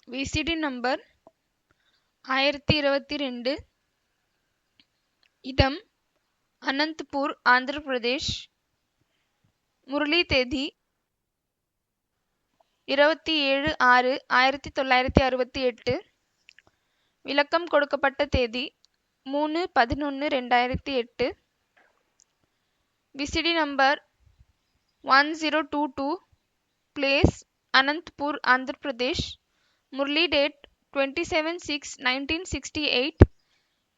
VCD number 1022, இடம் அனந்தபூர், ஆந்திர பிரதேஷ். முரளி தேதி 27/6/1968. விளக்கம் கொடுக்கப்பட்ட தேதி 3/11/2008. VCD number 1022, place Anantapur, Andhra Pradesh. Murali date 27/6/1968.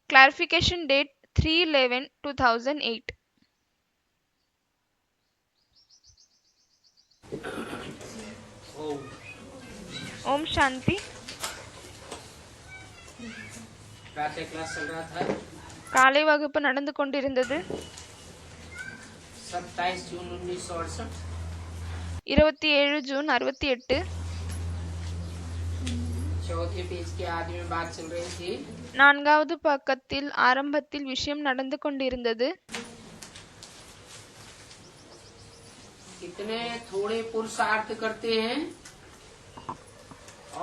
Clarification date 3/11/2008. Om Shanti. Class चल रहा था। காலை வகுப்பு நடந்து கொண்டிருந்தது. 27 जून 1968, 27 ஜூன் 68. चौथे पेज के आदि में बात चल रही थी। நான்காவது பக்கத்தில் ஆரம்பத்தில் விஷயம் நடந்து கொண்டிருந்தது. कितने थोड़े पुरुषार्थ करते हैं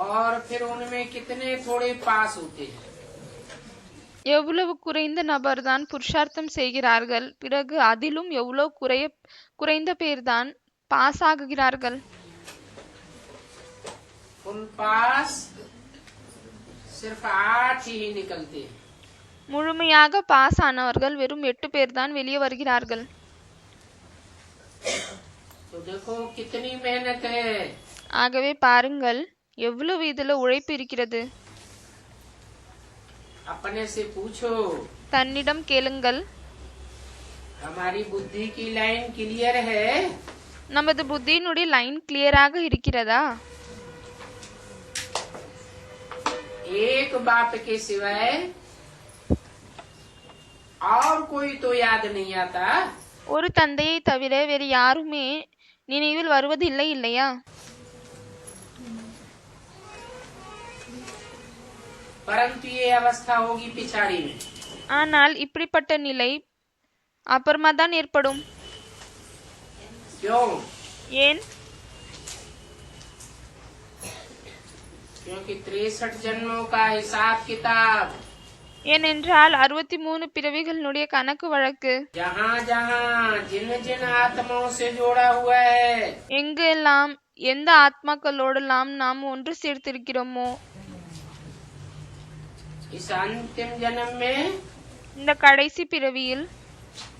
और फिर उनमें कितने थोड़े पास होते हैं। எவ்வளவு குறைந்த நபர்தான் புருஷார்த்தம் செய்கிறார்கள், பிறகு அதிலும் எவ்வளவு குறைந்த பேர்தான் பாஸ் ஆகுகிறார்கள். फुल पास सिर्फ 8 ही निकलते हैं। முழுமையாக பாஸ் ஆனவர்கள் வெறும் 8 பேர்தான் வெளியே வருகிறார்கள். तो देखो कितनी मेहनत है। ஆகவே பாருங்கள் எவ்வளவு இதுல உழைப்பு இருக்கிறது. अपने से पूछो, தன்னிடம் கேளுங்கள், हमारी बुद्धि की लाइन क्लियर है? நமது புத்தியினுடைய லைன் கிளியராக இருக்கிறதா? एक बात के सिवाय और कोई तो याद नहीं आता। ஒரு தந்தையை தவிர வேறு யாருமே நினைவில் வருவதில்லை இல்லையா? परंतु ये अवस्था होगी पिछाड़ी में। ஆனால் இப்படிப்பட்ட நிலை அப்புறமா தான் ஏற்படும். क्यों? ஏன்? क्योंकि 63 जन्मों का हिसाब किताब, ஏனென்றால் 63 பிறவிகளினுடைய கணக்கு வழக்கு जहाँ जहाँ जिन जिन आत्माओं से जोड़ा हुआ है, எங்கு எல்லாம் எந்த ஆத்மாக்களோடெல்லாம் நாம் ஒன்று சேர்த்திருக்கிறோமோ, इस अंतिम जन्म में இந்த கடைசி பிறவியில்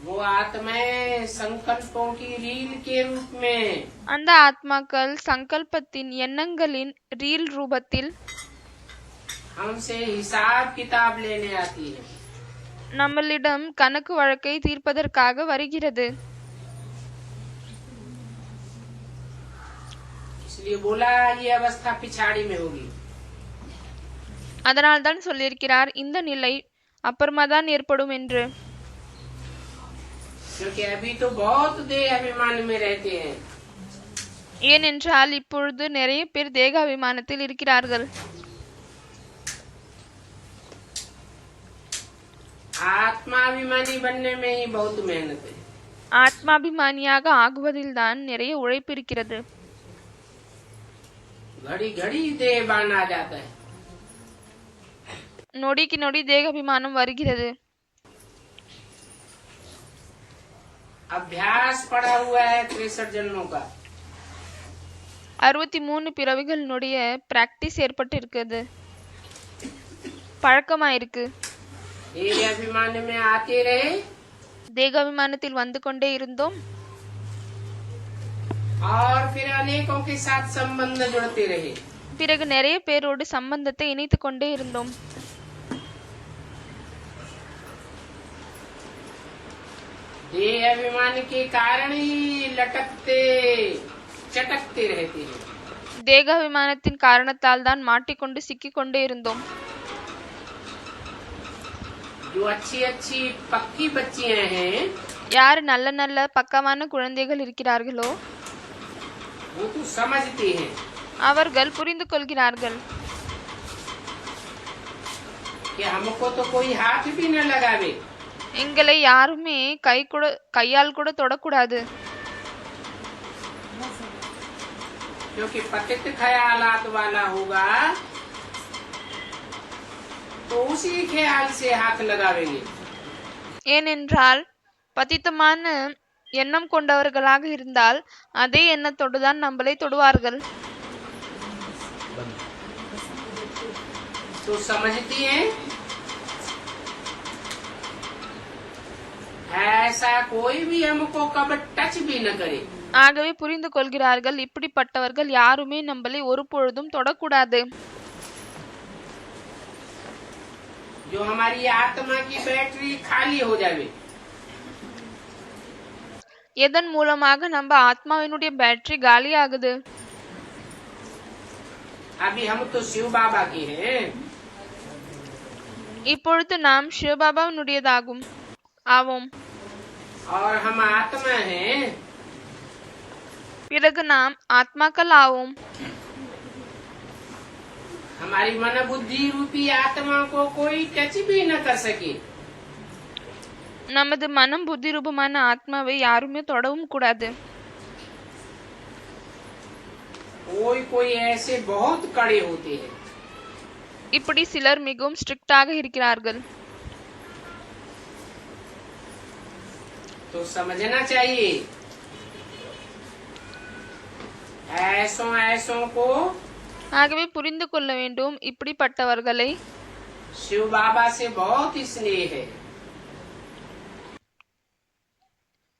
वो आत्माएं संकल्पों की रील के रूप में அந்த ஆத்மாக்கள் சங்கல்பத்தின் எண்ணங்களின் ரீல் ரூபத்தில் हमसे हिसाब किताब लेने आती है। நம்மளிடம் கணக்கு வழக்கை தீர்ப்பதற்காக வருகிறது. इसलिए बोला ये अवस्था पिछाड़ी में होगी। அதனால்தான் சொல்லியிருக்கிறார் இந்த நிலை அப்புறமா தான் ஏற்படும் என்று. क्योंकि अभी तो बहुत देह अभिमान में रहते हैं। ஏனென்றால் இப்பொழுது நிறைய பேர் தேக அபிமானத்தில் இருக்கிறார்கள். आत्माभिमानी बनने में ही बहुत मेहनत है। ஆத்மாபிமானியாக ஆகுவதில் தான் நிறைய உழைப்பு இருக்கிறது. घड़ी घड़ी देहबान आ जाता है। நொடிக்கு நொடி தேகாபிமானம் வருகிறது. अभ्यास पड़ा हुआ है 63 जन्मों का। 63 பிறவிகளினுடைய பிராக்டிஸ் ஏற்பட்டு இருக்குது, பழக்கமாயிருக்கு. देह अभिमान में आते रहे தேகாபிமானத்தில் வந்து கொண்டே இருந்தோம். और फिर अनेकों के साथ संबंध जुड़ते रहे। பிறகு நிறைய பேரோடு சம்பந்தத்தை இணைத்து கொண்டே இருந்தோம். देह अभिमान के कारण ही लटकते चटकते रहते हैं। தேகாபிமானத்தின் காரணத்தால் தான் மாட்டிக்கொண்டு சிக்கிக் கொண்டே இருந்தோம். जो अच्छी अच्छी पक्की बच्चियां हैं, யார் நல்ல நல்ல பக்கமான குழந்தைகள் இருக்கிறார்களோ वो तो समझती हैं அவர்கள் புரிந்து கொள்கிறார்கள். कि हमको तो कोई हाथ भी न लगावे। எங்களை யாருமே கையால் கூட தொடக்கூடாது. क्योंकि पतित ख्यालात वाला होगा तो उसी ख्याल से हाथ लगावेंगे। ஏனென்றால் பதித்தமான எண்ணம் கொண்டவர்களாக இருந்தால் அதே எண்ணத்தோடுதான் நம்மளை தொடுவார்கள். तो समझती हैं ऐसा कोई भी हमको कब टच भी न करे। ஆகவே புரிந்து கொள்கிறார்கள், இப்படிப்பட்டவர்கள் யாருமே நம்மளை ஒரு பொழுதும் தொடக்கூடாது. जो हमारी आत्मा की बैटरी खाली हो जावे, எதன் மூலமாக நம்ம ஆத்மாவினுடைய பேட்டரி காலி ஆகுது. अभी हम तो शिव बाबा के हैं, இப்பொழுது நாம் சிவபாபாவினுடையதாகும் ஆவோம். और हम आत्मा हैं, பிறகு நாம் ஆத்மாக்கள் ஆவோம். हमारी मन बुद्धि रूपी आत्मा को कोई टच भी न कर सके। நமது மனம் புத்தி ரூபமான ஆத்மாவை யாருமே தொடவும் கூடாது. कोई कोई ऐसे बहुत कड़े होते हैं, இப்படி சிலர் மிகவும் ஸ்ட்ரிக்டாக இருக்கிறார்கள். तो समझना चाहिए ऐसों ऐसों को ஆகவே புரிந்து கொள்ள வேண்டும், இப்படிப்பட்டவர்களை शिव बाबा से बहुत स्नेह है।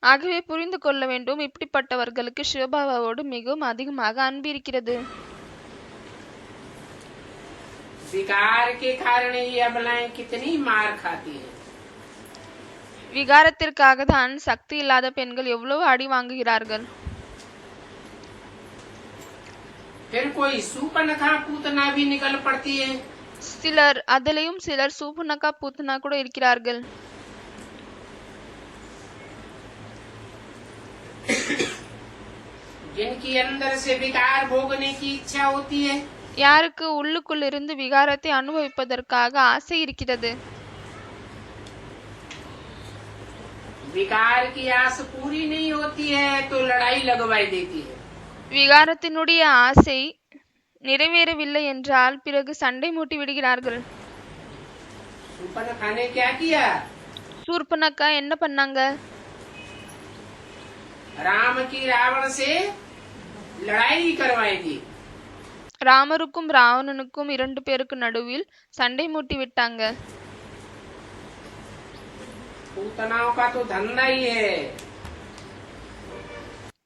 ஆகவே புரிந்து கொள்ள வேண்டும், இப்படிப்பட்டவர்களுக்கு சிவபாபாவோடு மிகவும் அதிகமாக அன்பு இருக்கிறது. विकार के कारण ये अबलाएं कितनी मार खाती है। விகாரத்திற்காக தான் சக்தி இல்லாத பெண்கள் எவ்வளவு அடி வாங்குகிறார்கள். फिर कोई सूपनखा पूतना भी निकल पड़ती है। சிலர் அதிலையும் சிலர் சூப்புனக்கா பூத்தனா கூட இருக்கிறார்கள். जिनकी अंदर से विकार भोगने की इच्छा होती है, யாருக்கு உள்ளுக்குள் இருந்து விகாரத்தை அனுபவிப்பதற்காக ஆசை இருக்கிறது. विकार की आस पूरी नहीं होती है तो लड़ाई लगवाई देती है। விகாரத்தினுடைய ஆசை நிறைவேறவில்லை என்றால் பிறகு சண்டை மூட்டி விடுகிறார்கள். सूपनखा ने क्या किया? சூர்பனக்கா என்ன பண்ணாங்க? राम की रावण से लड़ाई करवाई थी। ராமருக்கும் ராவணனுக்கும் 2 பேருக்கு நடுவில் சண்டை மூட்டி விட்டாங்க. पूतनाओं का तो धंधा ही है।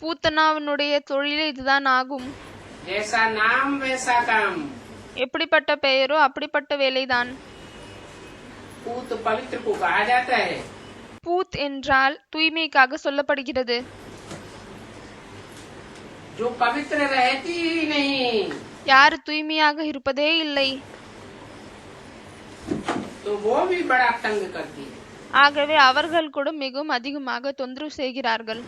பூத்தனாவினுடைய தொழிலே இதுதான் ஆகும். जैसा नाम वैसा काम। எப்படிப்பட்ட பெயரோ அப்படிப்பட்ட வேலைதான். पूत पवित्र को कहा जाता है। பூத் என்றால் தூய்மைக்காக சொல்லப்படுகிறது. जो पवित्र रहती ही नहीं, யார் தூய்மையாக இருப்பதே இல்லை, तो वो भी बड़ा तंग करती है। ஆகவே அவர்கள் கூட மிகவும் அதிகமாக தொந்தரவு செய்கிறார்கள்.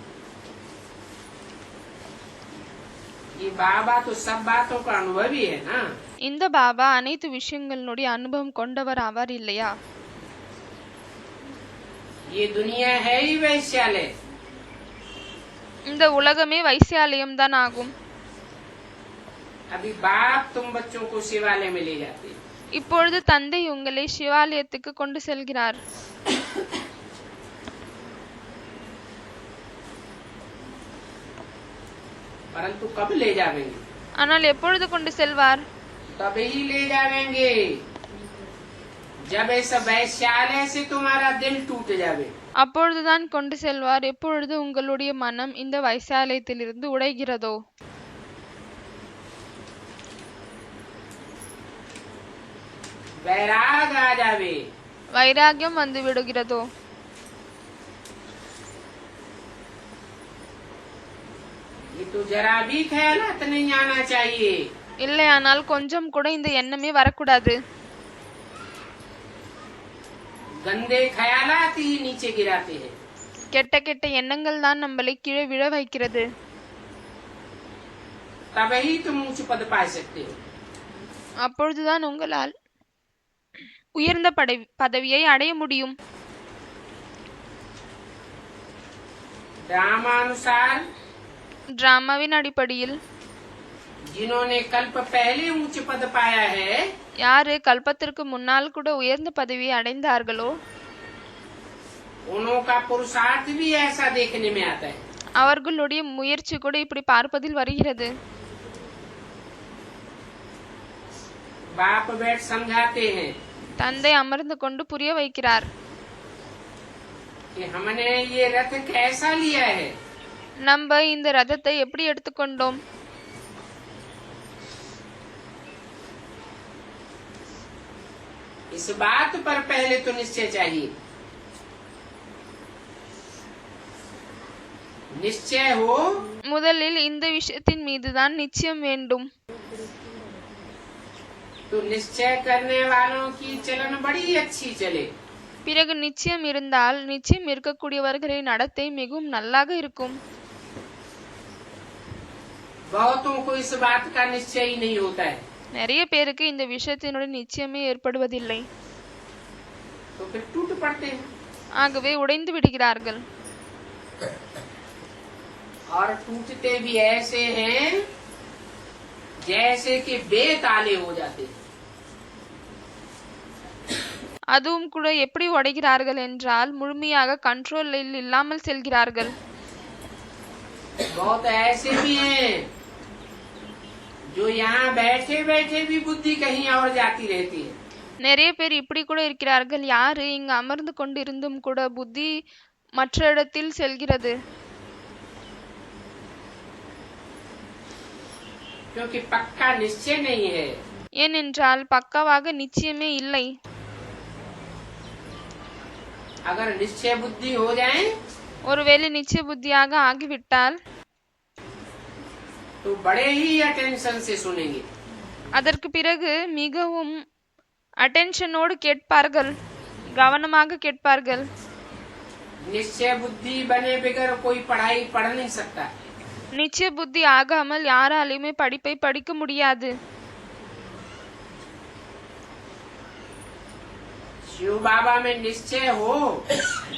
ये बाबा तो सब बातों का अनुभवी है ना। இந்த பாபா அனைத்து விஷயங்களுடைய அனுபவம் கொண்டவர் ஆவார் இல்லையா? ये दुनिया है ही वैश्यालय। இந்த உலகமே வைசியாலயம் தான் ஆகும். अभी बाप तुम बच्चों को शिवालय में ले जाते हैं। இப்பொழுது தந்தை உங்களை சிவாலயத்துக்கு கொண்டு செல்கிறார். परंतु कब ले जावेंगे? ஆனால் எப்பொழுது கொண்டு செல்வார்? तभी ले जावेंगे जब इस वैश्यालय से तुम्हारा दिल टूट जावे। அப்பொழுதுதான் கொண்டு செல்வார் எப்பொழுது உங்களுடைய மனம் இந்த வைசாலயத்திலிருந்து உடைகிறதோ. वैराग आ जावे, வைராகியம் வந்து விடுகிறதோ. ये तो जरा भी ख्यालात नहीं आना चाहिए। இல்லையானால் கொஞ்சம் கூட இந்த எண்ணமே வரக்கூடாது. गंदे ख्यालात ही नीचे गिराते हैं। கெட்ட கெட்ட எண்ணங்கள் தான் நம்மளை கீழே விழ வைக்கிறது. तभी तुम ऊंच पद पा सकते हो। அப்பொழுதுதான் உங்களால் உயர்ந்த பதவியை அடைய முடியும். ड्रामानुसार டிராமாவின் அடிப்படையில் जिन्होंने कल्प पहले ऊंच पद पाया है, யாரு கல்பத்திற்கு முன்னால் கூட உயர்ந்த பதவியை அடைந்தார்களோ उनका पुरुषार्थ भी ऐसा देखने में आता है। அவர்களுடைய முயற்சி கூட இப்படி பார்ப்பதில் வருகிறது. बाप बैठ समझाते हैं தந்தை அமர்ந்து கொண்டு புரிய வைக்கிறார். कि हमने ये रथ कैसा लिया है, நம்ம இந்த ரதத்தை எப்படி எடுத்துக்கொண்டோம்? इस बात पर पहले तो निश्चय चाहिए। निश्चय हो முதலில் இந்த விஷயத்தின் மீதுதான் நிச்சயம் வேண்டும். तो निश्चय करने वालों की चलन बड़ी अच्छी चले। பிறகு நிச்சயம் இருந்தால் நிச்சயம் இருக்கக்கூடியவர்களின் நடத்தை மிகவும் நல்லாக இருக்கும். बहुतों को इस बात का निश्चय ही नहीं होता है, நிறைய பேருக்கு இந்த விஷயத்தினுடைய நிச்சயமே ஏற்படுவதில்லை. तो फिर टूट पड़ते हैं ஆகவே உடைந்து விடுகிறார்கள். और टूटते भी ऐसे हैं जैसे कि बेताले हो जाते हैं। அதுவும் கூட எப்படி உடைகிறார்கள் என்றால் முழுமையாக கண்ட்ரோலில் இல்லாமல் செல்கிறார்கள். बहुत ऐसे भी हैं जो यहाँ बैठे बैठे भी बुद्धि कहीं और जाती रहती है। நிறைய பேர் இப்படி கூட இருக்கிறார்கள். யாரு இங்கு அமர்ந்து கொண்டிருந்தும் கூட புத்தி மற்ற இடத்தில் செல்கிறது. क्योंकि पक्का निश्चय नहीं है। ஏனென்றால் பக்காவாக நிச்சயமே இல்லை. अगर निश्चय बुद्धि हो जाए ஒருவேளை நிச்சய புத்தியாக ஆகிவிட்டால் तो बड़े ही अटेंशन से सुनेंगे। அதற்கு பிறகு மிகவும் அட்டென்ஷனோடு கேட்பார்கள், கவனமாக கேட்பார்கள். निश्चय बुद्धि बने बगैर कोई पढ़ाई पढ़ नहीं सकता। நிச்சய புத்தி ஆகாமல் யாராலையுமே படிப்பை படிக்க முடியாது. शिव बाबा में निश्चय हो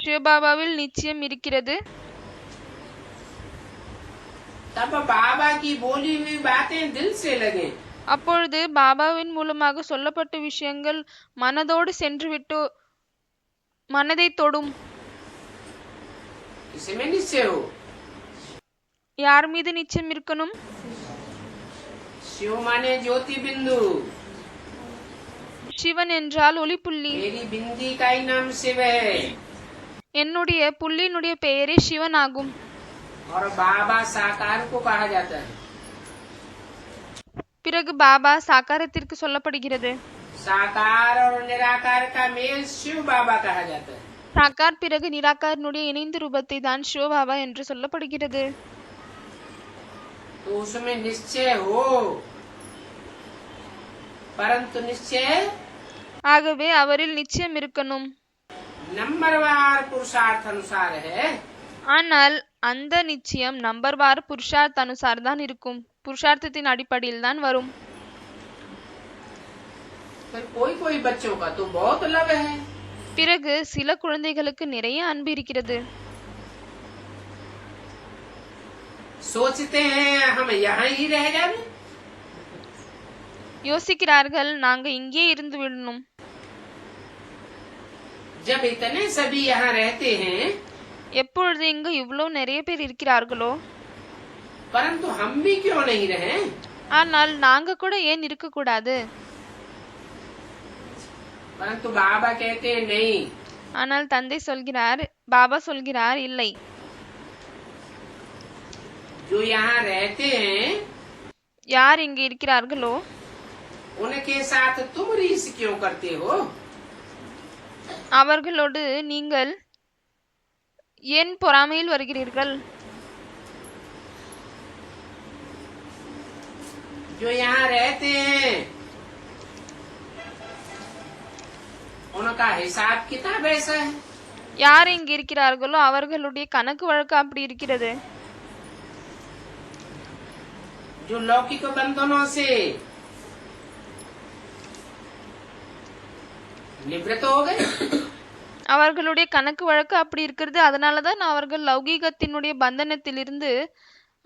சிவபாபாவில் நிச்சயம் இருக்கிறது. तब बाबा की बोली हुई बातें दिल से लगे। அப்பொழுது பாபாவின் மூலமாக சொல்லப்பட்ட விஷயங்கள் மனதோடு சென்றுவிட்டு மனதை தொடும். इसमें निश्चय हो। யார் மீது நிச்சயம் இருக்கணும்? शिव माने ज्योति बिंदु। சிவன் என்றால் ஒளிப்புள்ளி. मेरी बिंदी का ही नाम शिव है என்னுடைய புள்ளியினுடைய பெயரே சிவன் ஆகும். और बाबा साकार को कहा जाता है। பிறகு பாபா சாகாரத்திற்கு சொல்லப்படுகிறது. साकार और निराकार का मेल शिव बाबा कहा जाता है। சாகார் பிறகு நிராகாரனுடைய இணைந்த ரூபத்தை தான் சிவபாபா என்று சொல்லப்படுகிறது. तो उसमें निश्चय हो, परंतु निश्चय ஆகவே அவரில் நிச்சயம் இருக்கணும். नंबरवार पुरुषार्थ अनुसार है। ஆனால் அந்த நிச்சயம் நம்பர்வார் புருஷார்த்த அனுசார் தான் இருக்கும். புருஷார்த்தத்தின் அடிப்படையில் தான் வரும். फिर कोई कोई बच्चों का तो बहुत लव है। பிறகு சில குழந்தைகளுக்கு நிறைய அன்பு இருக்கிறது. सोचते हैं हम यहाँ ही रह जाए। யோசிக்கிறார்கள், நாங்க இங்கே இருந்து விடணும். जब इतने सभी यहाँ रहते हैं, எப்பொழுது இங்கு இவ்வளவு நிறைய பேர் இருக்கிறார்களோ, परंतु हम भी क्यों नहीं रहे? ஆனால் நாங்க கூட ஏன் இருக்க கூடாது? परंतु बाबा कहते हैं नहीं। ஆனால் தந்தை சொல்கிறார், பாபா சொல்கிறார் இல்லை. जो यहाँ रहते हैं யார் இங்கு இருக்கிறார்களோ उनके साथ तुम रीस क्यों करते हो? அவர்களோடு நீங்கள் ஏன் பொறாமையில் வருகிறீர்கள்? जो यहाँ रहते हैं उनका हिसाब किताब ऐसा है। யார் இங்கு இருக்கிறார்களோ அவர்களுடைய கணக்கு வழக்கு அப்படி இருக்கிறது. जो लौकिक बंधनों से निवृत्त हो गए, அவர்களுடைய கணக்கு வழக்கு அப்படி இருக்கிறது. அதனாலதான் அவர்கள் லௌகீகத்தினுடைய பந்தனத்திலிருந்து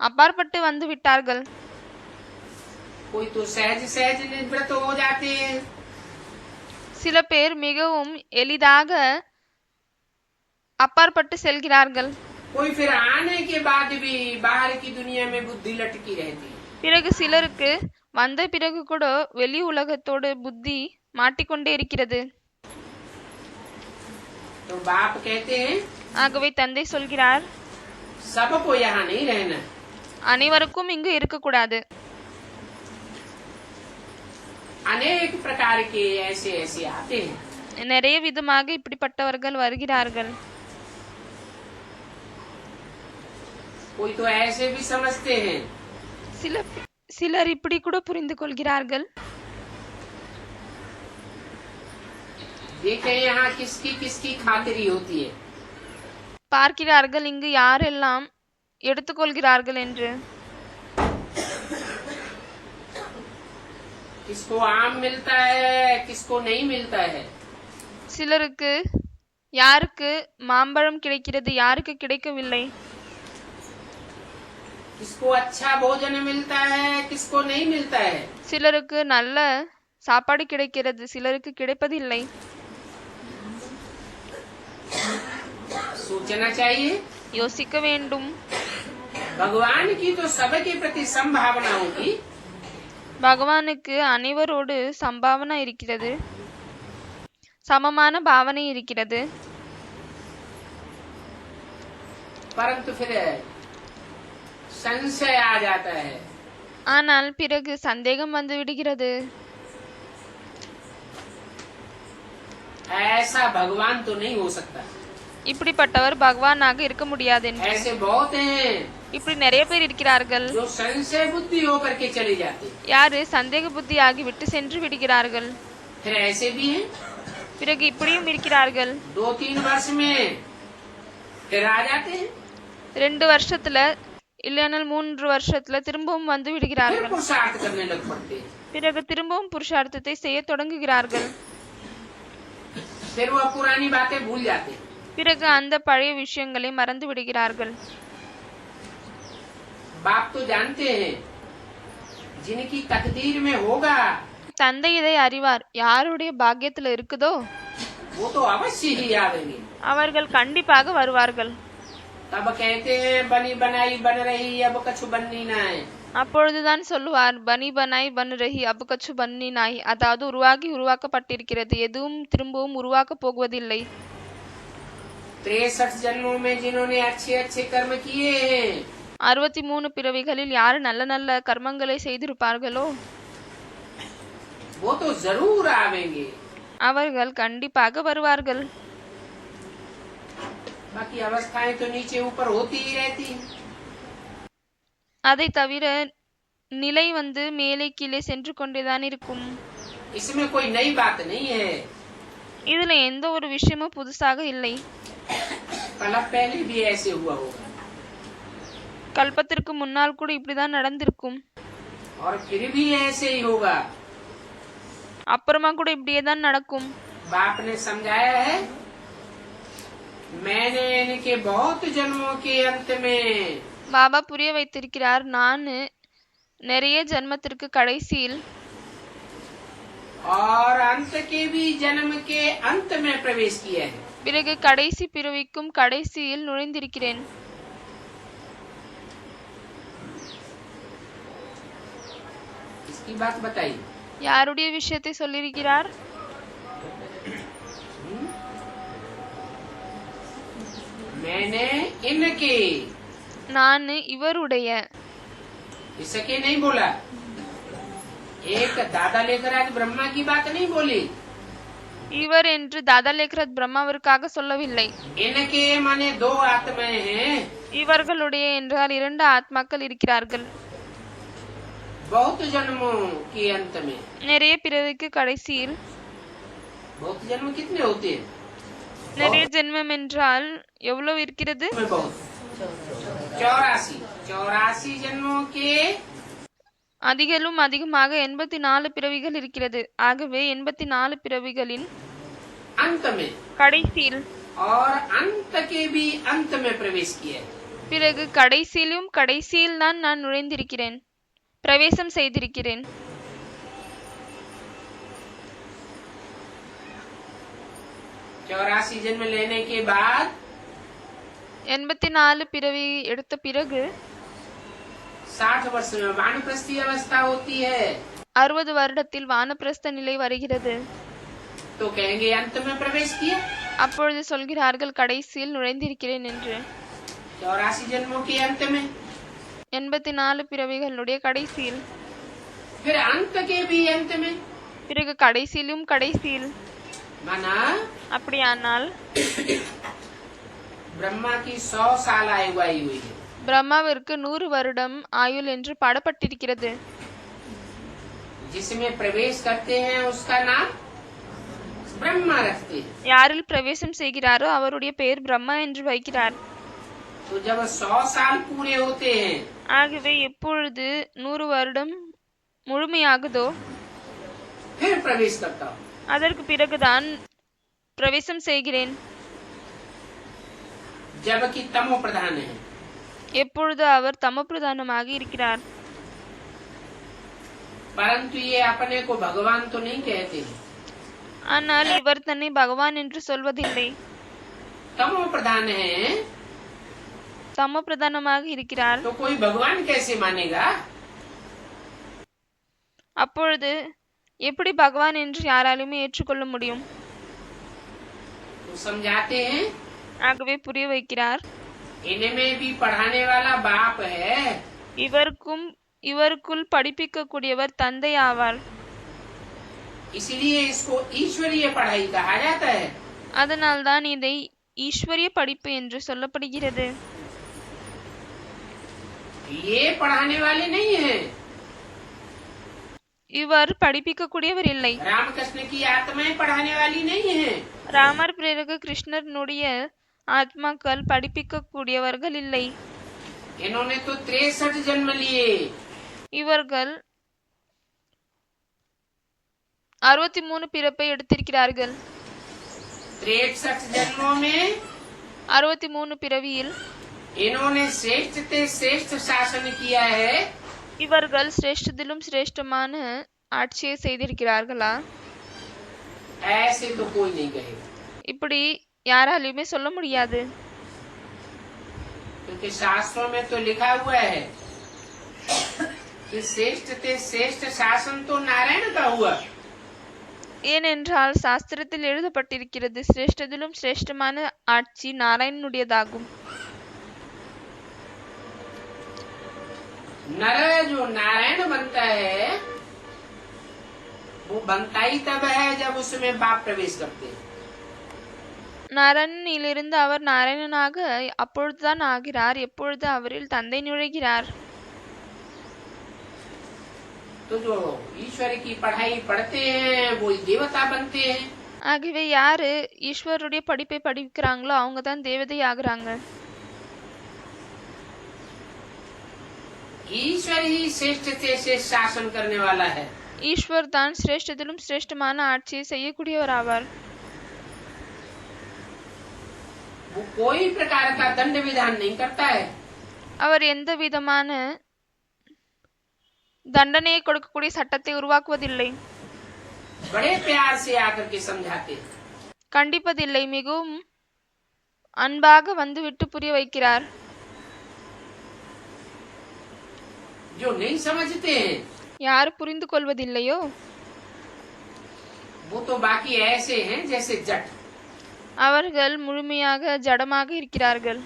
அப்பாற்பட்டு வந்து விட்டார்கள். कोई तो सहज सहज निवृत्त हो जाते हैं। சில பேர் மிகவும் எளிதாக அப்பாற்பட்டு செல்கிறார்கள். कोई फिर आने के बाद भी बाहर की दुनिया में बुद्धि लटकी रहती है। பிறகு சிலருக்கு வந்த பிறகு கூட வெளி உலகத்தோடு புத்தி மாட்டிக்கொண்டே இருக்கிறது. तो बाप कहते हैं ஆகவே தந்தை சொல்கிறார், सबको यहाँ नहीं रहना। அனைவருக்கும் இங்கு இருக்கக்கூடாது. अनेक प्रकार के ऐसे ऐसे आते हैं। நிறைய விதமாக இப்படிப்பட்டவர்கள் வருகிறார்கள். कोई तो ऐसे भी समझते हैं சிலர் இப்படி கூட புரிந்து கொள்கிறார்கள். देखें यहाँ किसकी किसकी खातिरी होती है। பார்க்கிறார்கள் இங்கு யாரெல்லாம் எடுத்துக்கொள்கிறார்கள் என்று. किसको आम मिलता है, किसको नहीं मिलता है। சிலருக்கு யாருக்கு மாம்பழம் கிடைக்கிறது, யாருக்கு கிடைக்கவில்லை. किसको अच्छा भोजन मिलता है, किसको नहीं मिलता है। சிலருக்கு நல்ல சாப்பாடு கிடைக்கிறது, சிலருக்கு கிடைப்பதில்லை. सोचना चाहिए। யோசிக்க வேண்டும். भगवान की तो सबके प्रति संभावना होगी। பகவானுக்கு அனைவரோடு சம்பாவனா இருக்கிறது, சமமான பாவனை இருக்கிறது. परंतु फिर संशय आ जाता है। ஆனால் பிறகு சந்தேகம் வந்து விடுகிறது. ऐसा भगवान तो नहीं हो सकता। இப்படிப்பட்டவர் பகவானாக இருக்க முடியாது என்று. ऐसे बहुत हैं இப்படி நிறைய பேர் இருக்கிறார்கள். जो संशय बुद्धि होकर के चले जाते। யாரு சந்தேக புத்தி ஆகிவிட்டு சென்று விடுகிறார்கள். फिर ऐसे भी हैं பிறகு இப்படியும் இருக்கிறார்கள். 2-3 वर्ष में फिर आ जाते हैं। 2 வருஷத்துல இல்லையானால் 3 வருஷத்துல திரும்பவும் வந்து फिर விடுகிறார்கள். पुरुषार्थ करने लग पड़ते हैं। பிறகு திரும்பவும் புருஷார்த்தத்தை செய்ய தொடங்குகிறார்கள். फिर वह पुरानी बातें भूल जाते हैं। பிறகு அந்த பழைய விஷயங்களை மறந்து விடுகிறார்கள். बाप तो जानते हैं जिनकी तकदीर में होगा தந்தை இதை அறிவார். யாருடைய பாக்கியத்துல இருக்குதோ वो तो अवश्य ही आवेंगे। அவர்கள் கண்டிப்பாக வருவார்கள். तब कहते हैं बनी बनाई बन रही, अब कछु बननी ना है। அப்பொழுதுதான் சொல்லுவார், பனி பனாய் பன் ரஹி அபு கச்சு பன்னி நாய். அதாவது உருவாகி உருவாக்கப்பட்டிருக்கிறது, எதுவும் திரும்பவும் உருவாக்க போவதில்லை. 63 जन्मों में जिन्होंने अच्छे अच्छे कर्म किए हैं 63 பிறவிகளில் யார் நல்ல நல்ல கர்மங்களை செய்திருப்பார்களோ वो तो जरूर आवेंगे। அவர்கள் கண்டிப்பாக வருவார்கள். बाकी अवस्थाएं तो नीचे ऊपर होती ही रहती हैं। அதை தவிர நிலை வந்து மேலே கீழே சென்று கொண்டேதான் இருக்கும். इसमें कोई नई बात नहीं है। இதுல எந்த ஒரு விஷயமும் புதுசாக இல்லை. कल पहले भी ऐसे हुआ होगा கல்பத்திற்கு முன்னால் கூட இப்படிதான் நடந்திருக்கும். और फिर भी ऐसे ही होगा। அப்புறமா கூட இப்படியே தான் நடக்கும். बाप ने समझाया है मैंने इनके बहुत जन्मों के अंत में பாபா புரிய வைத்திருக்கிறார், நான் நிறைய ஜென்மத்திற்கு கடைசியில் और अंत के भी जन्म के अंत में प्रवेश किया है। பிறகு கடைசி பிறவிக்கும் கடைசியில் நுழைந்திருக்கிறேன். इसकी बात बताइए। யாருடைய விஷயத்தை சொல்லியிருக்கிறார்? मैंने इनके நான் இவருடைய. इसके नहीं बोला। एक दादा लेकर आज ब्रह्मा की बात नहीं बोली। இவர் என்று தாதா லேக்ரத் பிரம்மாவிற்காக சொல்லவில்லை. इनके माने 2 आत्माएं हैं। இவர்களுடைய என்றால் 2 ஆத்மாக்கள் இருக்கிறார்கள். बहुत जन्मों के अंत में। நிறைய பிறவிக்கு கடைசியில். बहुत जन्म कितने होते हैं? நிறைய ஜென்மம் என்றால் எவ்வளவு இருக்கிறது? 84 जन्मों के அதிகலும் அதிகமாக 84 பிறவிகள் இருக்கிறது. ஆகவே 84 பிறவிகளின் अंत में கடைசியில் और अंत के भी अंत में प्रवेश किया है। பிறகு கடைசியிலும் கடைசியில் தான் நான் நுழைந்திருக்கிறேன். பிரவேசம் செய்திருக்கிறேன். 84 जन्म लेने के बाद 84 பிறவி எடுத்த பிறகு 60 वर्ष में वानप्रस्थी अवस्था होती है, 60 வருடத்தில் வானப்பிரஸ்த நிலை வருகிறது. तो कहेंगे अंत में प्रवेश किया। அப்பொழுது சொல்கிறார்கள் கடைசியில் நுழைந்திருக்கிறேன் என்று. 84 जन्मों के अंत में, 84 பிறவிகளுடைய கடைசியில், फिर अंत के भी अंत में, பிறகு கடைசியிலும் கடைசியில். माना அப்படியானால் ब्रह्मा की 100 साल आयु आई हुई है, பிரம்மாவிற்கு 100 வருடம் ஆயுள் என்று பாடப்பட்டிருக்கிறது. जिसमें प्रवेश करते हैं उसका नाम ब्रह्मा रखते हैं। யாரில் பிரவேசம் செய்கிறாரோ அவருடைய பெயர் பிரம்மா என்று வைக்கிறார். तो जब 100 साल पूरे होते हैं, ஆகவே எப்பொழுது 100 வருடம் முழுமையாகுதோ फिर प्रवेश करता हूँ। அதற்கு பிறகுதான் பிரவேசம் செய்கிறேன். जबकि तमो प्रधान है, எப்பொழுது அவர் தமப்பிரதானமாக இருக்கிறார். परंतु ये अपने को भगवान तो नहीं कहते हैं। ஆனால் இவர் தன்னை பகவான் என்று சொல்வதில்லை. तमो प्रधान है தமப்பிரதானமாக இருக்கிறார். तो कोई भगवान कैसे मानेगा? அப்பொழுது எப்படி பகவான் என்று யாராலுமே ஏற்றுக்கொள்ள முடியும்? तो समझाते हैं, ஆகவே புரிய வைக்கிறார். इनमें भी पढ़ाने वाला बाप है, இவருக்குள் படிப்பிக்க கூடியவர் தந்தை ஆவார். इसलिए इसको ईश्वरीय पढ़ाई कहा जाता है। அதனால்தான் இதை ஈஸ்வரிய படிப்பு என்று சொல்லப்படுகிறது. ये पढ़ाने वाले नहीं है। இவர் படிப்பிக்க கூடியவர் இல்லை. रामकृष्ण की आत्माएं पढ़ाने वाली नहीं है। ராமர் பிறகு கிருஷ்ணனுடைய ஆத்மாக்கள் படிப்பிக்க கூடியவர்கள் இல்லை. इन्होंने तो 63 जन्म लिए। இவர்கள் 63 பிறப்பை எடுத்திருக்கிறார்கள். 63 जन्मों में 63 பிறவியில் इन्होंने श्रेष्ठ से श्रेष्ठ शासन किया है। இவர்கள் சிரேஷ்டத்திலும் சிரேஷ்டமான ஆட்சியை செய்திருக்கிறார்களா? ऐसे तो कोई नहीं कहेगा, இப்படி யாராலுமே சொல்ல முடியாது. क्योंकि शास्त्रों में तो लिखा हुआ है कि श्रेष्ठ से श्रेष्ठ शासन तो नारायण का हुआ। ஏனென்றால் சாஸ்திரத்தில் எழுதப்பட்டிருக்கிறது சிரேஷ்டத்திலும் சிரேஷ்டமான ஆட்சி நாராயணனுடையதாகும். नर जो नारायण बनता है वो बनता ही तब है जब उसमें बाप प्रवेश करते हैं। நாராயணனிலிருந்து அவர் நாராயணனாக அப்பொழுதுதான் ஆகிறார் எப்பொழுது அவரில் தந்தை நுழைகிறார். तो जो ईश्वर की पढ़ाई पढ़ते हैं वो देवता बनते हैं। ஆகவே யாரு ஈஸ்வருடைய படிப்பை படிக்கிறாங்களோ அவங்க தான் தேவதை ஆகுறாங்க. ईश्वर ही श्रेष्ठ से श्रेष्ठ शासन करने वाला है। ஈஸ்வர் தான் சிரேஷ்டத்திலும் சிரேஷ்டமான ஆட்சியை செய்யக்கூடியவர் ஆவார். वो कोई प्रकार का दंड विधान नहीं करता है। அவர் எந்த விதமான தண்டனையை கொடுக்கக்கூடிய சட்டத்தை உருவாக்குவதில்லை. बड़े प्यार से आकर के समझाते हैं। கண்டிப்பதில்லை, மிகவும் அன்பாக வந்துவிட்டு புரிய வைக்கிறார். जो नहीं समझते हैं யார் புரிந்து கொள்வதில்லையோ वो तो बाकी ऐसे हैं जैसे जट। அவர்கள் முழுமையாக ஜடமாக இருக்கிறார்கள்.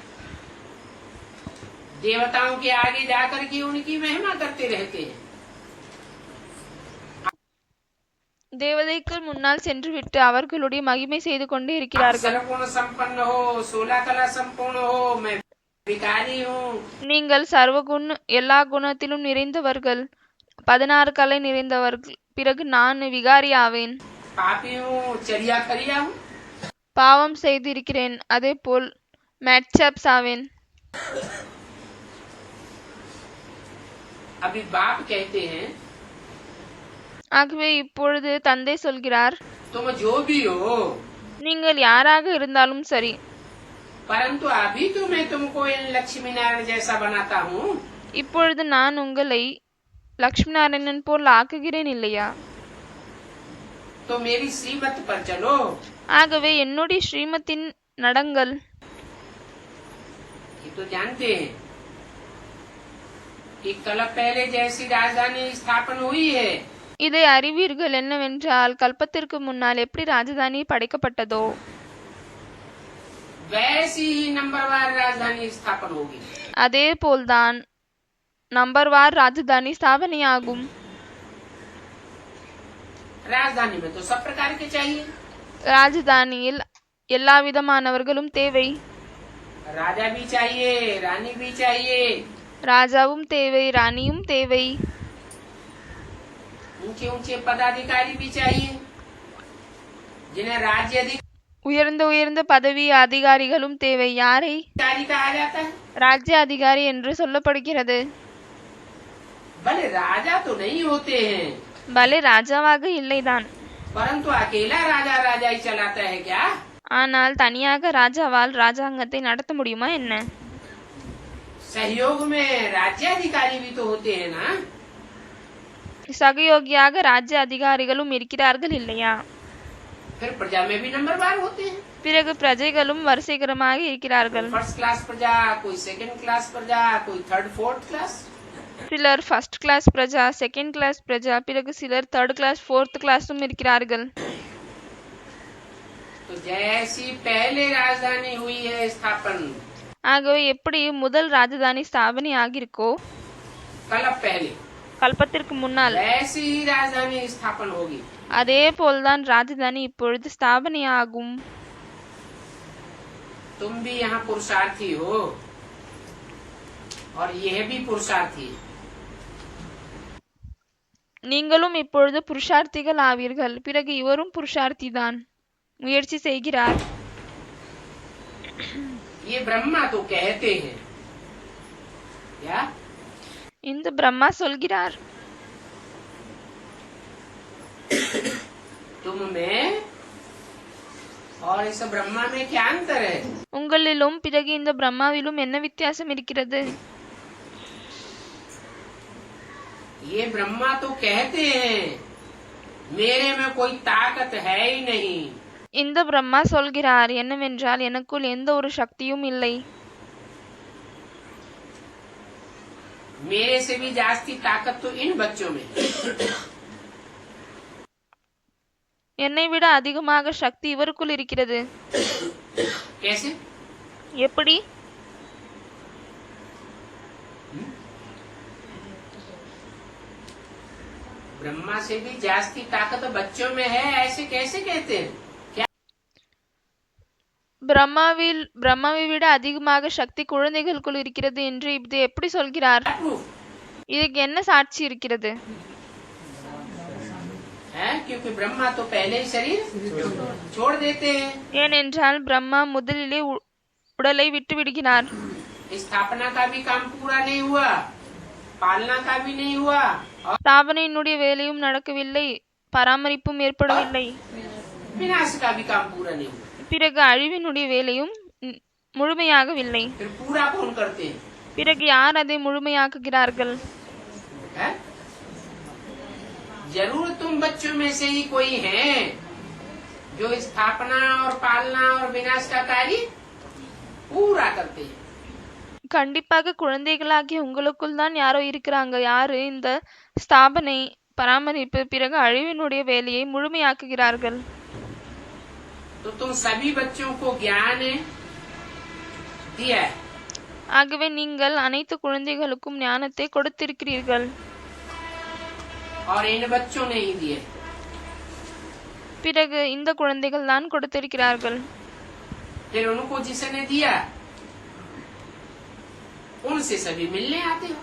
देवताओं के आगे जाकर के उनकी महिमा करते रहते हैं। தேவதைக்கு முன்னால் சென்று விட்டு அவர்களுடைய மகிமை செய்து கொண்டே இருக்கிறார்கள். सर्वगुण संपन्न हो, 16 कला संपूर्ण हो, मैं भिखारी हूँ। நீங்கள் சர்வகுண எல்லா குணத்திலும் நிறைந்தவர்கள், 16 கலை நிறைந்தவர்கள், பிறகு நான் விகாரி ஆவேன். पापी हूँ, चरिया खरिया हूँ। பாவம் செய்திருக்கிறேன், அதே போல் மேட்சாப்ஸ் ஆவேன். अभी बाप कहते हैं ஆகவே இப்பொழுது தந்தை சொல்கிறார், तुम जो भी हो, நீங்கள் யாராக இருந்தாலும் சரி, परंतु अभी तो मैं तुमको इन लक्ष्मी नारायण जैसा बनाता हूँ। இப்பொழுது நான் உங்களை லக்ஷ்மி நாராயணன் போல் ஆக்குகிறேன் இல்லையா? तो मेरी श्रीमत पर चलो। ஆகவே என்னுடைய ஸ்ரீமத்தின் நடங்கள். ये तो जानते हैं कि कल पहले जैसी राजधानी स्थापन हुई है, இதை அறிவீர்கள் என்னவென்றால் கல்பத்திற்கு முன்னால் எப்படி ராஜதானி படைக்கப்பட்டதோ वैसी ही नंबरवार राजधानी स्थापन होगी। அதே போல்தான் நம்பர்வார் ராஜதானி ஸ்தாபனையாகும். राजधानी में तो सब प्रकार के चाहिए। ராஜதானியில் எல்லா விதமானவர்களும் தேவை. राजा भी चाहिए, रानी भी चाहिए, ராஜாவும் தேவை, ராணியும் தேவை. ऊंचे ऊंचे पदाधिकारी भी चाहिए जिन्हें राज्य உயர்ந்த உயர்ந்த பதவி அதிகாரிகளும் தேவை. யாரை अधिकारी कहा जाता है? ராஜ்ய அதிகாரி என்று சொல்லப்படுகிறது. भले राजा तो नहीं होते हैं, பலே ராஜாவாக இல்லைதான், परंतु अकेला राजा राजा ही चलाता है क्या? ஆனால் தனியாக ராஜாவால் ராஜாங்கத்தை நடத்த முடியுமா என்ன? सहयोग में राज्याधिकारी भी तो होते हैं ना। சகயோகியாக ராஜ்ய அதிகாரிகளும் இருக்கிறார்கள் இல்லையா? फिर प्रजा में भी नंबरवार होते हैं। பிறகு பிரஜைகளும் வரிசைகரமாக இருக்கிறார்கள். फर्स्ट क्लास प्रजा, कोई सेकंड क्लास प्रजा, कोई थर्ड फोर्थ क्लास। சிலர் ஃபர்ஸ்ட் கிளாஸ் பிரஜா, செகண்ட் கிளாஸ் பிரஜா, பிறகு சிலர் தேர்ட் கிளாஸ் ஃபோர்த் கிளாஸும் இருக்கிறார்கள். तो जैसी पहले राजधानी हुई है स्थापन, ஆகவே எப்படி முதல் ராஜதானி ஸ்தாபனை ஆகியிருக்கோ कल पहले கல்பத்திற்கு முன்னால் वैसी ही राजधानी स्थापन होगी। அதே போல்தான் ராஜதானி இப்பொழுது ஸ்தாபனை ஆகும். तुम भी यहाँ पुरुषार्थी हो और यह भी पुरुषार्थी है। நீங்களும் இப்பொழுது புருஷார்த்திகள் ஆவீர்கள். பிறகு இவரும் புருஷார்த்தி தான், முயற்சி செய்கிறார். ये ब्रह्मा तो कहते हैं क्या? இந்த பிரம்மா சொல்கிறார், तुम में और इस ब्रह्मा में क्या अंतर है? உங்களிலும் பிறகு இந்த பிரம்மாவிலும் என்ன வித்தியாசம் இருக்கிறது? ये ब्रह्मा तो कहते हैं मेरे में कोई ताकत है ही नहीं। இந்த பிரம்மா சொல்கிறார் என்னவென்றால் எனக்குள் எந்த ஒரு சக்தியும் இல்லை, मेरे से भी जास्ती ताकत तो इन बच्चों में। என்னை விட அதிகமாக சக்தி இவருக்குள் இருக்கிறது. कैसे? எப்படி? ब्रह्मा से भी जास्ती ताकत बच्चों में है, ऐसे कैसे कहते हैं? பிரம்மாவை விட அதிகமாக சக்தி குழந்தைகளுக்குள் இருக்கிறது என்று இது எப்படி சொல்கிறார்? प्रूफ இதுக்கு என்ன சாட்சி இருக்கிறது? है क्योंकि ब्रह्मा तो पहले ही शरीर छोड़ देते हैं। ஏனென்றால் பிரம்மா முதலிலே உடலை விட்டு விடுகிறார். स्थापना का भी काम पूरा नहीं हुआ, पालना का भी नहीं हुआ और ஸ்தாபனையினுடைய வேலையும் நடக்கவில்லை, பராமரிப்பும் ஏற்படவில்லை, विनाश का भी काम पूरा नहीं हुआ। பிறகு அழிவினுடைய வேலையும் முழுமையாகவில்லை. फिर पूरा कौन करते हैं? பிறகு யார் அதை முழுமையாக்குகிறார்கள்? है? जरूर तुम बच्चों में से ही कोई है जो स्थापना और पालना और विनाश का कार्य पूरा करते हैं। கண்டிப்பாக குழந்தைகளாகிய உங்களுக்குள் தான் யாரோ இருக்கிறாங்க, யாரு இந்த ஸ்தாபனை, பராமரிப்பு, பிறகு அழிவினுடைய வேலையை முழுமையாக்குகிறார்கள். तो तुम सभी बच्चों को ज्ञान दिया है, ஆகவே நீங்கள் அனைத்து குழந்தைகளுக்கும் ஞானத்தை கொடுத்திருக்கிறீர்கள். और इन बच्चों ने ही दिए। பிறகு இந்த குழந்தைகள் தான் கொடுத்திருக்கிறார்கள். फिर उनको जिसने दिया उनसे सभी मिलने आते हो।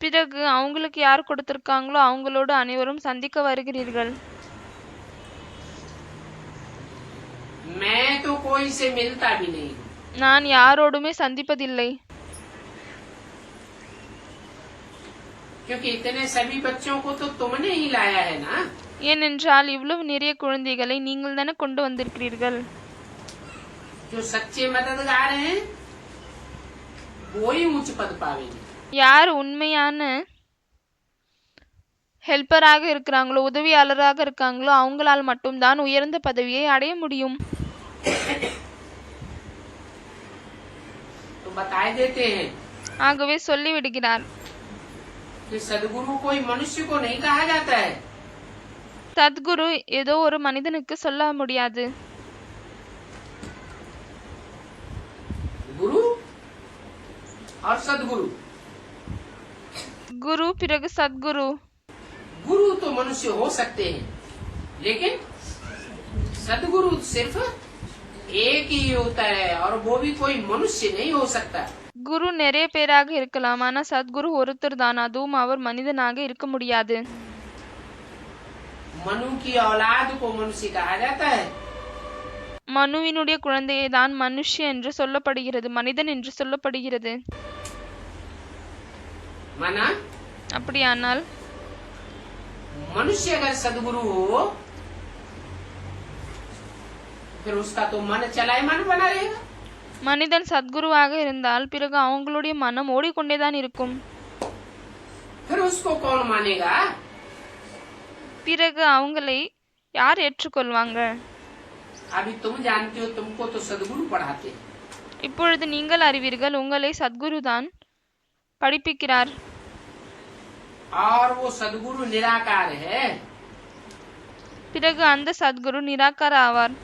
பிறகு அவங்களுக்கு யார் கொடுத்திருக்காங்களோ அவங்களோடு அனைவரும் சந்திக்க வருகிறீர்கள். मैं तो कोई से मिलता भी नहीं, நான் யாரோடுமே சந்திப்பதில்லை, क्योंकि इतने सभी बच्चों को तो तुमने ही लाया है ना। ஏனென்றால் இவ்வளவு நிறைய குழந்தைகளை நீங்கள் தானே கொண்டு வந்திருக்கிறீர்கள். जो सच्चे मददगार हैं वो ही उच्च पद पावेंगे। யார் உண்மையான ஹெல்ப்பராக இருக்கிறாங்களோ உதவியாளராக இருக்காங்களோ அவங்களால் மட்டும்தான் உயர்ந்த பதவியை அடைய முடியும். तो बताए देते हैं ஆகவே சொல்லிவிடுகிறார், कि सदगुरु कोई मनुष्य को नहीं कहा जाता है। சத்குரு ஏதோ ஒரு மனிதனுக்கு சொல்ல முடியாது. गुरु और सदगुरु, குரு பிறகு சத்குரு. गुरु तो मनुष्य हो सकते हैं, लेकिन सदगुरु सिर्फ एक ही होता है और वो भी कोई मनुष्य नहीं हो सकता। குரு நிறைய பேராக இருக்கலாம், ஆனா சத்குரு ஒருத்தர் தான், அதுவும் அவர் மனிதனாக இருக்க முடியாது. मनु की औलाद को मनुष्य कहा जाता है। மனுவினுடைய குழந்தையை தான் மனுஷ்ய என்று சொல்லப்படுகிறது, மனிதன் என்று சொல்லப்படுகிறது. माना அப்படியானால் मनुष्य अगर सदगुरु हो फिर उसका तो मन चलायमान बना रहेगा। மனிதன் சத்குருவாக இருந்தால் பிறகு அவங்களுடைய மனம் ஓடிக்கொண்டேதான் இருக்கும். फिर उसको कौन मानेगा? பிறகு அவங்களை யார் ஏற்றுக்கொள்வாங்க? अभी तुम जानते हो, तुमको तो सदगुरु पढ़ाते हैं। இப்பொழுது நீங்கள் அறிவீர்கள், உங்களை சத்குரு தான் படிப்பிக்கிறார். और वो सदगुरु निराकार है। பிறகு அந்த சத்குரு நிராகார ஆவார்.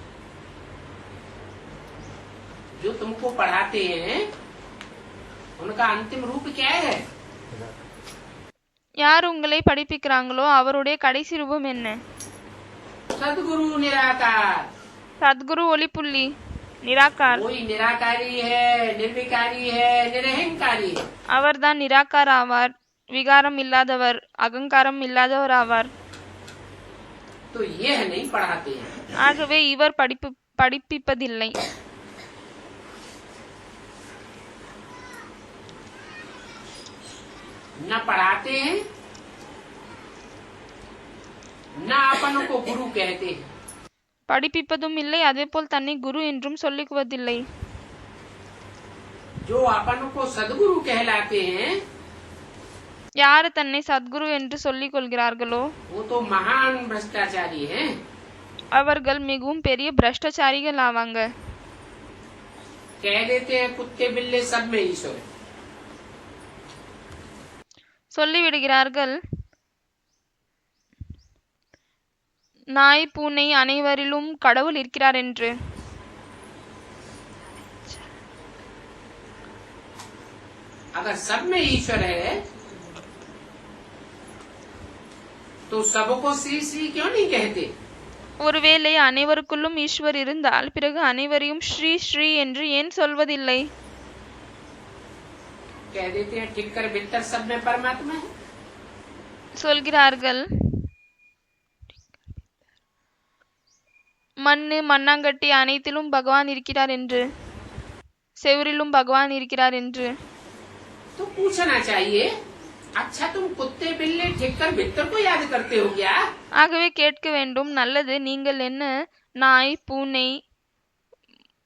जो तुमको पढ़ाते हैं उनका अंतिम रूप क्या है? யார் உங்களை படிப்பிக்கிறாங்களோ அவருடைய கடைசி ரூபம் என்ன? सदगुरु निराकार। சத்குரு ஒளிப்புள்ளி நிராகார். कोई निराकारी है, निर्विकारी है, निरहंकारी है। அவர்தான் நிராகார ஆவார், விகாரம் இல்லாதவர், அகங்காரம் இல்லாதவர் ஆவார். तो यह नहीं पढ़ाते हैं। ஆகவே இவர் படிப்பிப்பதில்லை. न पढ़ाते हैं न अपन को गुरु कहते हैं। படிப்பிப்பதும் இல்லை, அதேபோல் தன்னை குரு என்றும் சொல்லிக்குவதில்லை. जो अपन को सदगुरु कहलाते हैं யார் தன்னை சத்குரு என்று சொல்லிக் கொள்கிறார்களோ वो तो महान भ्रष्टाचारी हैं। அவர்கள் மிகவும் பெரிய பிரஷ்டச்சாரிகள் ஆவாங்க. कह देते हैं कुत्ते बिल्ले सब में ईश्वर है। சொல்லிவிடுகிறார்கள், நாய் பூனை அனைவரிலும் கடவுள் இருக்கிறார் என்று. अगर सब में ईश्वर है तो सबको श्री श्री क्यों नहीं कहते? ஒருவேளை அனைவருக்குள்ளும் ஈஸ்வர் இருந்தால் பிறகு அனைவரையும் ஸ்ரீ ஸ்ரீ என்று ஏன் சொல்வதில்லை? कह देते हैं ठिक्कर बित्तर सब में परमात्मा है। சொல்கிறார்கள், மண்ணு மண்ணாங்கட்டி அனைத்திலும் பகவான் இருக்கிறார் என்று, செவரிலும் பகவான் இருக்கிறார் என்று. तो पूछना चाहिए, अच्छा तुम कुत्ते बिल्ले ठिक्कर बित्तर को याद करते हो क्या? ஆகவே கேட்க வேண்டும், நல்லது, நீங்கள் என்ன நாய் பூனை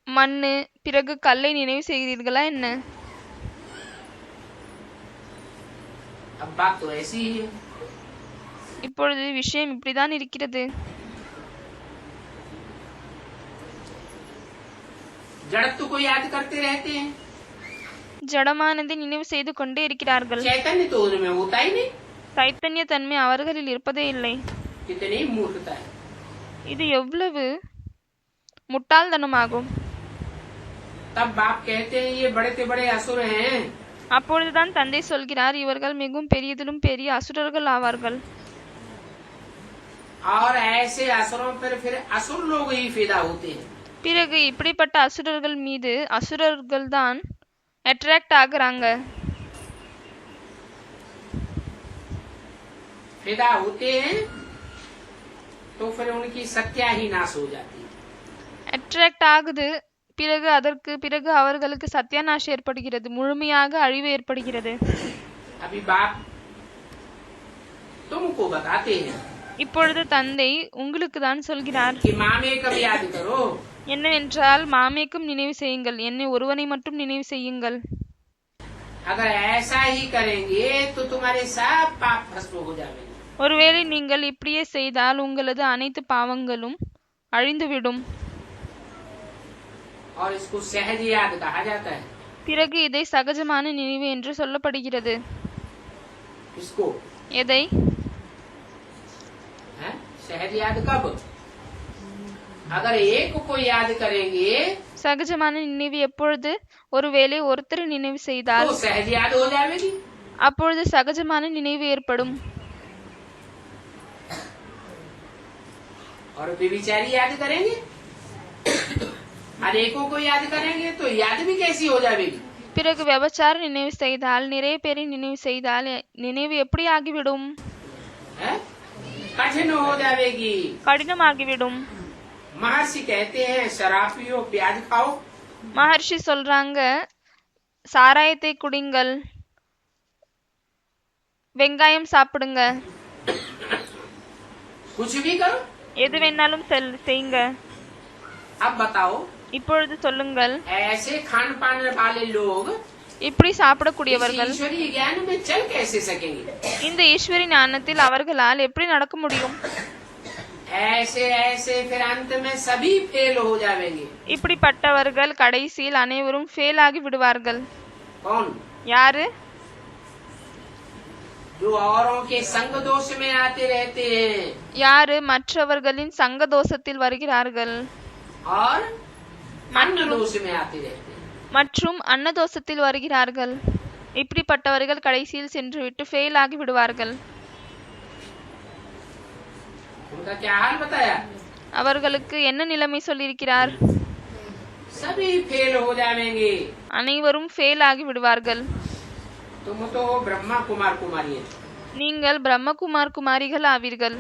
மண்ணு பிறகு கல்லை நினைவு செய்கிறீர்களா என்ன? अब बात तो ऐसी ही है। இப்பொழுது விஷயம் இப்படிதான் இருக்கிறது. जड़त्व को याद करते रहते हैं, ஜடமானதை நினைவு செய்து கொண்டே இருக்கிறார்கள். चैतन्य तो उनमें होता ही नहीं। சைத்தன்ய தன்மை அவர்களில் இருப்பதே இல்லை. कितनी मूर्खता है। இது எவ்வளவு முட்டாள்தனமாகும். तब बाप कहते हैं ये बड़े से बड़े असुर हैं। அப்பொழுதுதான் தந்தை சொல்கிறார், இவர்கள் மிகவும் பெரியதிலும் பெரிய அசுரர்கள் ஆவார்கள். और ऐसे असुरों पर फिर असुर लोग ही फिदा होते हैं। பிறகு இப்படிப்பட்ட அசுரர்கள் மீது அசுரர்கள் தான் அட்ராக்ட் ஆகுறாங்க. फिदा होते हैं तो फिर उनकी सत्या ही नाश हो जाती है। அட்ராக்ட் ஆகுது, பிறகு அதற்கு பிறகு அவர்களுக்கு சத்யாநாசம் ஏற்படுகிறது, முழுமையாக அழிவு ஏற்படுகிறது. अभी बाप तुमको बताते हैं இப்பொழுது தந்தை உங்களுக்கு தான் சொல்கிறார், कि मामे कब याद करो। என்னவென்றால் மாமேக்கும் நினைவு செய்யுங்கள், என்னை ஒருவனை மட்டும் நினைவு செய்யுங்கள். अगर ऐसा ही करेंगे तो तुम्हारे सब पाप भस्म हो जाएंगे। ஒருவேளை நீங்கள் இப்படியே செய்தால் உங்களது அனைத்து பாவங்களும் அழிந்துவிடும். और इसको सहज याद कहा जाता है। பிறகு இதை சகஜமான நினைவு என்று சொல்லப்படுகிறது. इसको எதை? है सहज याद कब? अगर एक को याद करेंगे சகஜமான நினைவு எப்பொழுது? ஒருவேளை ஒருத்தர் நினைவு செய்தால் तो सहज याद हो जाएगी। அப்பொழுது சகஜமான நினைவு ஏற்படும். और व्यभिचारी याद करेंगे, अनेकों को याद करेंगे तो याद भी कैसी हो जाएगी? பிறகு விபச்சார நினைவு செய்தால், நிறைய பேரை நினைவு செய்தால் நினைவு எப்படி ஆகிவிடும்? है? कठिन हो जाएगी, கடினமாகிவிடும். महर्षि कहते हैं शराब पियो प्याज खाओ। மகர்ஷி சொல்றாங்க, சாராயத்தை குடிங்கள், வெங்காயம் சாப்பிடுங்க, कुछ भी करो। எது வேணாலும் செய்யுங்க. अब बताओ, இப்பொழுது சொல்லுங்கள், ऐसे खान पान वाले लोग இப்படி इस சாப்பிடக்கூடியவர்கள் ईश्वरीय ज्ञान में चल कैसे सकेंगे? இந்த ஈஸ்வரி ஞானத்தில் அவர்களால் எப்படி நடக்க முடியும்? ऐसे ऐसे फिर अंत में सभी फेल हो जाएंगे। இப்படிப்பட்டவர்கள் கடைசியில் அனைவரும் ஃபெயில் ஆகி விடுவார்கள். कौन? யாரு? जो औरों के संग दोष में आते रहते हैं யாரு? மற்றவர்களின் சங்க தோஷத்தில் வருகிறார்கள் और अन्य दोष में आते रहते हैं। மற்றும் அன்னதோஷத்தில் வருகிறார்கள். இப்படிப்பட்டவர்கள் கடைசியில் சென்றுவிட்டு ஃபெயில் ஆகி விடுவார்கள். उनका क्या हाल बताया? அவர்களுக்கு என்ன நிலைமை சொல்லியிருக்கிறார்? सभी फेल हो जाएंगे। அனைவரும் ஃபெயில் ஆகி விடுவார்கள். तुम तो ब्रह्मा कुमार कुमारी है। நீங்கள் பிரம்மகுமார் குமாரிகள் ஆவீர்கள்.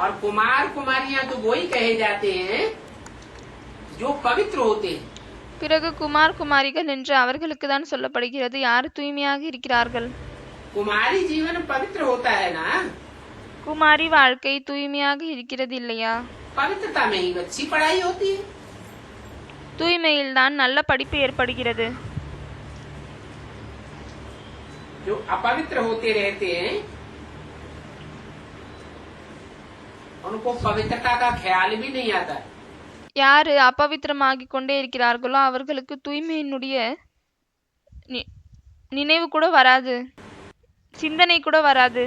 और कुमार कुमारियां तो वही कहे जाते हैं जो पवित्र होते हैं। பிறகு குமார் குமாரிகள் என்று அவர்களுக்கு தான் சொல்லப்படுகிறது யார் தூய்மையாக இருக்கிறார்கள். कुमारी जीवन पवित्र होता है ना? குமாரி வாழ்க்கை தூய்மையாக இருக்கிறது இல்லையா? पवित्रता में ही अच्छी पढ़ाई होती है। தூய்மையில் தான் நல்ல படிப்பு ஏற்படுகிறது. जो अपवित्र होते रहते हैं उनको पवित्रता का ख्याल भी नहीं आता है। யாரு அபவித்திரமாகிக் கொண்டே இருக்கிறார்களோ அவர்களுக்கு தூய்மையினுடைய நினைவு கூட வராது, சிந்தனை கூட வராது.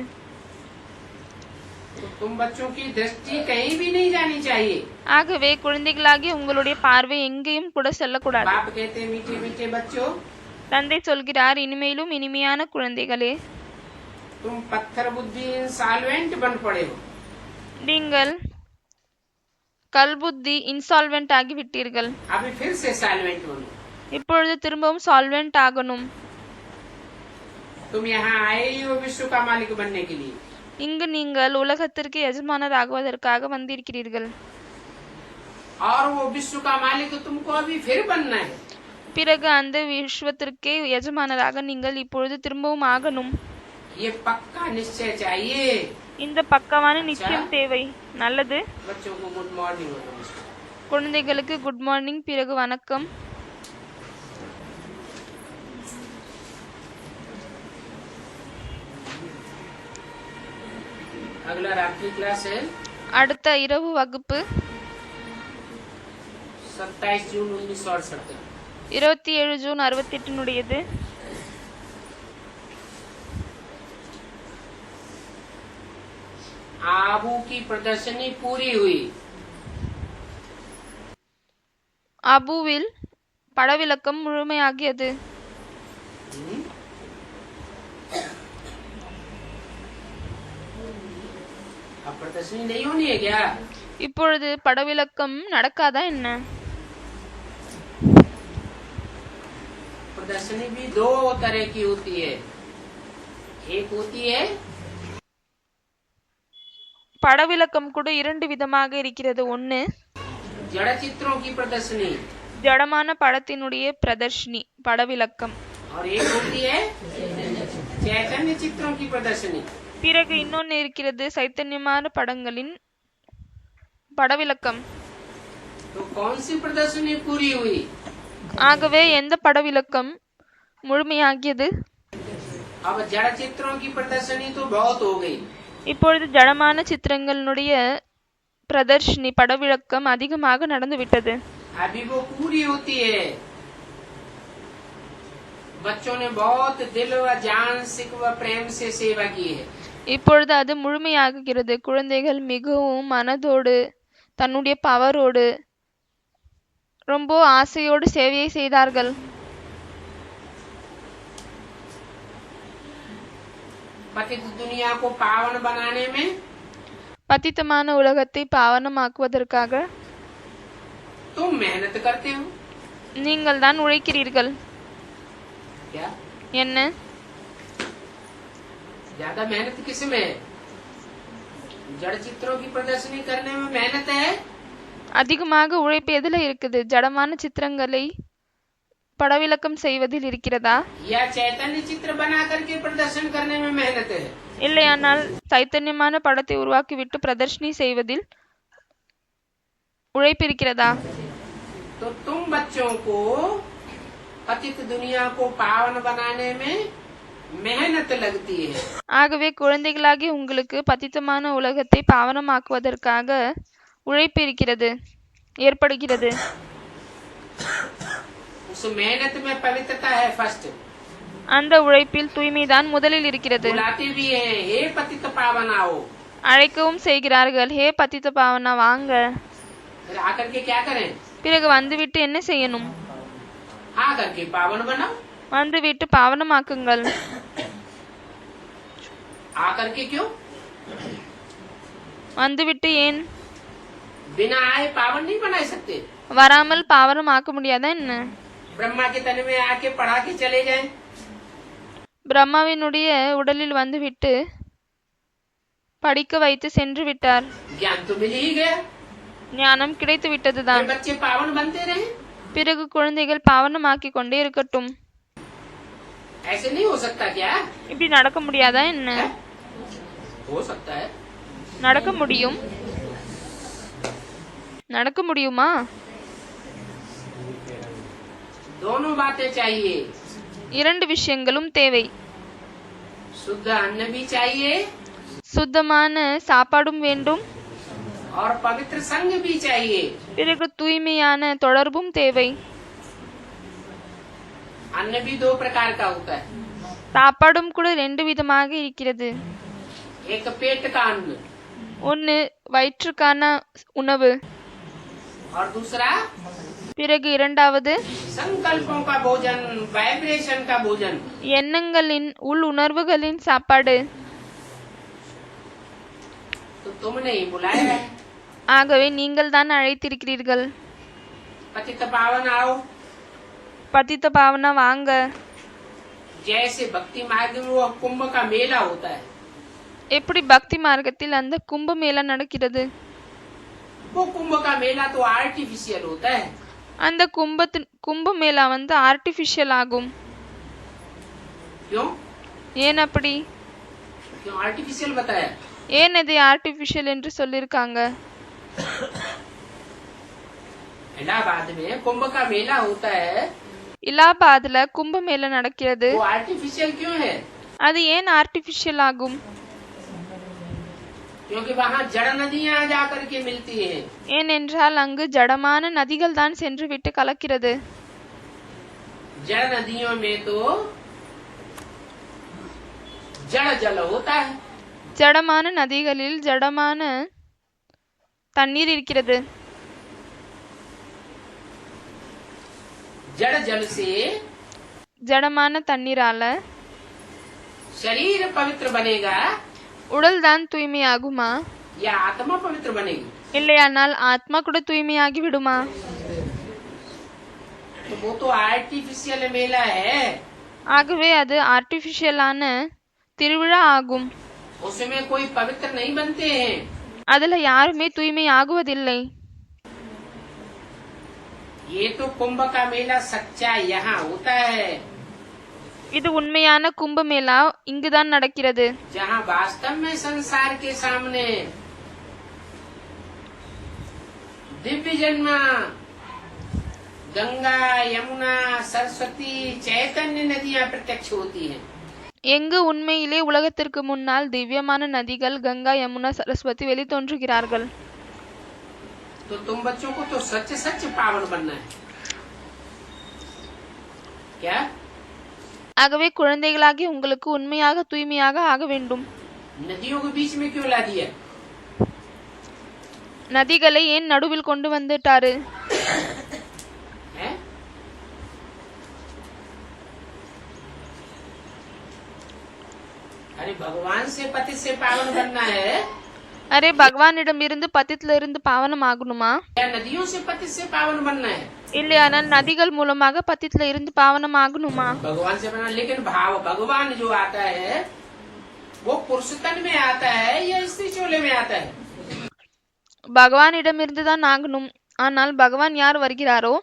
तो तुम बच्चों की दृष्टि कहीं भी नहीं जानी चाहिए। ஆகவே குழந்தைகளாகிய உங்களுடைய பார்வை எங்கேயும் கூட செல்லக்கூடாது. बाप कहते हैं मीठे मीठे बच्चों, தந்தை சொல்கிறார், இனிமேலும் இனிமையான குழந்தைகளே, तुम पत्थर बुद्धि इंसॉल्वेंट बन पड़े हो। நீங்கள் கல்புத்தி இன்சால்வென்ட் ஆகிவிட்டீர்கள். अभी फिर से साल्वेंट बनो। இப்பொழுது திரும்பவும் சால்வென்ட் ஆகணும். तुम यहाँ आए ही हो विश्व का मालिक बनने के लिए। இங்கு நீங்கள் உலகத்திற்கு எஜமானராகுவதற்காக வந்திருக்கிறீர்கள். और वो विश्व का मालिक तुमको अभी फिर बनना है। பிறகு அந்த விஸ்வத்திற்கே எஜமானராக நீங்கள் இப்பொழுது திரும்பவும் ஆகணும். ये पक्का निश्चय चाहिए। இந்த பக்கமான நிச்சயம் தேவை. நல்லது. बच्चों को गुड मॉर्निंग हो। குழந்தைகளுக்கு குட் மார்னிங், பிறகு வணக்கம். अगला रात्रि क्लास है அடுத்த இரவு வகுப்பு 27 जून 1968। 27 ஜூன் 68 आबू की प्रदर्शनी पूरी हुई। அபுவில் படவிலக்கம் முழுமையாகியது. अब प्रदर्शनी नहीं होनी है क्या? இப்பொழுது படவிலக்கம் நடக்காதா என்ன? प्रदर्शनी भी दो तरह की होती है। एक होती है படவிலக்கம் கூட இரண்டு விதமாக இருக்கிறது. ஒன்று जड़ चित्रों की प्रदर्शनी ஜடமான படத்தினுடைய பிரதர்ஷினி படவிலக்கம். और एक होती है चैतन्य चित्रों की प्रदर्शनी। பிறகு இன்னொன்று இருக்கிறது சைத்தன்யமான படங்களின் படவிலக்கம். तो कौन सी प्रदर्शनी पूरी हुई? ஆகவே எந்த படவிலக்கம் முழுமையாகியது? अब जड़ चित्रों की प्रदर्शनी तो बहुत हो गई। இப்பொழுது ஜடமான சித்திரங்களுடைய பிரதர்ஷினி படவிளக்கம் அதிகமாக நடந்துவிட்டது. अभी वो पूरी होती है। बच्चों ने बहुत दिल व जान सिक व प्रेम से सेवा की है। இப்பொழுது அது முழுமையாகுகிறது. குழந்தைகள் மிகவும் மனதோடு தன்னுடைய பவரோடு ரொம்ப ஆசையோடு சேவையை செய்தார்கள். पतित दुनिया को पावन बनाने में பतितமான உலகத்தை பாவனமாக்குவதற்காக तुम मेहनत करते हो நீங்கள் தான் உழைக்கிறீர்கள். क्या? என்ன? ज्यादा मेहनत किसमें है? जड़ चित्रों की प्रदर्शनी करने में मेहनत है। அதிகமாக உழைப்பு எதுல இருக்குது? ஜடமான சித்திரங்களை படவிளக்கம் செய்வதில் இருக்கிறதா? या चैतन्य चित्र बना करके प्रदर्शन करने में मेहनत है। இல்லையானால் சைத்தன்யமான படத்தை உருவாக்கிவிட்டு பிரதர்ஷினி செய்வதில் உழைப்பு இருக்கிறதா? तो तुम बच्चों को पतित दुनिया को पावन बनाने में मेहनत लगती है। ஆகவே குழந்தைகளாகி உங்களுக்கு பतितமான உலகத்தை பாவனமாக்குவதற்காக உழைப்பு இருக்கிறது, ஏற்படுகிறது. उस मेहनत में पवित्रता है फर्स्ट। அந்த உழைப்பில் தூய்மைதான் முதலில் இருக்கிறது. बुलाते भी हैं, हे पतित पावन आओ। அழைக்கவும் செய்கிறார்கள், ஹே பतित பாவனா வாங்க. फिर आकर के क्या करें? பிறகு வந்துவிட்டு என்ன செய்யணும்? आकर के पावन बनाओ। வந்துவிட்டு பாவனமாக்குங்கள். आकर के क्यों? வந்துவிட்டு ஏன்? बिना आए पावन नहीं बना सकते। வராமல் பாவனமாக்க முடியாதா என்ன? ब्रह्मा के तन में आके पढ़ा के चले जाए। பிரம்மாவினுடைய உடலில் வந்துவிட்டு படிக்க வைத்து சென்று விட்டார். ज्ञान तो मिल ही गया। ஞானம் கிடைத்து விட்டதுதான். फिर बच्चे पावन बनते रहे। பிறகு குழந்தைகள் பாவனமாக்கி கொண்டே இருக்கட்டும். ऐसे नहीं हो सकता क्या? இப்படி நடக்க முடியாதா என்ன? हो सकता है। நடக்க முடியும். நடக்க முடியுமா? दोनों बातें चाहिए। இரண்டு விஷயங்களும் தேவை. शुद्ध अन्न भी चाहिए சுத்தமான சாப்பாடும் வேண்டும், और पवित्र संग भी चाहिए। பிறகு தூய்மையான தொடர்பும் தேவை. अन्न भी दो प्रकार का होता है। சாப்பாடும் கூட ரெண்டு விதமாக இருக்கிறது. एक पेट का अन्न ஒன்னு வயிற்றுக்கான உணவு, और दूसरा பிறகு இரண்டாவது संकल्पों का भोजन, वाइब्रेशन का भोजन। எண்ணங்களின் உள் உணர்வுகளின் சாப்பாடு. तो तुमने ही बुलाया है। ஆகவே நீங்கள் தான் அழைத்திருக்கிறீர்கள். पतित पावन आओ। பतित பாவனா வாங்க. जैसे भक्ति मार्ग में वो कुंभ का मेला होता है, எப்படி பக்தி மார்க்கத்தில் அந்த கும்ப மேளா நடக்கிறது? वो कुंभ का मेला तो आर्टिफिशियल होता है। அந்த கும்ப மேளா வந்து ஆர்டிபிஷியல் ஆகும். क्यों? ஏன் அப்படி? क्यों आर्टिफिशियल बताया? ஏன் இதை ஆர்டிபிஷியல் என்று சொல்லியிருக்காங்க? इलाहाबाद में कुंभ का मेला होता है, இலாபாத்ல கும்ப மேளா நடக்கிறது. वो आर्टिफिशियल क्यों है? அது ஏன் ஆர்டிபிஷியல் ஆகும்? क्योंकि वहाँ जड़ नदियाँ जा करके मिलती हैं। ஏனென்றால் அங்கு ஜடமான நதிகள் தான் சென்று விட்டு கலக்கிறது. जड़ नदियों में तो जड़ जल होता है। ஜடமான நதிகளில் ஜடமான தண்ணீர் இருக்கிறது. जड़ जल से ஜடமான தண்ணீரால शरीर पवित्र बनेगा உடல் தான் தூய்மையாகுமா? या आत्मा पवित्र बनेगी? இல்லையானால் ஆத்மா கூட தூய்மையாகி விடுமா? तो वो तो आर्टिफिशियल मेला है। ஆகவே அது ஆர்டிபிஷியலான திருவிழா ஆகும். उसमें कोई पवित्र नहीं बनते हैं। அதுல யாருமே தூய்மை ஆகுவதில்லை. ये तो कुंभ का मेला सच्चा यहाँ होता है, இது உண்மையான கும்பமேளா இங்குதான் நடக்கிறது. जहाँ वास्तव में संसार के सामने दिव्य जन्म गंगा, यमुना, सरस्वती, चैतन्य नदियाँ प्रत्यक्ष होती हैं। எங்கு உண்மையிலே உலகத்திற்கு முன்னால் திவ்யமான நதிகள் கங்கா யமுனா சரஸ்வதி வெளித்தோன்றுகிறார்கள். तो तुम बच्चों को तो सच सच पावन बनना है क्या? ஆகவே குழந்தைகளாகி உங்களுக்கு உண்மையாக தூய்மையாக ஆக வேண்டும். नदियों के बीच में क्यों ला दिया? நதிகளை ஏன் நடுவில் கொண்டு வந்துட்டாரு? है? अरे भगवान से पति से पावन बनना है அரே பகவானிடம் இருந்து பத்தித்துல இருந்து பாவனம் ஆகணுமா? या नदियों से पति से पावन बनना है? இல்லையானால் நதிகள் மூலமாக பத்தித்துல இருந்து பாவனம் ஆகணுமா? भगवान से बना, लेकिन भाव भगवान जो आता है वो पुरुष तन में आता है या स्त्री चोले में आता है? பகவானிடம் இருந்துதான் ஆகணும். ஆனால் பகவான் யார் வருகிறாரோ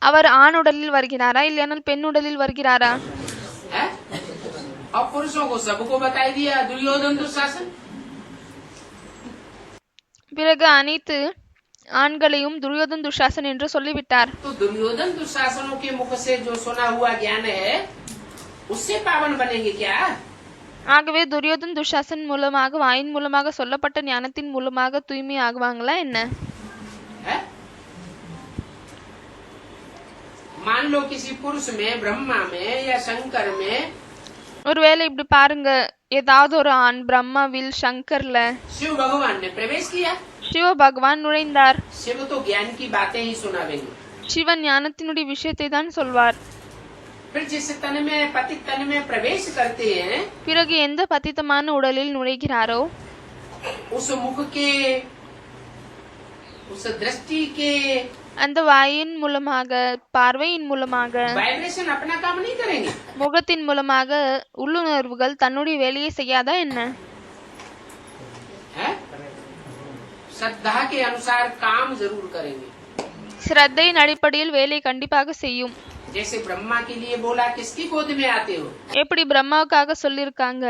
அவர் ஆண் உடலில் வருகிறாரா இல்லையானால் பெண் உடலில் வருகிறாரா? है? और पुरुषों को सबको बताई दिया दुर्योधन दुशासन। பிறகு அனைத்து ஆண்களையும் துரியோதன் துஷாசன் என்று சொல்லிவிட்டார். तो दुर्योधन दुशासनों के मुख से जो सुना हुआ ज्ञान है उससे पावन बनेंगे क्या? ஆகவே துரியோதன் துஷாசன் மூலமாக வாயின் மூலமாக சொல்லப்பட்ட ஞானத்தின் மூலமாக தூய்மை ஆகுவாங்களா என்ன? है? मान लो किसी पुरुष में ब्रह्मा में या शंकर में ஒருவேளை இப்படி பாருங்க, ஏதாவது ஒரு ஆண் பிரம்மாவில் சங்கர்ல शिव भगवान ने प्रवेश किया। சிவ பகவான் நுழைந்தார். शिव तो ज्ञान की बातें ही सुनावेंगे। சிவன் ஞானத்தினுடைய விஷயத்தை தான் சொல்வார். फिर जिस तन में पति तन में प्रवेश करते हैं பிறகு எந்த பतितமான உடலில் நுழைகிறாரோ उस मुख के उस दृष्टि के அந்த வாயின் மூலமாக பார்வையின் மூலமாக वाइब्रेशन अपना काम नहीं करेंगे। முகத்தின் மூலமாக உள்ளுணர்வுகள் தன்னுடைய வேலையை செய்யாதா என்ன? है? श्रद्धा के अनुसार काम जरूर करेंगे। ஸ்ரத்தையின் அடிப்படையில் வேலை கண்டிப்பாக செய்யும். जैसे ब्रह्मा के लिए बोला किसकी गोद में आते हो? எப்படி பிரம்மாவுக்காக சொல்லியிருக்காங்க,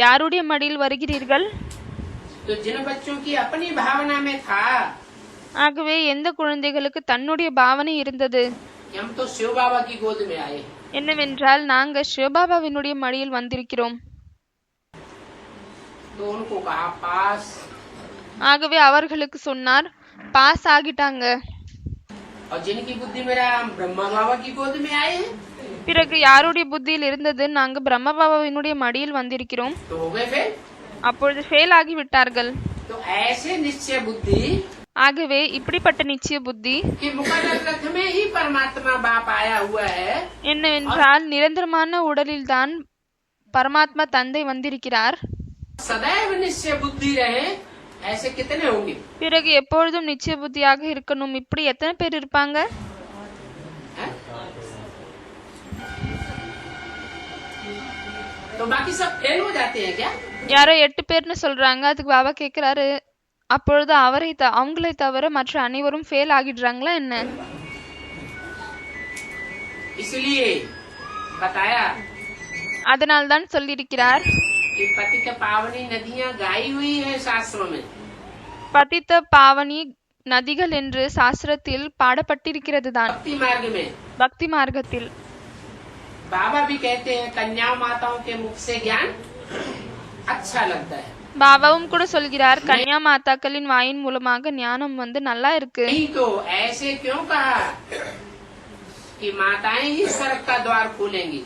யாருடைய மடியில் வருகிறீர்கள்? तो जिन बच्चों की अपनी भावना में था ஆகவே எந்த குழந்தைகளுக்கு தன்னுடைய பாவனை இருந்தது कि हम तो शिव बाबा की गोद में आए, என்னவென்றால் நாங்க சிவபாபாவினுடைய மடியில் வந்திருக்கிறோம். तो उनको कहा पास। ஆகவே அவர்களுக்கு சொன்னார், பாஸ் ஆகிட்டாங்க. और जिनकी बुद्धि में रहा हम ब्रह्मा बाबा की गोद में आए हैं, பிறகு யாருடைய புத்தியில் இருந்தது, நாங்க பிரம்மபாபாவினுடைய மடியில் வந்திருக்கிறோம், तो हो गए फेल। அப்பொழுது ஃபெயில் ஆகிவிட்டார்கள். तो ऐसे निश्चय बुद्धि ஆகவே இப்படிப்பட்ட நிச்சய புத்தி कि मुकद्दर रथ में ही परमात्मा बाप आया हुआ है, என்னவென்றால் நிரந்தரமான உடலில்தான் பரமாத்மா தந்தை வந்திருக்கிறார். सदैव निश्चय बुद्धि रहे, ऐसे कितने होंगे? பிறகு எப்பொழுதும் நிச்சய புத்தியாக இருக்கணும், இப்படி எத்தனை பேர் இருப்பாங்க? हैं? तो बाकी सब फेल हो जाते हैं क्या? யாரோ 8 பேர்னு சொல்றாங்க. அதுக்கு பாபா கேக்குறாரு, அப்பொழுது அவங்களை தவிர மற்ற அனைவரும் ஃபெயில் ஆகிடுறாங்களா என்ன? इसलिए बताया அதனால்தான் சொல்லியிருக்கிறார், कि पतित पावनी नदियां गाई हुई है शास्त्रों में। பதித்த பாவனி நதிகள் என்று சாஸ்திரத்தில் பாடப்பட்டிருக்கிறது தான். भक्ति मार्ग में பக்தி மார்க்கத்தில் बाबा भी कहते हैं कन्या माताओं के मुख से ज्ञान अच्छा लगता है। பாபாவும் கூட சொல்கிறார், கன்யா மாதாக்களின் வாயின் மூலமாக ஞானம் நல்லா இருக்கு. नहीं तो ऐसे क्यों कहा कि माताएं ही स्वर्ग का द्वार खोलेंगी?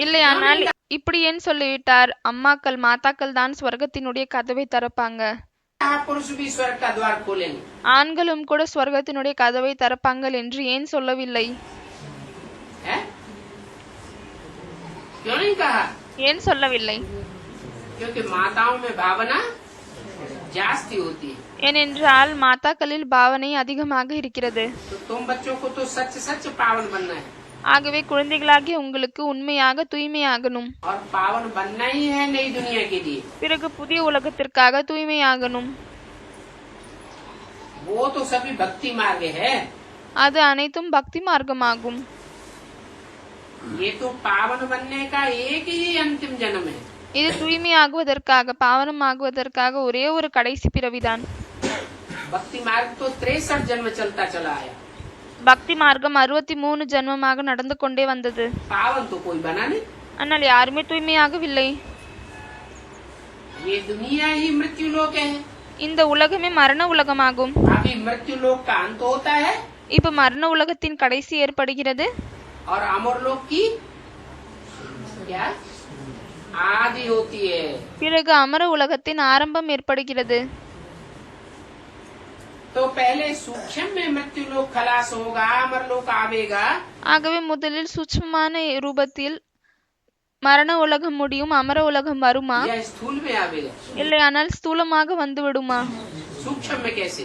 இல்லையானால் இப்படி ஏன் சொல்லிவிட்டார், அம்மாக்கள் மாதாக்கள் தான் ஸ்வர்க்கத்தினுடைய கதவை திறப்பாங்க, पुरुष भी स्वर्ग का द्वार खोलेंगे। ஆண்களும் கூட ஸ்வர்க்கத்தினுடைய கதவை திறப்பாங்கள் என்று ஏன் சொல்லவில்லை? है? क्यों नहीं कहा? ஏன் சொல்லவில்லை? क्योंकि माताओं में भावना जास्ती होती है। ஏனென்றால் மாதாக்களில் பாவனை அதிகமாக இருக்கிறது. तो तुम बच्चों को तो सच सच पावन बनना है, ஆகவே குழந்தைகளாகிய உங்களுக்கு உண்மையாக தூய்மையாகணும். और पावन बनना ही है नई दुनिया के लिए। பிறகு புதிய உலகத்திற்காக தூய்மையாகணும். वो तो सभी भक्ति मार्ग है। அது அனைத்தும் பக்தி மார்க்கமாகும். ये तो पावन बनने का एक ही अंतिम जन्म है। இது தூய்மையாகுவதற்காக பாவனமாகுவதற்காக ஒரே ஒரு கடைசி பிறவிதான். भक्ति मार्ग तो 63 जन्म चलता चला आया। பக்தி மார்க்கம் 63 ஜென்மமாக நடந்து கொண்டே வந்தது. पावन तो कोई बना नहीं। ஆனால் யாருமே தூய்மையாகவில்லை. ये दुनिया ही मृत्यु लोक है। இந்த உலகமே மரண உலகமாகும். अभी मृत्यु लोक का अंत होता है இப்ப மரண உலகத்தின் கடைசி ஏற்படுகிறது. और अमर लोक की क्या आदि होती है। பிறகு அமர உலகத்தின் ஆரம்பம் ஏற்படுகிறது. तो पहले सूक्ष्म में मृत्यु लोक खलास होगा, अमर लोक आवेगा। ஆகவே முதலில் சூட்சுமமான ரூபத்தில் மரண உலகம் முடியும், அமர உலகம் வருமா? या स्थूल में आवेगा। இல்லையானால் ஸ்தூலமாக வந்து விடுமா? सूक्ष्म में कैसे?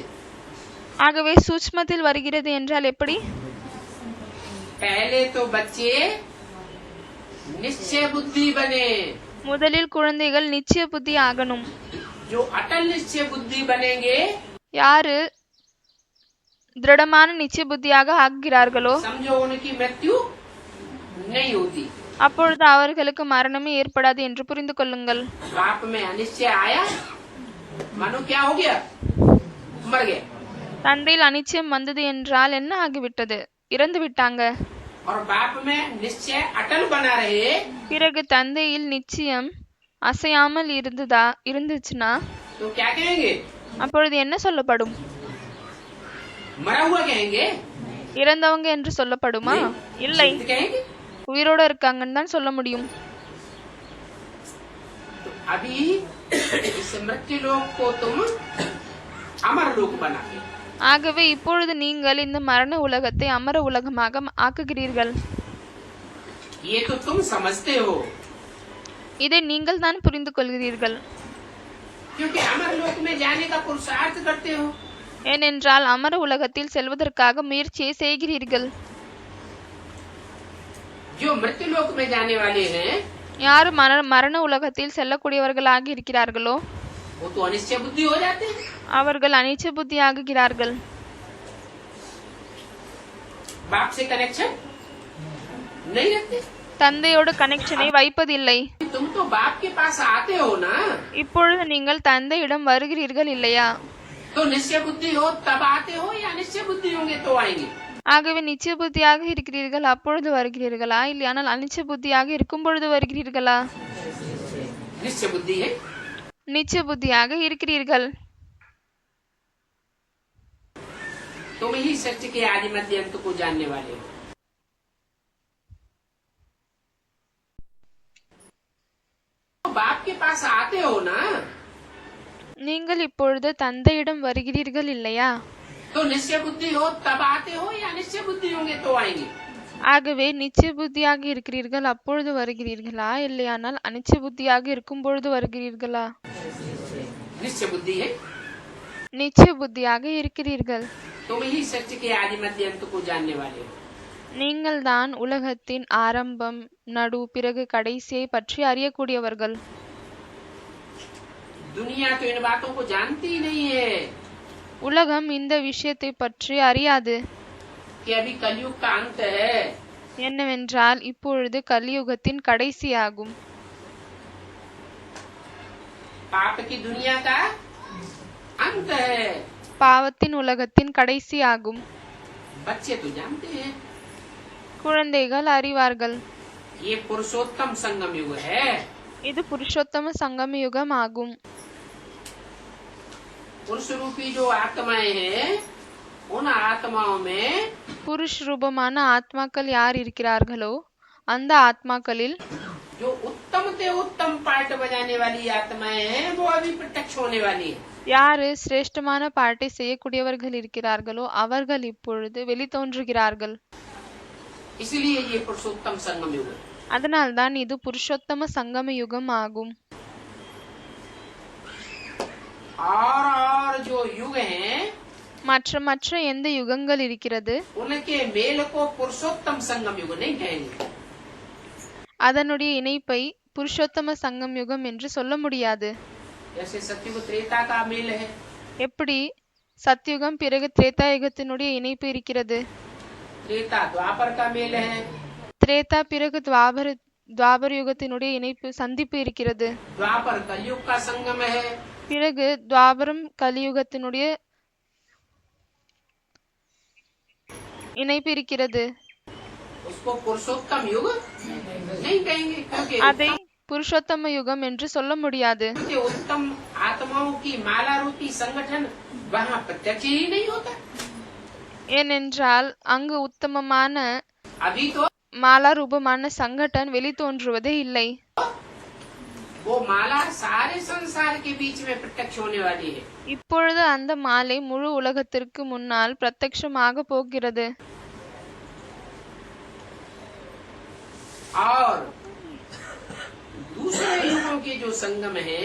ஆகவே சூட்சுமத்தில் வருகிறது என்றால் எப்படி? पहले तो बच्चे निश्चय बुद्धि बने। முதலில் குழந்தைகள் நிச்சய புத்தி ஆகணும். जो अटल निश्चय बुद्धि बनेंगे, யாரு திருடமான நிச்சய புத்தியாக ஆகிறார்களோ समझो उनकी मृत्यु नहीं होती। அப்பொழுது அவர்களுக்கு மரணமே ஏற்படாது என்று புரிந்து கொள்ளுங்கள். बाप में अनिश्चय आया, मानो क्या हो गया, मर गया। தந்தையில் அனிச்சயம் வந்தது என்றால் என்ன ஆகிவிட்டது? இறந்து விட்டாங்க. और बाप में निश्चय अटल बना रहे, பிறகு தந்தையில் நிச்சயம் அசையாமல் இருந்துச்சுன்னா तो क्या कहेंगे? அப்பொழுது என்ன சொல்லப்படும்? मरा हुआ कहेंगे? இறந்தவங்க என்று சொல்லப்படுமா? இல்லை, जीवित कहेंगे। உயிரோட இருக்காங்கன்னு தான் சொல்ல முடியும். तो अभी इस मृत्यु लोक को तुम अमर लोक बनाते। ஆகவே இப்பொழுது நீங்கள் இந்த மரண உலகத்தை அமர உலகமாக ஆக்குகிறீர்கள். ये तो तुम समझते हो, இதை நீங்கள் தான் புரிந்து கொள்கிறீர்கள். क्योंकि अमर लोक में जाने का पुरुषार्थ करते हो। ஏனென்றால் அமர உலகத்தில் செல்வதற்காக முயற்சியை செய்கிறீர்கள். जो मृत्यु लोक में जाने वाले हैं, யார் மரண உலகத்தில் செல்லக்கூடியவர்களாக இருக்கிறார்களோ वो तो अनिश्चय बुद्धि हो जाते हैं। அவர்கள் அனிச்ச புத்தி ஆகுகிறார்கள். बाप से कनेक्शन नहीं रखते। தந்தையோட கனெக்ஷனை வைப்பதில்லை. तुम तो बाप के पास आते हो ना, இப்பொழுது நீங்கள் தந்தையிடம் வருகிறீர்கள் இல்லையா? तो निश्चय बुद्धि हो तब आते हो या निश्चय बुद्धि होंगे तो आएंगे? ஆகவே நிச்சய புத்தியாக இருக்கிறீர்கள் அப்பொழுது வருகிறீர்களா, இல்லையானால் அனிச்ச புத்தியாக இருக்கும் பொழுது வருகிறீர்களா? निश्चय बुद्धि है। நிச்சய புத்தியாக இருக்கிறீர்கள். तुम ही सत्य के आदि मध्य अंत को जानने वाले हो। तो बाप के पास आते हो ना, நீங்கள் இப்பொழுது தந்தையிடம் வருகிறீர்கள் இல்லையா? तो निश्चय बुद्धि हो तब आते हो या निश्चय बुद्धि होंगे तो आएंगे? ஆகவே நிச்சய புத்தியாக இருக்கிறீர்கள் அப்பொழுது வருகிறீர்களா, இல்லையானால் அனிச்சய புத்தியாக இருக்கும் பொழுது வருகிறீர்களா? निश्चय बुद्धि है। நிச்சய புத்தியாக இருக்கிறீர்கள். तुम ही सत्य के आदि मध्य अंत को जानने वाले हो। நீங்கள் தான் உலகத்தின் ஆரம்பம், நடு, பிறகு கடைசியை பற்றி அறியக்கூடியவர்கள். दुनिया तो इन बातों को जानती ही नहीं है உலகம் இந்த விஷயத்தை பற்றி அறியாது. कि अभी कलयुग का अंत है। என்னவென்றால் இப்பொழுது கலியுகத்தின் கடைசியாகும். पाप की दुनिया का अंत है। பாவத்தின் உலகத்தின் கடைசியாகும். बच्चे तो जानते हैं குழந்தைகள் அறிவார்கள். ये पुरुषोत्तम संगम युग है। இது புருஷோத்தம சங்கம யுகம் ஆகும். पुरुष रूपी जो आत्माएं हैं, उन आत्माओं में புருஷ் ரூபமான ஆத்மாக்கள் யார் இருக்கிறார்களோ அந்த ஆத்மாக்களில் जो उत्तम से उत्तम पार्ट बजाने वाली आत्माएं हैं, वो अभी प्रत्यक्ष होने वाली है। யாரு சிரேஷ்டமான பாட்டை செய்யக்கூடியவர்கள் இருக்கிறார்களோ அவர்கள் இப்பொழுது வெளித்தோன்றுகிறார்கள். इसलिए ये पुरुषोत्तम संगम युग है। அதனால்தான் இது புருஷோத்தம சங்கம யுகம் ஆகும். और जो युग हैं, மற்ற மற்ற எந்த யுகங்கள் இருக்கிறது उनके मेल को पुरुषोत्तम संगम युग नहीं कहेंगे। அதனுடைய இணைப்பை புருஷோத்தம சங்கம் யுகம் என்று சொல்ல முடியாது. जैसे सत्युग त्रेता का मेल है, எப்படி சத்யுகம் பிறகு திரேதாயுகத்தினுடைய இணைப்பு இருக்கிறது, त्रेता द्वापर का मेल है, திரேதா பிறகு துவாபர யுகத்தினுடைய இணைப்பு சந்திப்பு இருக்கிறது, द्वापर कलयुग का संगम है, பிறகு துவாபரம் கலியுகத்தினுடைய இணைப்பு இருக்கிறது. उसको पुरुषोत्तम युग नहीं कहेंगे அதை புருஷோத்தம யுகம் என்று சொல்ல முடியாது. क्योंकि उत्तम आत्माओं की माला रूपी संगठन वहाँ प्रत्यक्ष ही नहीं होता। ஏனென்றால் அங்கு உத்தமமான अभी तो மாலாரூபமான சங்கடன் வெளித்தோன்றுவதே இல்லை. वो माला सारे संसार के बीच में प्रत्यक्ष होने वाली है। இப்பொழுது அந்த மாலை முழு உலகத்திற்கு முன்னால் பிரத்யட்சமாக போகிறது. और दूसरे युगों के जो संगम है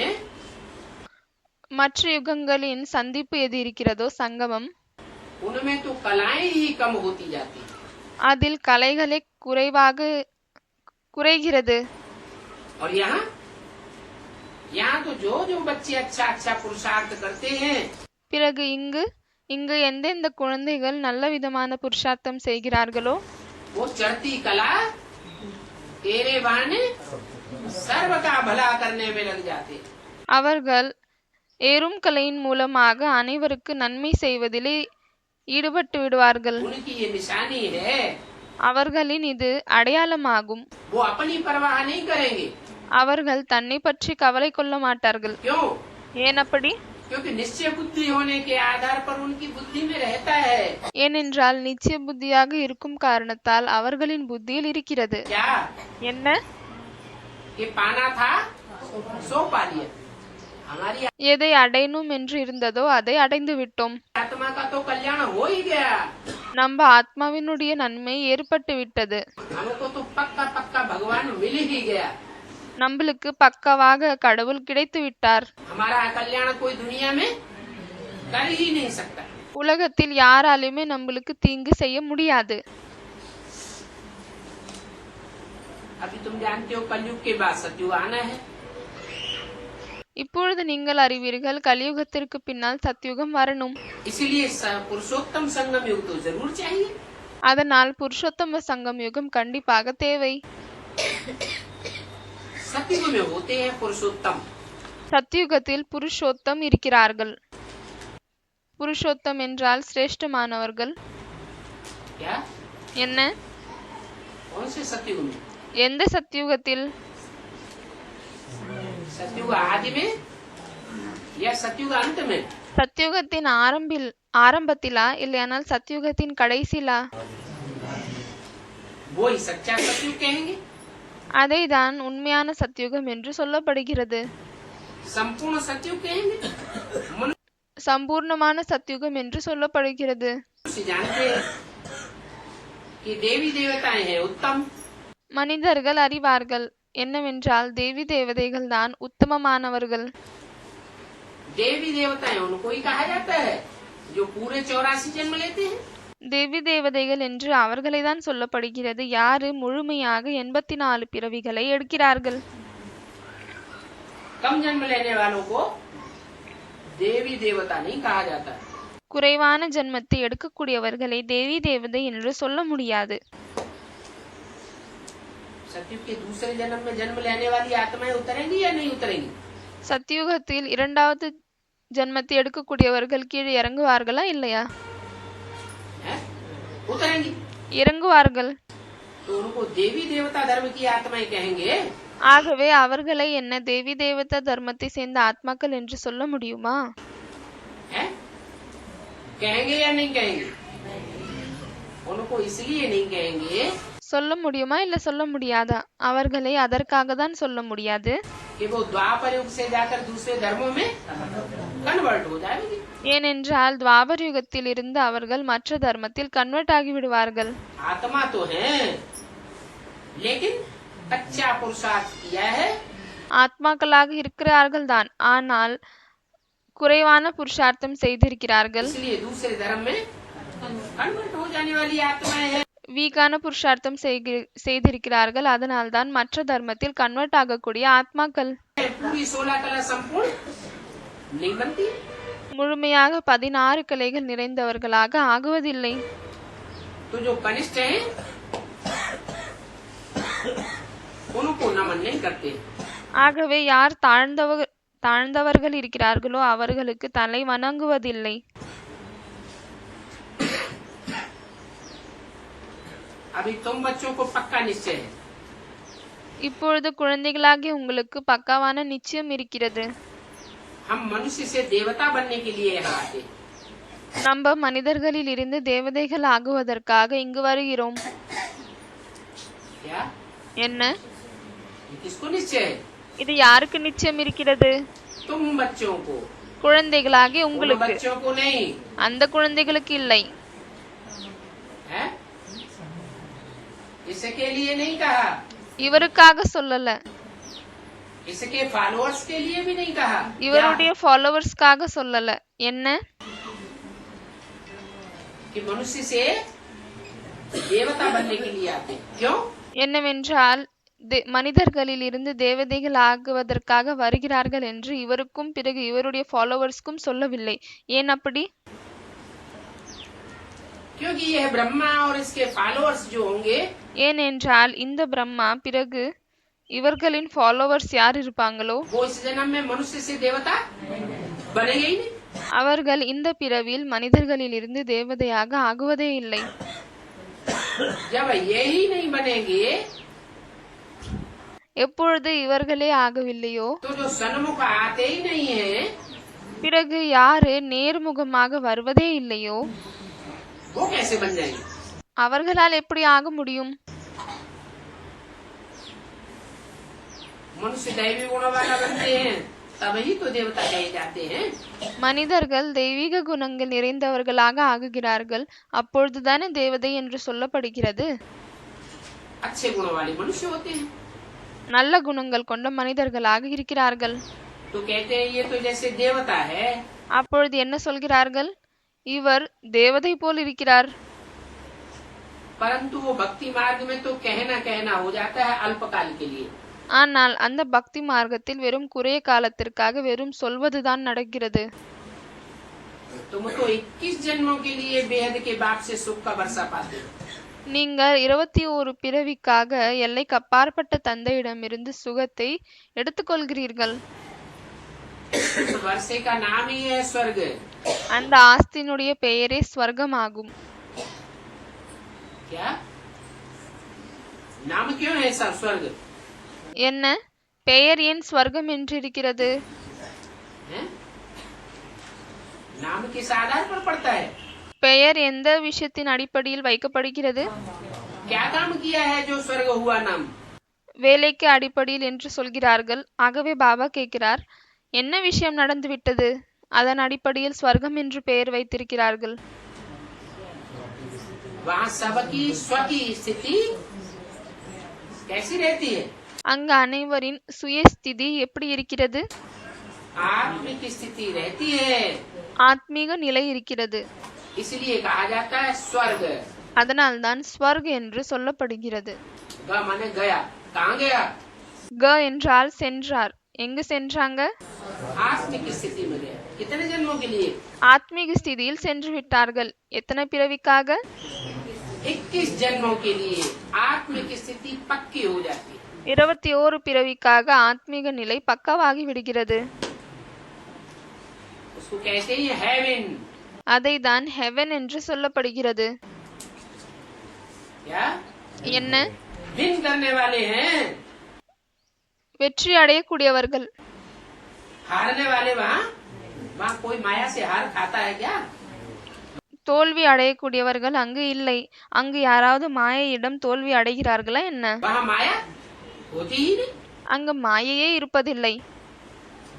மற்ற யுகங்களின் சந்திப்பு எது இருக்கிறதோ சங்கமம், उनमें तो कलाएं ही कम होती जाती है। அதில் கலைகளே குறைகிறது. और यहाँ यहाँ तो जो जो बच्चे अच्छा अच्छा पुरुषार्थ करते हैं பிறகு இங்கு எந்தெந்த குழந்தைகள் நல்ல விதமான புருஷார்த்தம் செய்கிறார்களோ वो चढ़ती कला तेरे बहाने सर्व का भला करने में लग जाते हैं। அவர்கள் ஏறும் கலையின் மூலமாக அனைவருக்கு நன்மை செய்வதிலே ஈடுபட்டு விடுவார்கள். उनकी ये निशानी है। அவர்களின் இது அடையாளமாகும். वो अपनी परवाह नहीं करेंगे। அவர்கள் தன்னை பற்றி கவலை கொள்ள மாட்டார்கள். क्यों? ஏன் அப்படி? क्योंकि निश्चय बुद्धि होने के आधार पर उनकी बुद्धि में रहता है। ஏனென்றால் நிச்சய புத்தியாக இருக்கும் காரணத்தால் அவர்களின் புத்தியில் இருக்கிறது. क्या? என்ன? कि पाना था सो पा लिया। हमारी எதை அடையணும் என்று இருந்ததோ அதை அடைந்து விட்டோம். आत्मा का तो कल्याण हो ही गया। நம்ம ஆத்மாவினுடைய நன்மை ஏற்பட்டு விட்டது. हमको तो पक्का पक्का भगवान मिल ही गया। நம்மளுக்கு பக்கவாக கடவுள் கிடைத்து விட்டார். हमारा कल्याण कोई दुनिया में कर ही नहीं सकता। உலகத்தில் யாராலுமே நம்மளுக்கு தீங்கு செய்ய முடியாது. अभी तुम जानते हो कलयुग के बाद सतयुग आना है। இப்பொழுது நீங்கள் அறிவீர்கள் கலியுகத்திற்கு பின்னால் சத்யுகம் வரணும். इसलिए पुरुषोत्तम संगम युग तो जरूर चाहिए। அதனால் புருஷோத்தம சங்கம் யுகம் கண்டிப்பாக தேவை. सतयुग में होते हैं पुरुषोत्तम। சத்யுகத்தில் புருஷோத்தம் இருக்கிறார்கள். புருஷோத்தம் என்றால் சிரேஷ்டமானவர்கள். क्या? என்ன? कौन से सतयुग में? எந்த சத்யுகத்தில்? सतयुग आदि में या सतयुग अंत में? சத்யுகத்தின் ஆரம்பத்திலா இல்லையானால் சத்யுகத்தின் கடைசிலா? वो ही सच्चा सतयुग कहेंगे। அதை தான் உண்மையான சத்யுகம் என்று சொல்லப்படுகிறது. संपूर्ण सतयुग कहेंगे। சம்பூர்ணமான சத்யுகம் என்று சொல்லப்படுகிறது. मनुष्य जानते हैं कि देवी देवताएं हैं उत्तम। மனிதர்கள் அறிவார்கள் என்னவென்றால் தேவி தேவதைகள் தான் உத்தமமானவர்கள். देवी देवताएं उनको ही कहा जाता है जो पूरे 84 जन्म लेते हैं। தேவி தேவதைகள் என்று அவர்களை தான் சொல்லப்படுகிறது யாரு முழுமையாக 84 பிறவிகளை எடுக்கிறார்கள். कम जन्म लेने वालों को देवी देवता नहीं कहा जाता। குறைவான ஜென்மத்தை எடுக்கக்கூடியவர்களை தேவி தேவதை என்று சொல்ல முடியாது. सतयुग के दूसरे जन्म में जन्म लेने वाली आत्माएं उतरेंगी या नहीं उतरेंगी? சத்யுகத்தில் இரண்டாவது ஜென்மத்தை எடுக்கக்கூடியவர்கள் கீழே இறங்குவார்களா இல்லையா? उतरेंगी। இறங்குவார்கள். तो उनको देवी देवता धर्म की आत्माएं कहेंगे। ஆகவே அவர்களை என்ன தேவி தேவதா தர்மத்தை சேர்ந்த ஆத்மாக்கள் என்று சொல்ல முடியுமா? कहेंगे या नहीं कहेंगे? उनको इसलिए नहीं कहेंगे சொல்ல முடியுமா இல்ல சொல்ல முடியாதா? அவர்களை அதற்காக தான் சொல்ல முடியாது. कि वो द्वापर युग से जाकर दूसरे धर्मों में कन्वर्ट हो जाएंगे। ஏனென்றால் துவாபர் யுகத்தில் இருந்து அவர்கள் மற்ற தர்மத்தில் கன்வெர்ட் ஆகி விடுவார்கள். आत्मा तो है लेकिन कच्चा पुरुषार्थ किया है। ஆத்மாக்களாக இருக்கிறார்கள் தான், ஆனால் குறைவான புருஷார்த்தம் செய்திருக்கிறார்கள். इसलिए दूसरे धर्म में कन्वर्ट हो जाने वाली आत्माएं हैं। வீக்கான புருஷார்த்தம் செய்திருக்கிறார்கள், அதனால் தான் மற்ற தர்மத்தில் கன்வெர்ட் ஆகக்கூடிய ஆத்மாக்கள். पूरी 16 कला संपूर्ण नहीं बनती। முழுமையாக 16 கலைகள் நிறைந்தவர்களாக ஆகுவதில்லை. तो जो कनिष्ठ हैं उनको नमन नहीं करते। ஆகவே யார் தாழ்ந்தவர்கள் இருக்கிறார்களோ அவர்களுக்கு தலை வணங்குவதில்லை. अभी तुम बच्चों को पक्का निश्चय है, இப்பொழுது குழந்தைகளாகிய உங்களுக்கு பக்காவான நிச்சயம் இருக்கிறது. हम मनुष्य से देवता बनने के लिए यहाँ आते हैं. நம்ம மனிதர்களில் இருந்து தேவதைகள் ஆகுவதற்காக இங்கு வருகிறோம். क्या என்ன? ये किसको निश्चय है? இது யாருக்கு நிச்சயம் இருக்கிறது? तुम बच्चों को, குழந்தைகளாகிய उन உங்களுக்கு. बच्चों को नहीं அந்த குழந்தைகளுக்கு இல்லை. है, इसके लिए नहीं कहा, இவருக்காக சொல்லல, इसके फॉलोअर्स के लिए भी नहीं कहा. क्या? இவருடைய ஃபாலோவர்ஸ்க்காக சொல்லல. என்ன? कि मनुष्य से देवता बनने के लिए आते हैं. क्यों? என்னவென்றால் மனிதர்களில் இருந்து தேவதைகள் ஆகுவதற்காக வருகிறார்கள் என்று இவருக்கும் பிறகு இவருடைய ஃபாலோவர்ஸ்க்கும் சொல்லவில்லை. ஏன் அப்படி? क्योंकि यह ब्रह्मा और इसके फॉलोअर्स जो होंगे, ஏனென்றால் இந்த பிரம்மா பிறகு இவர்களின் ஃபாலோவர்ஸ் யார் இருப்பாங்களோ वो इस जन्म में मनुष्य से देवता बनेंगे ही नहीं. அவர்கள் இந்த பிறவியில் மனிதர்களில் இருந்து தேவதையாக ஆகுவதே இல்லை. जब ये ही नहीं बनेंगे எப்பொழுது இவர்களே ஆகவில்லையோ तो जो सन्मुख आते ही नहीं है, பிறகு யாரு நேர்முகமாக வருவதே இல்லையோ वो कैसे बन जाएंगे? அவர்களால் எப்படி ஆக முடியும்? मनुष्य दैवी गुणों वाला बनते हैं, तभी तो देवता कहे जाते हैं. மனிதர்கள் தெய்வீக குணங்கள் நிறைந்தவர்களாக ஆகுகிறார்கள், அப்பொழுதுதானே தேவதை என்று சொல்லப்படுகிறது. अच्छे गुणों वाले मनुष्य होते हैं. நல்ல குணங்கள் கொண்ட மனிதர்களாக இருக்கிறார்கள். तो कहते हैं ये तो जैसे देवता है, அப்பொழுது என்ன சொல்கிறார்கள்? இவர் தேவதை போல் இருக்கிறார். परंतु वो भक्ति मार्ग में तो कहना कहना हो जाता है अल्पकाल के लिए. ஆனால் அந்த பக்தி மார்க்கத்தில் வெறும் குறைய காலத்திற்காக வெறும் சொல்வதுதான் நடக்கிறது. तुम तो 21 जन्मों के लिए बेहद के बाप से सुख का वर्षा पाते हो. நீங்கள் 21 பிறவிக்காக எல்லைக்கு அப்பாற்பட்ட தந்தையிடமிருந்து சுகத்தை எடுத்துக்கொள்கிறீர்கள். उस वर्षे का नाम ही है स्वर्ग. அந்த ஆஸ்தினுடைய பெயரே ஸ்வர்கமாகும். क्या नाम क्यों है सब स्वर्ग? என்ன பெயர் ஏன் ஸ்வர்கம் என்று இருக்கிறது? हैं? नाम किस आधार पर पड़ता है? பெயர் எந்த விஷயத்தின் அடிப்படையில் வைக்கப்படுகிறது? क्या काम किया है जो स्वर्ग हुआ नाम? வேலைக்கு அடிப்படையில் என்று சொல்கிறார்கள். ஆகவே பாபா கேட்கிறார், என்ன விஷயம் நடந்துவிட்டது அதன் அடிப்படையில் ஸ்வர்கம் என்று பெயர் வைத்திருக்கிறார்கள்? वहाँ सबकी स्व की स्थिति कैसी रहती है? அங்கு அனைவரின் சுயஸ்திதி எப்படி இருக்கிறது? आत्मिक स्थिति रहती है, ஆத்மீக நிலை இருக்கிறது. इसलिए कहा जाता है स्वर्ग. அதனால்தான் ஸ்வர்க் என்று சொல்லப்படுகிறது. ग माने गया. कहाँ गया? க என்றால் சென்றார். எங்கு சென்றாங்க? आत्मिक स्थिति में गया. कितने जन्मों के लिए? ஆத்மீக ஸ்திதியில் சென்று விட்டார்கள். எத்தனை பிறவிக்காக? 21 जन्मों के लिए आत्मिक स्थिति पक्की हो जाती है. 21 பிறவிக்காக ஆத்மீக நிலை பக்கவாகி விடுகிறது. उसको कहते हैं हेवन. அதை தான் ஹெவன் என்று சொல்லப்படுகிறது. क्या என்ன? विन करने वाले हैं, வெற்றி அடையக்கூடியவர்கள். हारने वाले वहाँ वहाँ कोई माया से हार खाता है क्या? தோல்வி அடையக்கூடியவர்கள் அங்கு இல்லை. அங்கு யாராவது மாயையிடம் தோல்வி அடைகிறார்களா என்ன? वहाँ माया होती ही नहीं. அங்கு மாயையே இருப்பதில்லை.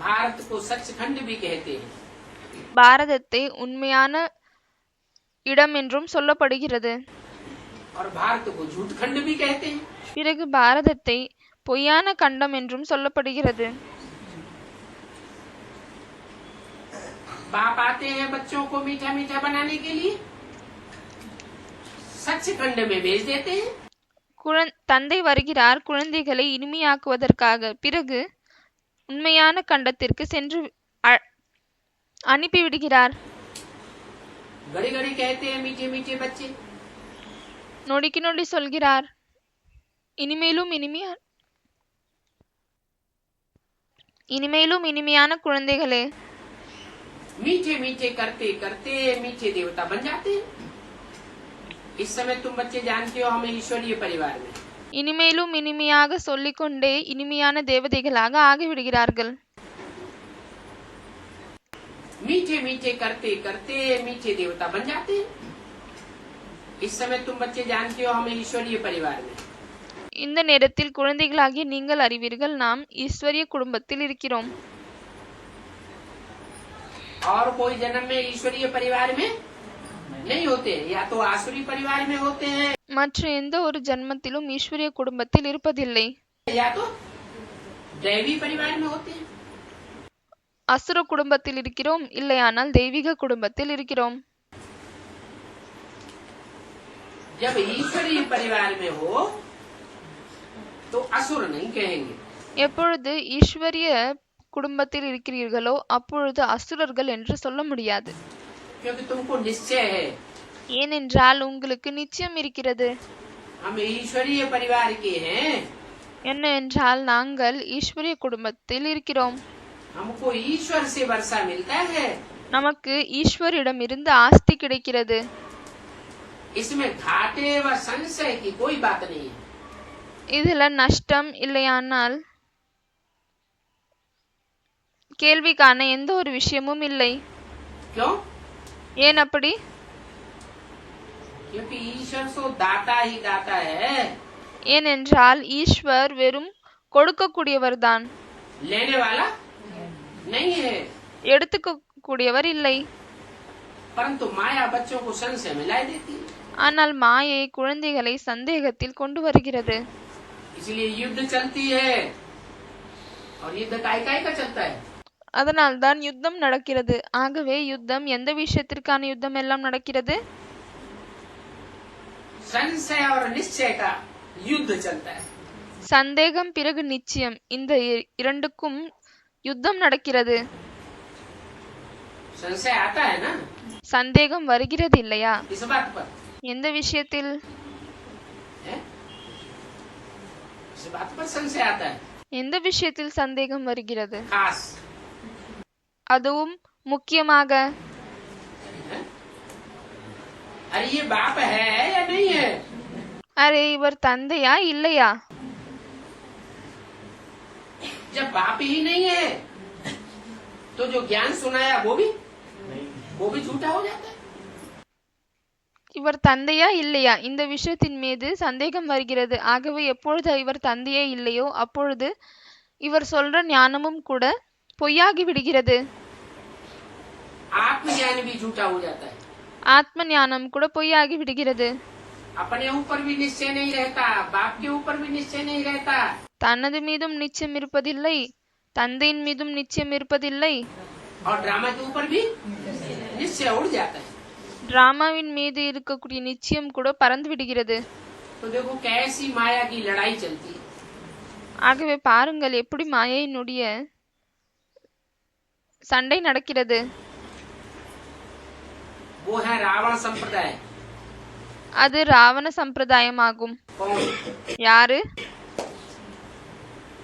भारत को सचखंड भी कहते हैं. பாரதத்தை உண்மையான இடம் என்றும் சொல்லப்படுகிறது. और भारत को झूठ खंड भी कहते हैं. பிறகு பாரதத்தை பொய்யான கண்டம் என்றும் சொல்லப்படுகிறது. बाप आते हैं बच्चों को मीठा मीठा बनाने के लिए, सचखंड में भेज देते हैं. தந்தை வருகிறார் குழந்தைகளை இனிமையாக்குவதற்காக. பிறகு உண்மையான கண்டத்திற்கு சென்று அனுப்பிவிடுகிறார். घड़ी घड़ी कहते हैं मीठे मीठे बच्चे. நொடிக்கு நொடி சொல்கிறார், இனிமேலும் இனிமையான குழந்தைகளே. मीठे मीठे करते करते मीठे देवता बन जाते हैं. इस समय तुम बच्चे जानते हो हमें ईश्वरीय परिवार में இனிமேலும் இனிமையாக சொல்லிக்கொண்டே இனிமையான தேவதைகளாக ஆகிவிடுகிறார்கள். मीठे मीठे करते करते मीठे देवता बन जाते हैं. इस समय तुम बच्चे जानते हो हमें ईश्वरीय परिवार में இந்த நேரத்தில் குழந்தைகளாகிய நீங்கள் அறிவீர்கள், நாம் ஈஸ்வரிய குடும்பத்தில் இருக்கிறோம். और कोई जन्म में ईश्वरीय परिवार में नहीं होते, या तो आसुरी परिवार में होते हैं மற்ற எந்த ஒரு ஜன்மத்திலும் ஈஸ்வரிய குடும்பத்தில் இருப்பதில்லை. या तो दैवी परिवार में होते हैं. அசுர குடும்பத்தில் இருக்கிறோம், இல்லையானால் தெய்வீக குடும்பத்தில் இருக்கிறோம். जब ईश्वरीय परिवार में हो तो असुर नहीं कहेंगे. எப்பொழுது ஈஸ்வரிய குடும்பத்தில் இருக்கிறீர்களோ அப்பொழுது அசுரர்கள் என்று சொல்ல முடியாது. क्योंकि तुमको निश्चय है ஏனென்றால் உங்களுக்கு நிச்சயம் இருக்கிறது. हम ईश्वरीय परिवार के हैं. என்னவென்றால் நாங்கள் ஈஸ்வரிய குடும்பத்தில் இருக்கிறோம். हमको ईश्वर से वर्षा मिलता है. நமக்கு ஈஸ்வரிடமிருந்து ஆஸ்தி கிடைக்கிறது. इसमें घाटे व संशय की कोई बात नहीं है. இதுல நஷ்டம் இல்லையானால் கேள்விக்கான எந்த ஒரு விஷயமும் இல்லை. क्यों? ஏன் அப்படி? क्योंकि ईश्वर सो दाता ही दाता है. ஏனென்றால் ஈஸ்வர் வெறும் கொடுக்கக்கூடியவர்தான், लेने वाला नहीं है. எடுத்துக்கக்கூடியவர் இல்லை. परंतु माया बच्चों को संशय में ला देती है. ஆனால் மாயை குழந்தைகளை சந்தேகத்தில் கொண்டு வருகிறது. इसलिए युद्ध चलती है. और युद्ध काय काय का चलता है. அதனால்தான் யுத்தம் நடக்கிறது. ஆகவே யுத்தம் எந்த விஷயத்திற்கான யுத்தம் எல்லாம் நடக்கிறது? संशय और निश्चय का युद्ध चलता है. சந்தேகம் பிறகு நிச்சயம், இந்த இரண்டுக்கும் யுத்தம் நடக்கிறது. संशय आता है ना சந்தேகம் வருகிறது இல்லையா? इस बात पर. எந்த விஷயத்தில்? है? इस बात पर संशय आता है. எந்த விஷயத்தில் சந்தேகம் வருகிறது? खास. அதுவும் முக்கியமாக है? अरे ये बाप है या नहीं है. அரே இவர் தந்தையா இல்லையா? जब बाप ही नहीं है तो जो ज्ञान सुनाया वो भी झूठा हो जाता है. இவர் தந்தையா இல்லையா, இந்த விஷயத்தின் மீது சந்தேகம் வருகிறது. ஆகவே எப்பொழுது இவர் தந்தையே இல்லையோ அப்பொழுது இவர் சொல்ற ஞானமும் கூட பொய்யாகி விடுகிறது. आत्मज्ञान भी झूठा हो जाता है. ஆத்ம ஞானம் கூட பொய்யாகி விடுகிறது. अपने ऊपर भी निश्चय नहीं रहता, बाप के ऊपर भी निश्चय नहीं रहता. தனது மீதும் நிச்சயம் இருப்பதில்லை, தந்தையின் மீதும் நிச்சயம் இருப்பதில்லை. और ड्रामा के ऊपर भी निश्चय उड़ जाता है. டிராமாவின் மீது இருக்கக்கூடிய நிச்சயம் கூட பறந்து விடுகிறது. तो देखो कैसी माया की लड़ाई चलती है. ஆகவே பாருங்கள் எப்படி மாயையினுடைய சண்டை நடக்கிறது. वो है रावण संप्रदाय. அது ராவண சம்பிரதாயமாகும். कौन யாரு?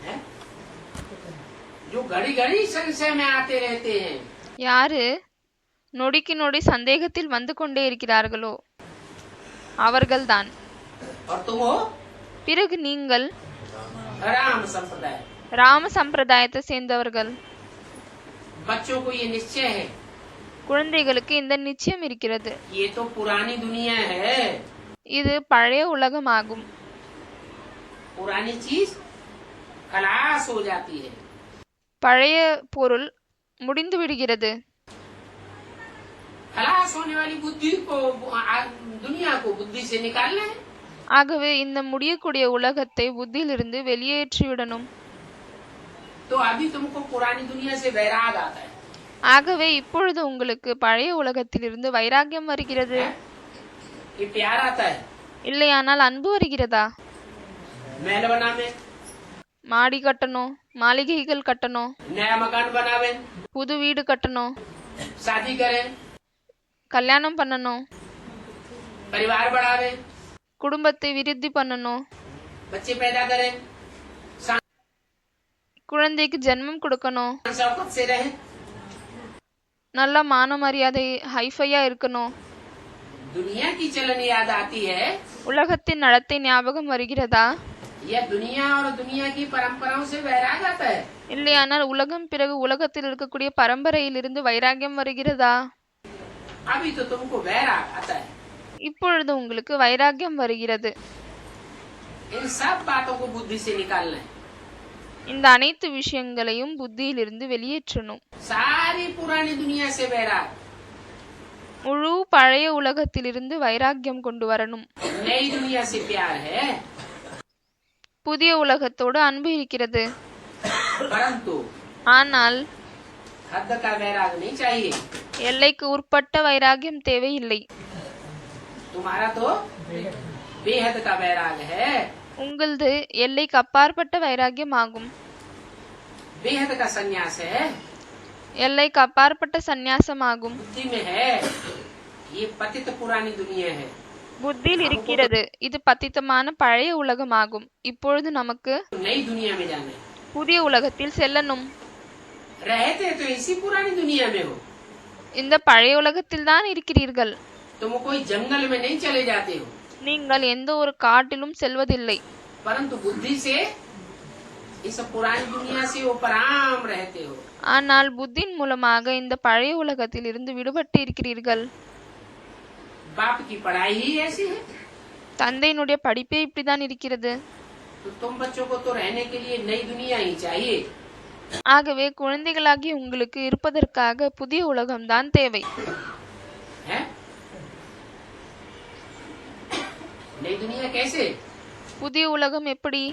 है? जो घड़ी घड़ी संशय में आते रहते हैं. யாரு நொடிக்கு நொடி சந்தேகத்தில் வந்து கொண்டே இருக்கிறார்களோ அவர்கள்தான். और तुम हो பிறகு நீங்கள் राम संप्रदाय. ராம சம்பிரதாயத்தை சேர்ந்தவர்கள். बच्चों को ये निश्चय है. குழந்தைகளுக்கு இந்த நிச்சயம் இருக்கிறது. ये तो पुरानी दुनिया है. இது பழைய உலகமாகும். पुरानी चीज खलास हो जाती है. பழைய பொருள் முடிந்து விடுகிறது. खलास होने वाली बुद्धि को दुनिया को बुद्धि से निकालना है. ஆகவே இந்த முடியக்கூடிய உலகத்தை புத்தியிலிருந்து வெளியேற்றிவிடணும். तो अभी तुमको पुरानी दुनिया से वैराग आता है. ஆகவே இப்பொழுது உங்களுக்கு பழைய உலகத்திலிருந்து வைராகியம் வருகிறது. ये प्यार आता है. இல்லையானால் அன்பு வருகிறதா? महल बनावे, மாடி கட்டணும், மாளிகைகள் கட்டணும், नया मकान बनावे, புது வீடு கட்டணும், शादी करें, கல்யாணம் பண்ணணும், परिवार बढ़ावे, குடும்பத்தை விருத்தி பண்ணணும், बच्चे पैदा करें, குழந்தைக்கு ஜென்மம் கொடுக்கணும், शौकत से रहे, நல்ல மான மரியாதை ஹைஃபையா இருக்கணும், दुनिया की चलन याद आती है உலகத்தின் நடத்தை ஞாபகம் வருகிறதா? या दुनिया और दुनिया की परंपराओं से वैराग आता है? இல்லையானால் உலகம் பிறகு உலகத்தில் இருக்கக்கூடிய பரம்பரையிலிருந்து வைராகியம் வருகிறதா? अभी तो तुमको वैराग आता है। இப்பொழுது உங்களுக்கு வைராகியம் வருகிறது. इन सब बातों को बुद्धि से निकालना है। இந்த அனைத்து விஷயங்களையும் புத்தியிலிருந்து வெளியேற்றணும். सारी पुरानी दुनिया से वैराग, முழு பழைய உலகத்திலிருந்து வைராகியம் கொண்டு வரணும். नई दुनिया से प्यार है, புதிய உலகத்தோடு அன்பு இருக்கிறது. परंतु ஆனால் हद का वैराग नहीं चाहिए। எல்லைக்கு உட்பட்ட வைராகியம் தேவையில்லை. तुम्हारा तो बेहद का वैराग है। உங்களது எல்லைக்கு அப்பாற்பட்ட வைராகியம் ஆகும். बेहद का संन्यास है, எல்லைக்கு அப்பாற்பட்ட சந்நியாசம் ஆகும். बुद्धि में है। ये पतित पुरानी दुनिया है। புத்தியில் இருக்கிறது. இது பத்தித்தமான பழைய உலகமாகும். இப்பொழுது நமக்கு नई दुनिया में जाना है। புதிய உலகத்தில் செல்லணும். रहते तो इसी पुरानी दुनिया में हो। இந்த பழைய உலகத்தில் தான் இருக்கிறீர்கள். तुम कोई जंगल में नहीं चले जाते हो, நீங்கள் எந்த ஒரு காட்டிலும் செல்வதில்லை. परंतु बुद्धि से इस पुरानी दुनिया से उपराम रहते हो। ஆனால் புத்தின் மூலமாக இந்த பழைய உலகத்தில் இருந்து விடுபட்டு இருக்கிறீர்கள். बाप की पढ़ाई ही ऐसी है, தந்தையினுடைய படிப்பே இப்படிதான் இருக்கிறது. तो तुम बच्चों को तो रहने के लिए नई दुनिया ही चाहिए। ஆகவே குழந்தைகளாகி உங்களுக்கு இருப்பதற்காக புதிய உலகம்தான் தேவை. है नई दुनिया कैसे புதிய உலகம் எப்படி?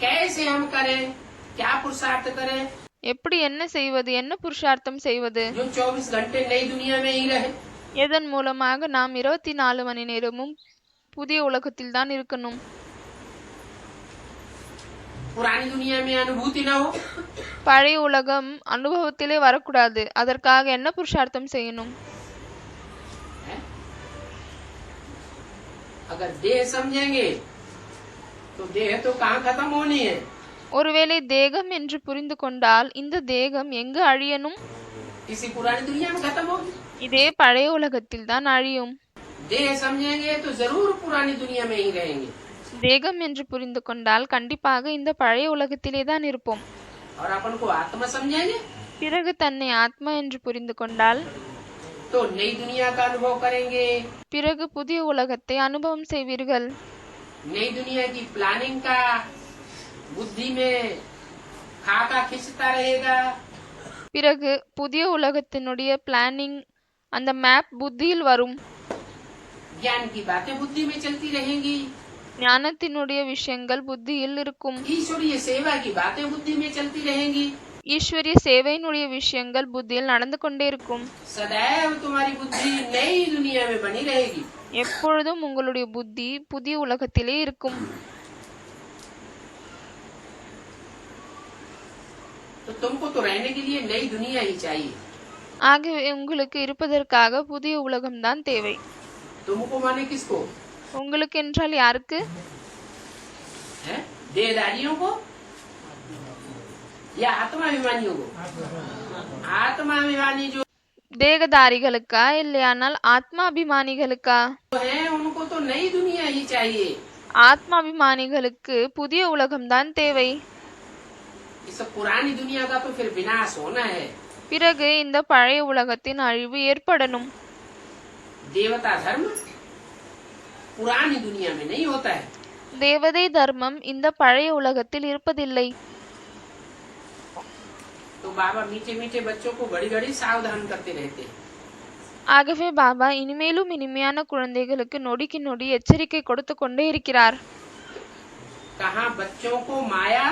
कैसे हम करें, क्या पुरुषार्थ करें எப்படி என்ன செய்வது, என்ன புருஷார்த்தம் செய்வது? जो 24 घंटे नई दुनिया में ही रहे। எதன் மூலமாக நாம் 24 மணி நேரமும் புதிய உலகத்தில் தான் இருக்கணும். पुरानी दुनिया में अनुभूति न हो, பழைய உலகம் அனுபவத்திலே வரக்கூடாது. அதற்காக என்ன புருஷார்த்தம் செய்யணும்? है? अगर देह समझेंगे तो देह तो कहाँ खत्म होनी है? ஒருவேளை தேகம் என்று புரிந்து கொண்டால் இந்த தேகம் எங்கு அழியணும்? किसी पुरानी दुनिया में खत्म होगी। இதே பழைய உலகத்தில் தான் அழியும். देह समझेंगे तो जरूर पुरानी दुनिया में ही रहेंगे, தேகம் என்று புரிந்து கொண்டால் கண்டிப்பாக இந்த பழைய உலகத்திலே தான் இருப்போம். और अपन को आत्मा समझेंगे பிறகு தன்னை ஆத்மா என்று புரிந்து கொண்டால் तो नई दुनिया का अनुभव करेंगे। பிறகு புதிய உலகத்தை அனுபவம் செய்வீர்கள். नई दुनिया की प्लानिंग का बुद्धि में खाका खींचता रहेगा। பிறகு புதிய உலகத்தினுடைய பிளானிங் அந்த மேப் புத்தியில் வரும். ज्ञान की बातें बुद्धि में चलती रहेंगी, ஞானத்தினுடைய விஷயங்கள் புத்தியில் இருக்கும். ईश्वरीय सेवा की बातें बुद्धि में चलती रहेंगी। ஈஸ்வரிய சேவையினுடைய விஷயங்கள் புத்தியில் நடந்து கொண்டே இருக்கும். सदैव तुम्हारी बुद्धि नई दुनिया में बनी रहेगी। எப்பொழுதும் உங்களுடைய புத்தி புதிய உலகத்திலே இருக்கும். तो तुमको तो रहने के लिए नई दुनिया ही चाहिए। ஆகவே உங்களுக்கு இருப்பதற்காக புதிய உலகம்தான் தேவை. तुमको माने किसको? உங்களுக்கு என்றால் யாருக்கு? है देहधारियों को या आत्माभिमानियों को? आत्माभिमानी जो தேகதாரிகளுக்கா இல்லையானால் ஆத்மாபிமானிகளுக்கா? है उनको तो नई दुनिया ही चाहिए। ஆத்மாபிமானிகளுக்கு புதிய உலகம்தான் தேவை. इस पुरानी दुनिया का तो फिर विनाश होना है। பிறகு இந்த பழைய உலகத்தின் அழிவு ஏற்படணும். देवता धर्म पुरानी दुनिया में नहीं होता है। தேவதை தர்மம் இந்த பழைய உலகத்தில் இருப்பதில்லை. तो बाबा मीठे मीठे बच्चों को घड़ी घड़ी सावधान करते रहते हैं। ஆகவே பாபா இனிமேலும் இனிமையான குழந்தைகளுக்கு நொடிக்கு நொடி எச்சரிக்கை கொடுத்து கொண்டே இருக்கிறார். कहाँ बच्चों को माया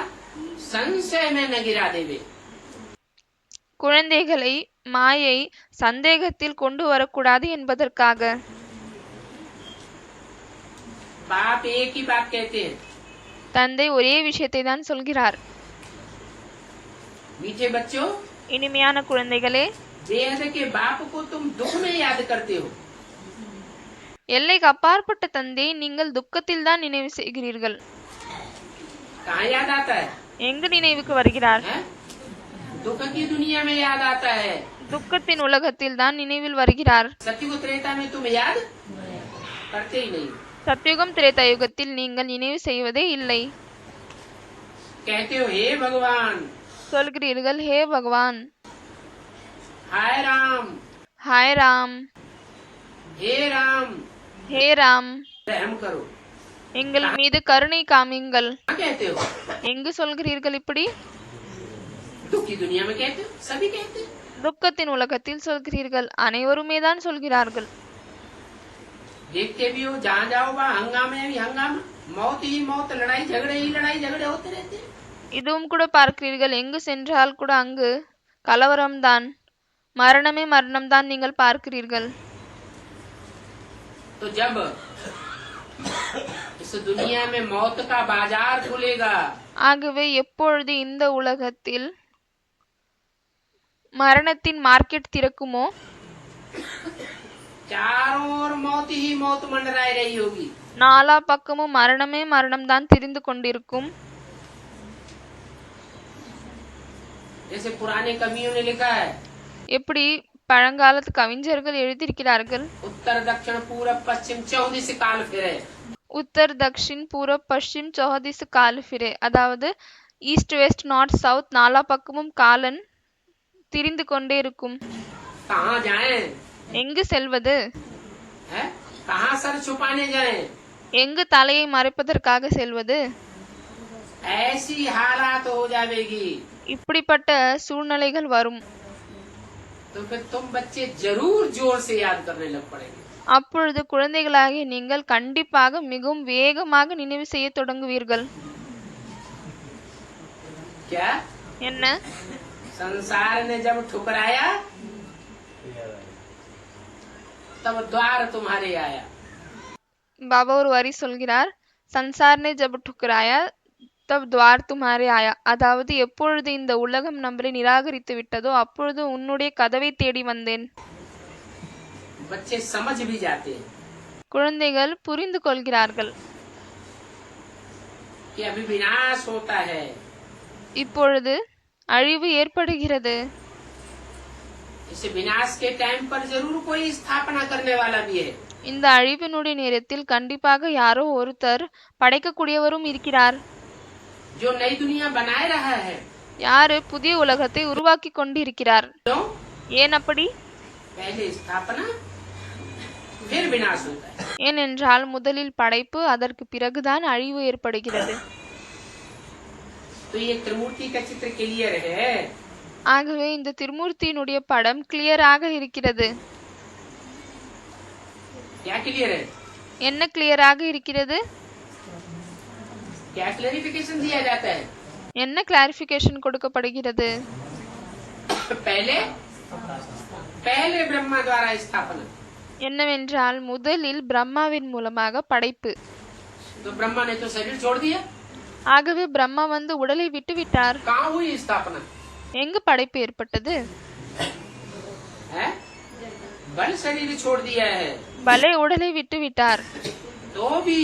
संशय में न गिरा देवे। குழந்தைகளை மாயை சந்தேகத்தில் கொண்டு வரக்கூடாது என்பதற்காக. बाप एक ही बात कहते हैं, தந்தை ஒரே விஷயத்தை தான் சொல்கிறார். मीठे बच्चों, இனிமையான குழந்தைகளே, बेहद के बाप को तुम दुख में याद करते हो। எல்லைக்கு அப்பாற்பட்ட தந்தை நீங்கள் துக்கத்தில் தான் நினைவு செய்கிறீர்கள். कहाँ याद आता है? எங்கு நினைவுக்கு வருகிறார்? हैं? दुख की दुनिया में याद आता है। துக்கத்தின் உலகத்தில் தான் நினைவில் வருகிறார். सतयुग त्रेता में तुम याद करते ही नहीं, சத்யுகம் திரேதாயுகத்தில் நீங்கள் நினைவு செய்வதே இல்லை. कहते हो हे भगवान, சொல்கிறீர்கள், ஹே பகவான், हाय राम, ஹாய் ராம், हे राम, ஹே ராம், रहम करो। எங்கள் மீது கருணை காமியுங்கள். क्या कहते हो? எங்கு சொல்கிறீர்கள் இப்படி? दुख की दुनिया में कहते हो, सभी कहते हैं। துக்கத்தின் உலகத்தில் சொல்கிறீர்கள், அனைவருமே தான் சொல்கிறார்கள். देखते भी हो, जहाँ जाओ वहाँ हंगामे ही हंगामा, मौत ही मौत, लड़ाई झगड़े होते रहते हैं। இதுவும் கூட பார்க்கிறீர்கள், எங்கு சென்றால் கூட அங்கு கலவரம்தான், மரணமே மரணம்தான் நீங்கள் பார்க்கிறீர்கள். तो जब इस दुनिया में मौत का बाजार खुलेगा, ஆகவே எப்பொழுது இந்த உலகத்தில் மரணத்தின் மார்க்கெட் திறக்குமோ, चारों ओर मौत ही मौत मंडराए रही होगी, நாலா பக்கமும் மரணமே மரணம்தான் திரிந்து கொண்டிருக்கும். जैसे पुराने कवियों ने लिखा है, எப்படி பழங்காலத்து கவிஞர்கள் எழுதியிருக்கிறார்கள், उत्तर दक्षिण पूरब पश्चिम 34 काल फिरे। உத்தர் தக்ஷின் பூரப் பश्चिम 34 கால் ஃபிரே, அதாவது ஈஸ்ட் வெஸ்ட் நார்த் சவுத் நாலா பக்கமும் காலன் திரிந்து கொண்டே இருக்கும். कहाँ जाएं? எங்கு செல்வது, है? कहाँ सर छुपाने जाएं? எங்கு தலையை மறைப்பதற்காக செல்வது? ऐसी हालात हो जाएगी இப்படிப்பட்ட சூழ்நிலைகள் வரும். तो फिर तुम बच्चे जरूर जोर से याद करने लग पड़ेंगे। அப்பொழுது குழந்தைகளாகிய நீங்கள் கண்டிப்பாக மிகவும் வேகமாக நினைவு செய்ய தொடங்குவீர்கள். क्या? என்ன? संसार ने जब ठुकराया तब द्वार तुम्हारे आया। பாபா ஒரு வரி சொல்கிறார், சன்சார்னே ஜப் டுக்கராயா தப் துவார் துமாரே ஆயா, அதாவது எப்பொழுது இந்த உலகம் நம்மளை நிராகரித்து விட்டதோ அப்பொழுது உன்னுடைய கதவை தேடி வந்தேன். बच्चे समझ भी जाते हैं குழந்தைகள் புரிந்து கொள்கிறார்கள், कि अभी विनाश होता है। இப்பொழுது அழிவு ஏற்படுகிறது. इस विनाश के टाइम पर जरूर कोई स्थापना करने वाला भी है। இந்த அழிவினுடைய நேரத்தில் கண்டிப்பாக யாரோ ஒருத்தர் படைக்கக்கூடியவரும் இருக்கிறார். जो नई दुनिया बनाए रहा है। யாரு புதிய உலகத்தை உருவாக்கி கொண்டிருக்கிறார். क्यों? ஏன் அப்படி? पहले स्थापना फिर विनाश होता है। ஏனென்றால் முதலில் படைப்பு, அதற்கு பிறகுதான் அழிவு ஏற்படுகிறது. तो ये त्रिमूर्ति का चित्र क्लियर है। ஆகவே இந்த திருமூர்த்தியினுடைய படம் கிளியராக இருக்கிறது. क्या क्लियर है? என்ன கிளியராக இருக்கிறது? क्या क्लैरिफिकेशन दिया जाता है? என்ன கிளாரிஃபிகேஷன் கொடுக்கப்படுகிறது? पहले पहले ब्रह्मा द्वारा स्थापना। என்னவென்றால் முதலில் பிரம்மாவின் மூலமாக படைப்பு. तो ब्रह्मा ने तो शरीर छोड़ दिया। ஆகவே பிரம்மா வந்து உடலை விட்டு விட்டார். कहाँ हुई स्थापना? எங்கு படைப்பு ஏற்பட்டது? है? बल शरीर छोड़ दिया है பலே உடலை விட்டு விட்டார். तो भी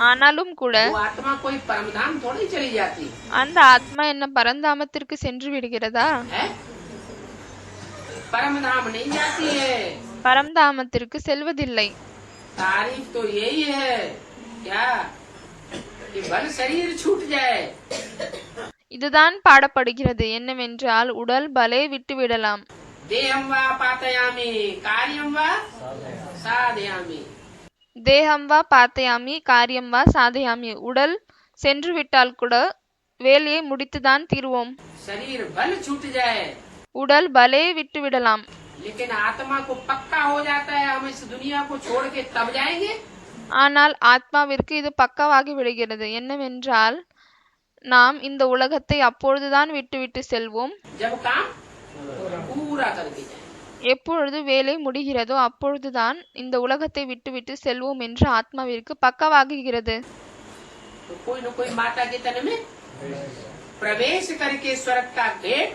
ஆனாலும் கூட वो आत्मा कोई परमधाम थोड़ी चली जाती அந்த ஆத்மா என்ன பரந்தாமத்திற்கு சென்று விடுகிறதா? है। परमधाम नहीं जाती है। பரந்தாமத்திற்கு செல்வதில்லை. तारीफ तो यही है क्या कि बल शरीर छूट जाए। இதுதான் பாடப்படுகிறது, என்னவென்றால் உடல் பலே விட்டு விடலாம். देहं वा पातयामि कार्यं वा साधयामि। தேகம் வா பாத்தையாமி காரியம் வா சாதையாமி, உடல் சென்று விட்டால் கூட வேலையை முடித்துதான் தீருவோம். शरीर बल छूट जाए உடல் பலே விட்டு விடலாம். लेकिन आत्मा को पक्का हो जाता है हम इस दुनिया को छोड़ के तब जाएंगे। ஆனால் ஆத்மாவிற்கு இது பக்கவாகி விடுகிறது, என்னவென்றால் நாம் இந்த உலகத்தை அப்பொழுதுதான் விட்டுவிட்டு செல்வோம். जब काम पूरा करके जाए। எப்பொழுது வேலை முடிகிறதோ அப்பொழுதுதான் இந்த உலகத்தை விட்டுவிட்டு செல்வோம் என்று ஆத்மாவிற்கு பக்கவாகுகிறது. तो कोई न कोई माता के तन में प्रवेश करके स्वर्ग का गेट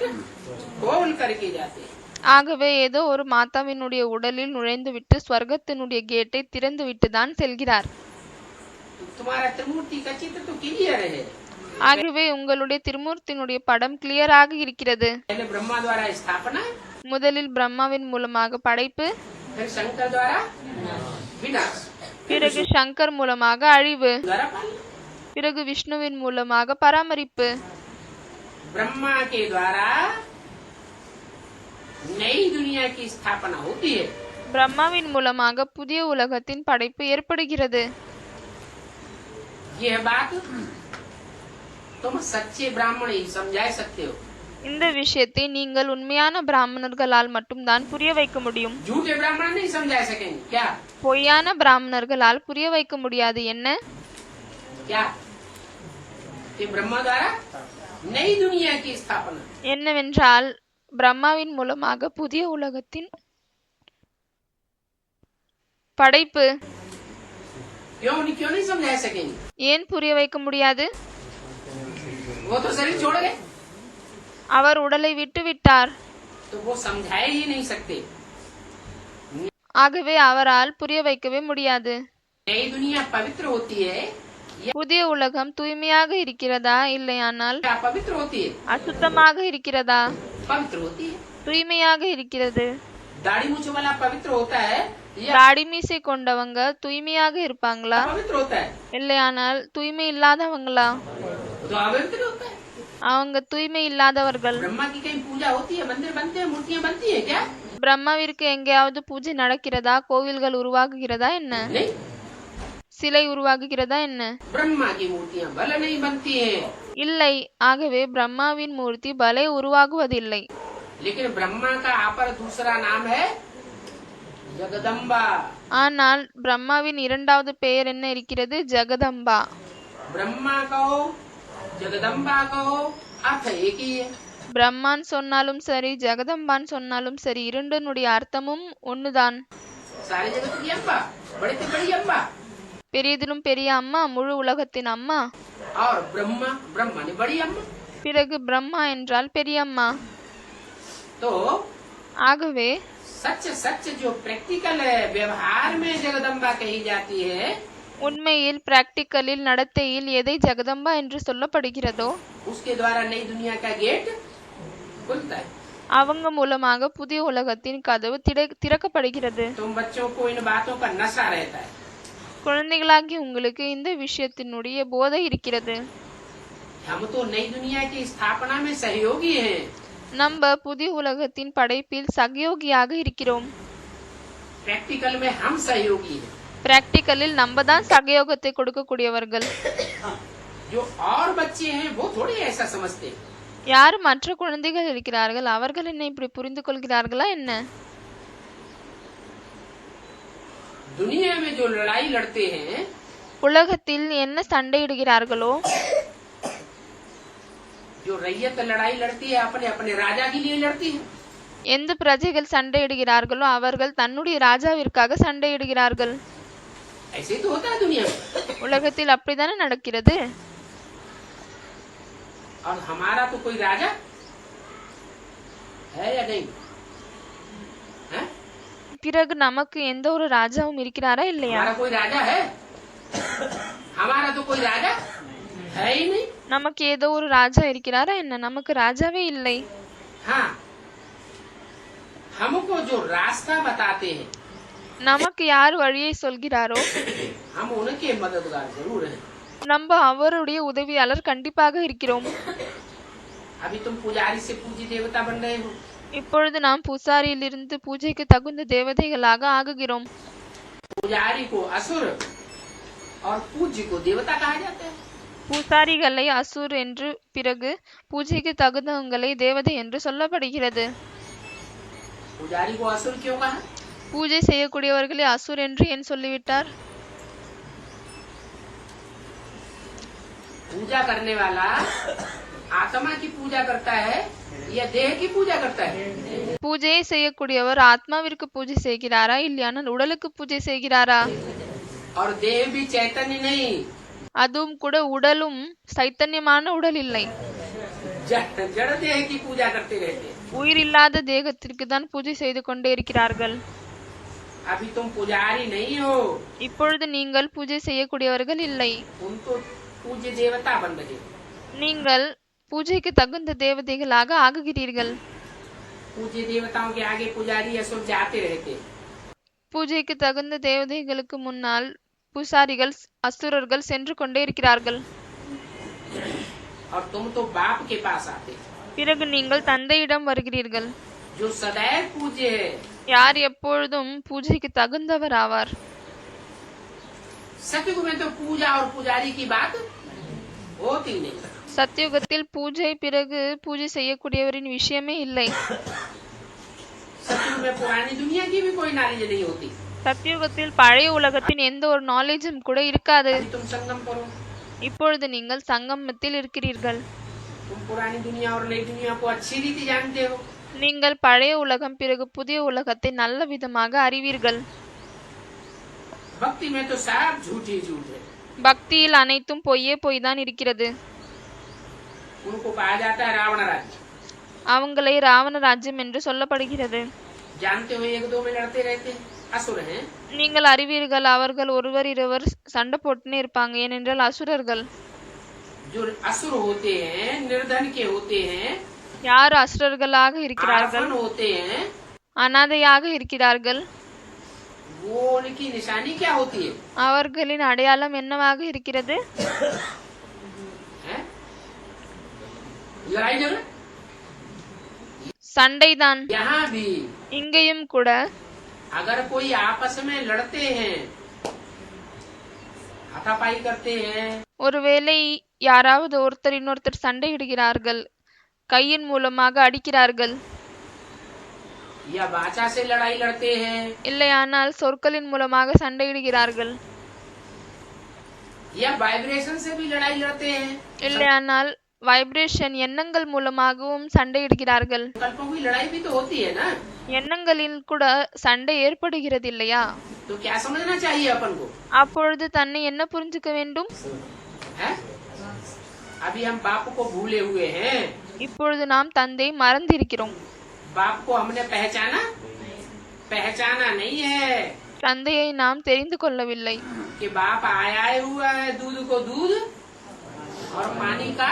खोल करके जाते हैं। ஆகவே ஏதோ ஒரு மாதாவினுடைய உடலில் நுழைந்துவிட்டு ஸ்வர்க்கத்தினுடைய கேட்டை திறந்து விட்டுதான் செல்கிறார். तुम्हारा त्रिमूर्ति का चित्र तो क्लियर है। ஆகவே உங்களுடைய திருமூர்த்தியினுடைய படம் கிளியராக இருக்கிறது. पहले ब्रह्मा द्वारा स्थापना முதலில் பிரம்மாவின் மூலமாக படைப்பு, फिर शंकर द्वारा विनाश, பிறகு சங்கர் மூலமாக அழிவு, द्वारा पालन। பிறகு விஷ்ணுவின் மூலமாக பராமரிப்பு. ब्रह्मा के द्वारा नई दुनिया की स्थापना होती है। பிரம்மாவின் மூலமாக புதிய உலகத்தின் படைப்பு ஏற்படுகிறது. यह बात तुम सच्चे ब्राह्मण ही समझा सकते हो। இந்த விஷயத்தை நீங்கள் உண்மையான பிராமணர்களால் மட்டும்தான் புரிய வைக்க முடியும். झूठे ब्राह्मण नहीं समझा सकेंगे। क्या பொய்யான பிராமணர்களால் புரிய வைக்க முடியாது. என்ன? क्या कि ब्रह्मा द्वारा नई दुनिया की स्थापना। என்னவென்றால் பிரம்மாவின் மூலமாக புதிய உலகத்தின் படைப்பு. क्यों नहीं समझा सकेंगे? ஏன் புரிய வைக்க முடியாது? वो तो शरीर छोड़ गए, அவர் உடலை விட்டு விட்டார். तो वो समझाए ही नहीं सकते। ஆகவே அவரால் புரிய வைக்கவே முடியாது. नई दुनिया पवित्र होती है या புதிய உலகம் தூய்மையாக இருக்கிறதா, இல்லையானால் पवित्र होती है? அசுத்தமாக இருக்கிறதா, पवित्र होती है। தூய்மையாக இருக்கிறது. दाढ़ी मूछ वाला पवित्र होता है या தாடி மீசை கொண்டவங்க தூய்மையாக இருப்பாங்களா, पवित्र होता है? இல்லையானால் தூய்மை இல்லாதவங்களா? तो अपवित्र होता है। அவங்க தூய்மை இல்லாதவர்கள். ब्रह्मा की कहीं पूजा होती है, मंदिर बनते हैं, मूर्तियाँ बनती है क्या? பிரம்மாவிற்கு எங்கேயாவது பூஜை நடக்கிறதா, கோவில்கள் உருவாகுகிறதா என்ன, नहीं, சிலை உருவாகுகிறதா என்ன? ब्रह्मा की मूर्तियाँ भले नहीं बनती है, இல்லை. ஆகவே பிரம்மாவின் மூர்த்தி பலே உருவாகுவதில்லை. लेकिन ब्रह्मा का आपर दूसरा नाम है जगदम्बा। ஆனால் பிரம்மாவின் இரண்டாவது பெயர் என்ன இருக்கிறது? ஜெகதம்பா. ब्रह्मा कहो जगदम्बा कहो, अर्थ एक ही है। பிரம்மான் சொன்னாலும் சரி, ஜெகதம்பான் சொன்னாலும் சரி, இரண்டினுடைய அர்த்தமும் ஒண்ணுதான். सारे जगत की अम्बा, बड़े से बड़ी अम्बा। பெரியதிலும் பெரிய அம்மா, முழு உலகத்தின் அம்மா. और ब्रह्मा, ब्रह्मा ने बड़ी अम्मा। பிறகு பிரம்மா என்றால் பெரியம்மா. तो ஆகவே सच सच जो प्रैक्टिकल व्यवहार में जगदम्बा कही जाती है, உண்மையில் பிராக்டிக்கலில் நடத்தையில் எதை ஜெகதம்பா என்று சொல்லப்படுகிறதோ उसके द्वारा नई दुनिया का गेट खुलता है। அவங்க மூலமாக புதிய உலகத்தின் கதவு திறக்கப்படுகிறது. तुम बच्चों को इन बातों का नशा रहता है। குழந்தைகளாகி உங்களுக்கு இந்த விஷயத்தினுடைய போதை இருக்கிறது. हम तो नई दुनिया की स्थापना में सहयोगी हैं। நம்ம புதிய உலகத்தின் படைப்பில் சகயோகியாக இருக்கிறோம். प्रैक्टिकल में हम सहयोगी हैं। பிராக்டிக்கலில் நம்ம தான் சகயோகத்தை கொடுக்கக்கூடியவர்கள். जो और बच्चे हैं वो थोड़ी ऐसा समझते हैं। யார் மற்ற குழந்தைகள் இருக்கிறார்கள், அவர்கள் என்ன இப்படி புரிந்து கொள்கிறார்களா என்ன? दुनिया में जो लड़ाई लड़ते हैं, உலகத்தில் என்ன சண்டையிடுகிறார்களோ, जो रैयत लड़ाई लड़ती है अपने अपने राजा के लिए लड़ती है। எந்த பிரஜைகள் சண்டையிடுகிறார்களோ அவர்கள் தன்னுடைய ராஜாவிற்காக சண்டையிடுகிறார்கள். ऐसे ही तो होता है दुनिया में। உலகத்தில் அப்படித்தானே நடக்கிறது. और हमारा तो कोई राजा है या नहीं है? பிறகு நமக்கு எந்த ஒரு ராஜாவும் இருக்கிறாரா இல்லையா? हमारा कोई राजा है? हमारा तो कोई राजा है ही नहीं। நமக்கு ஏதோ ஒரு ராஜா இருக்கிறாரா என்ன? நமக்கு ராஜாவே இல்லை. हाँ, हमको जो रास्ता बताते हैं நமக்கு யார் வழியை சொல்கிறாரோ हम उनके मददगार जरूर हैं। நம்ம அவருடைய உதவியாளர் கண்டிப்பாக இருக்கிறோம். अभी तुम पुजारी से पूजी देवता बन रहे हो। இப்பொழுது நாம் பூசாரியிலிருந்து பூஜைக்கு தகுந்த தேவதைகளாக ஆகுகிறோம். पुजारी को असुर और पूज्य को देवता कहा जाता है। பூசாரிகளை அசுர் என்று, பிறகு பூஜைக்கு தகுந்தவங்களை தேவதை என்று சொல்லப்படுகிறது. पुजारी को असुर क्यों कहा? பூஜை செய்யக்கூடியவர்களை அசுர் என்று ஏன் சொல்லிவிட்டார்? पूजा करने वाला आत्मा की पूजा करता है या देह की पूजा करता है? பூஜையை செய்யக்கூடியவர் ஆத்மாவிற்கு பூஜை செய்கிறாரா, இல்லையானால் உடலுக்கு பூஜை செய்கிறாரா? और देह भी चैतन्य नहीं, அதுவும் கூட உடலும் சைத்தன்யமான உடல் இல்லை, जड़ देह की पूजा करते रहते हैं। உயிர் இல்லாத தேகத்திற்கு தான் பூஜை செய்து கொண்டே இருக்கிறார்கள். अभी तुम पुजारी नहीं हो, இப்பொழுது நீங்கள் பூஜை செய்யக்கூடியவர்கள் இல்லை. तुम तो पूज्य देवता बन रहे हो। நீங்கள் பூஜைக்கு தகுந்த தேவதைகளாக ஆகுகிறீர்கள். पूज्य देवताओं के आगे पुजारी असुर जाते रहते। பூஜைக்கு தகுந்த தேவதைகளுக்கு முன்னால் பூசாரிகள் அசுரர்கள் சென்று கொண்டே இருக்கிறார்கள். और तुम तो बाप के पास आते பிறகு நீங்கள் தந்தையிடம் வருகிறீர்கள். जो सदैव पूज्य है। யார் எப்பொழுதும் பூஜைக்கு தகுந்தவர் ஆவார். सतयुग में तो पूजा और पुजारी की बात होती नहीं। சத்தியுகத்தில் பூஜை பிறகு பூஜை செய்யக்கூடியவரின் விஷயமே இல்லை. सतयुग में पुरानी दुनिया की भी कोई नॉलेज नहीं होती। சத்தியுகத்தில் பழைய உலகத்தின் எந்த ஒரு நாலேஜும் கூட இருக்காது. अभी तुम संगम करो, இப்பொழுது நீங்கள் சங்கமத்தில் இருக்கிறீர்கள். तुम पुरानी दुनिया और नई दुनिया को अच्छी रीति जानते हो। நீங்கள் பழைய உலகம் பிறகு புதிய உலகத்தை நல்ல விதமாக அறிவீர்கள். भक्ति में तो सब झूठ ही झूठ है। பக்தியில் அனைத்தும் பொய்யே பொய் தான் இருக்கிறது. उनको कहा जाता है रावण राज्य। அவங்களை ராவண ராஜ்யம் என்று சொல்லப்படுகிறது. जानते हो एक दो में लड़ते रहते हैं, असुर हैं। நீங்கள் அறிவீர்கள், அவர்கள் ஒருவர் இருவர் சண்டை போட்டுனே இருப்பாங்க, ஏனென்றால் அசுரர்கள். जो असुर होते हैं निर्धन के होते हैं, யார் அசுரர்களாக இருக்கிறார்கள், आर्फन होते हैं, அனாதையாக இருக்கிறார்கள், वो उनकी निशानी क्या होती है? அவர்களின் அடையாளம் என்னவாக இருக்கிறது? हैं? लड़ाई झगड़ा। சண்டைதான். यहाँ भी இங்கேயும் கூட अगर कोई आपस में लड़ते हैं, हाथापाई करते हैं, ஒருவேளை யாராவது ஒருத்தர் இன்னொருத்தர் சண்டையிடுகிறார்கள், கையின் மூலமாக அடிக்கிறார்கள், या वाचा से लड़ाई लड़ते हैं, இல்லையானால் சொற்களின் மூலமாக சண்டையிடுகிறார்கள், या वाइब्रेशन से भी लड़ाई लड़ते हैं, இல்லையானால் வைப்ரேஷன் எண்ணங்கள் மூலமாகவும் சண்டையிடுகிறார்கள். संकल्पों की लड़ाई भी तो होती है ना। எண்ணங்களில் கூட சண்டை ஏற்படுகிறது இல்லையா? तो क्या समझना चाहिए अपन को? அப்பொழுது தன்னை என்ன புரிஞ்சுக்க வேண்டும்? है? अभी हम बाप को भूले हुए हैं। இப்பொழுது நாம் தந்தை மறந்திருக்கிறோம். बाप को हमने पहचाना नहीं है தந்தையை நாம் தெரிந்து கொள்ளவில்லை. कि बाप आया हुआ है दूध को दूध और पानी का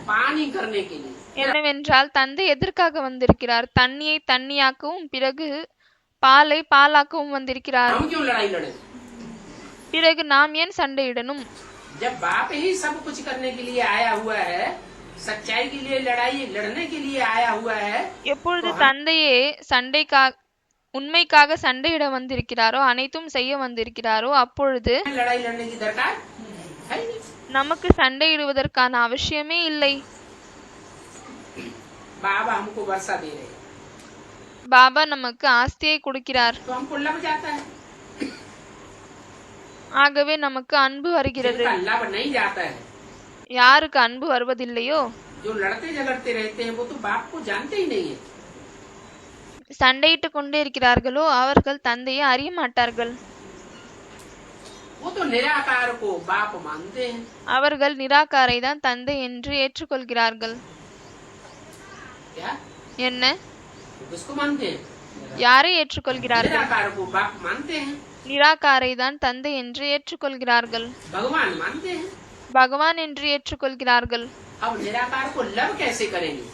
पानी करने के लिए। என்னவென்றால் தந்தை எதற்காக வந்திருக்கிறார்? தண்ணியை தண்ணியாக்கவும் பிறகு பாலை பாலாக்கவும் வந்திருக்கிறார். हम क्यों लड़ाई लड़े? பிறகு நாம் ஏன் சண்டையிடணும்? जब बाप ही सब कुछ करने के लिए आया हुआ है, सच्चाई के लिए लड़ाई लड़ने के लिए आया हुआ है, எப்பொழுது தந்தையே உண்மைக்காக சண்டையிட வந்திருக்கிறாரோ, அனைத்தும் செய்ய வந்திருக்கிறாரோ, அப்பொழுது लड़ाई लड़ने की दरकार है नहीं। நமக்கு சண்டையிடுவதற்கான அவசியமே இல்லை. बाबा हमको वर्षा दे रहे हैं, பாபா நமக்கு ஆஸ்தியை கொடுக்கிறார். तो हमको लग जाता है। ஆகவே நமக்கு அன்பு வருகிறது. जिनका लब नहीं जाता है, யாருக்கு அன்பு வருவதில்லையோ, जो लड़ते झगड़ते रहते हैं, वो तो बाप को जानते ही नहीं है। சண்டையிட்டு கொண்டே இருக்கிறார்களோ அவர்கள் தந்தையை அறிய மாட்டார்கள். वो तो निराकार को बाप मानते हैं। அவர்கள் நிராகாரை தான் தந்தை என்று ஏற்றுக்கொள்கிறார்கள். क्या? என்ன? वो किसको मानते हैं? யாரை ஏற்றுக்கொள்கிறார்கள்? निराकार को बाप मानते हैं, நிராகாரை தான் தந்தை என்று ஏற்றுக்கொள்கிறார்கள். भगवान मानते हैं। பகவான் என்று ஏற்றுக்கொள்கிறார்கள். अब निराकार को लव कैसे करेंगे?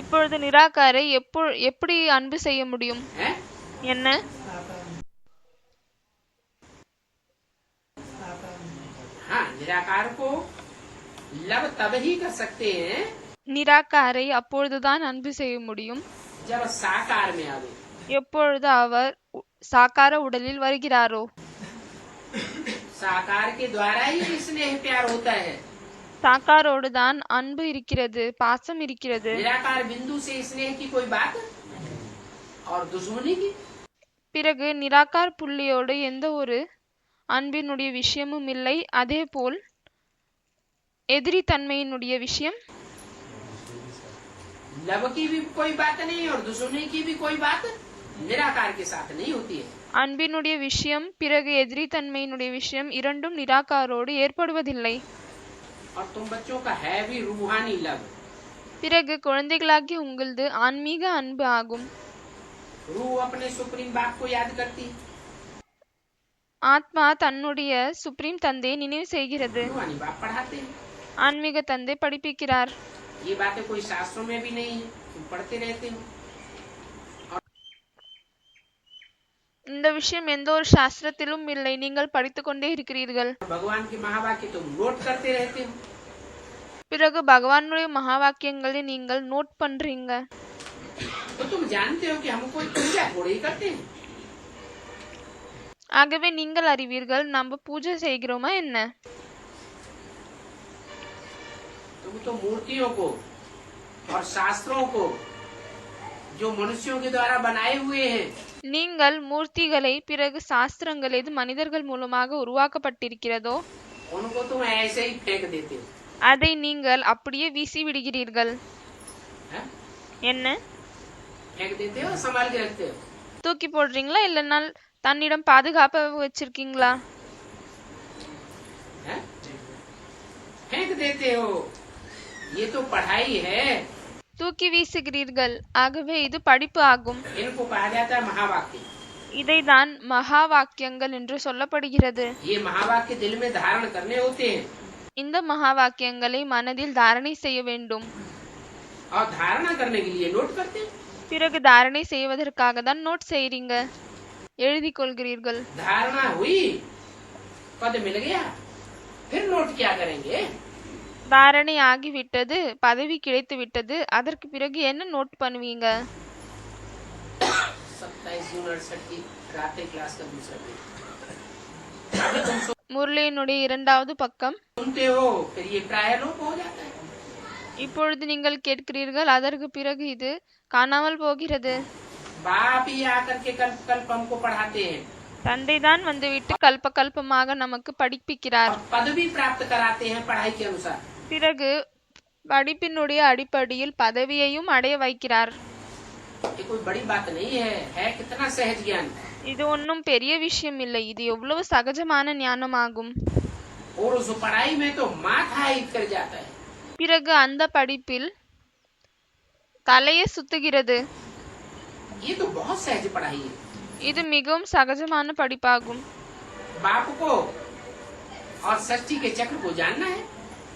இப்பொழுது நிராகாரை எப்படி அன்பு செய்ய முடியும்? हैं? என்ன? हाँ, निराकार को लव तब ही कर सकते हैं நிராகாரை அப்பொழுதுதான் அன்பு செய்ய முடியும் जब साकार में आवे। எப்பொழுது அவர் சாக்கார உடலில் வருகிறாரோ. साकार के द्वारा ही स्नेह प्यार होता है। சாக்காரோடு தான் அன்பு இருக்கிறது, பாசம் இருக்கிறது. निराकार बिंदु से स्नेह की कोई बात और दुश्मनी की। பிறகு நிராகார் புள்ளியோடு எந்த ஒரு அன்பினுடைய விஷயமும் இல்லை. அதேபோல் எதிரி தன்மையினுடைய விஷயம், लव की भी कोई बात नहीं और दुश्मनी की भी कोई बात निराकार के साथ नहीं होती है। அன்பினுடைய விஷயம் பிறகு எதிரி தன்மையினுடைய விஷயம் இரண்டும் நிராகாரோடு ஏற்படுவதில்லை. और तुम बच्चों का है भी रूहानी लव। பிறகு குழந்தைகளாகிய உங்களது ஆன்மீக அன்பு ஆகும். रूह अपने सुप्रीम बाप को याद करती है, ஆத்மா தன்னுடைய சுப்ரீம் தந்தையை நினைவு செய்கிறது. रूहानी बाप पढ़ाते हैं। ஆன்மீக தந்தை படிப்பிக்கிறார். ये बातें कोई शास्त्रों में भी नहीं है, तुम पढ़ते रहते हो। இந்த விஷயம் எந்த ஒரு சாஸ்திரத்திலும் இல்லை, நீங்கள் படித்துக்கொண்டே இருக்கிறீர்கள். भगवान के महावाक्य तुम नोट करते रहते हो, பிறகு பகவானுடைய மகா வாக்கியங்களை நீங்கள் நோட் பண்றீங்க. तो तुम जानते हो कि हम कोई पूजा थोड़ी ही करते हैं। ஆகவே நீங்கள் அறிவீர்கள் நம்ம பூஜை செய்கிறோமா என்ன. तुम तो मूर्तियों को और शास्त्रों को जो मनुष्यों के द्वारा बनाए हुए हैं, நீங்கள் மூர்த்திகளை, பிறகு சாஸ்திரங்கள் எது மனிதர்கள் மூலமாக உருவாக்கப்பட்டிருக்கிறதோ उनको तुम ऐसे ही फेंक देते हो। அதை நீங்கள் அப்படியே வீசி விடுகிறீர்கள். हैं? என்ன, फेंक देते हो, संभाल के रखते हो। தூக்கி போடுறீங்களா இல்லைன்னா தன்னிடம் பாதுகாப்பாக வச்சிருக்கீங்களா? हैं? फेंक देते हो, ये तो पढ़ाई है। தூக்கி வீசுகிறீர்கள். ஆகவே இது படிப்பு ஆகும். इनको कहा जाता है महावाक्य। இதைதான் மகா வாக்கியங்கள் என்று சொல்லப்படுகிறது. ये महावाक्य दिल में धारण करने होते हैं, இந்த மகா வாக்கியங்களை மனதில் தாரணை செய்ய வேண்டும். और धारणा करने के लिए नोट करते हैं। பிறகு தாரணை செய்வதற்காக தான் நோட் செய்றீங்க, எழுதி கொள்கிறீர்கள். धारणा हुई, पद मिल गया, फिर नोट क्या करेंगे? தாரணை ஆகிவிட்டது, பதவி கிடைத்து விட்டது, அதற்கு பிறகு என்ன நோட் பண்ணுவீங்க? 27 जून 68 की रात्रि क्लास का दूसरा पेज। अभी तुम முரளியினுடைய 2வது பக்கம். सुनते हो, फिर ये प्राय लोप हो जाता है। இப்பொழுது நீங்கள் கேட்கிறீர்கள், அதற்கு பிறகு இது காணாமல் போகிறது. बाप ही आकर के कल्प कल्प हमको पढ़ाते हैं, தந்தை தான் வந்துவிட்டு கல்ப கல்பமாக நமக்கு படிப்பிக்கிறார். और पद भी प्राप्त कराते हैं पढ़ाई के अनुसार। பிறகு படிப்பினுடைய அடிப்படையில் பதவியையும் அடைய வைக்கிறார். ये कोई बड़ी बात नहीं है कितना सहज ज्ञान। இது ஒன்றும் பெரிய விஷயம் இல்லை, இது எவ்வளவு சகஜமான ஞானமாகும். और उस पढ़ाई में तो माथा हिट कर जाता है। பிறகு அந்த படிப்பில் தலையை சுத்துகிறது. ये तो बहुत सहज पढ़ाई है। இது மிகவும் சகஜமான படிப்பாகும். बाप को और सृष्टि के चक्र को जानना है,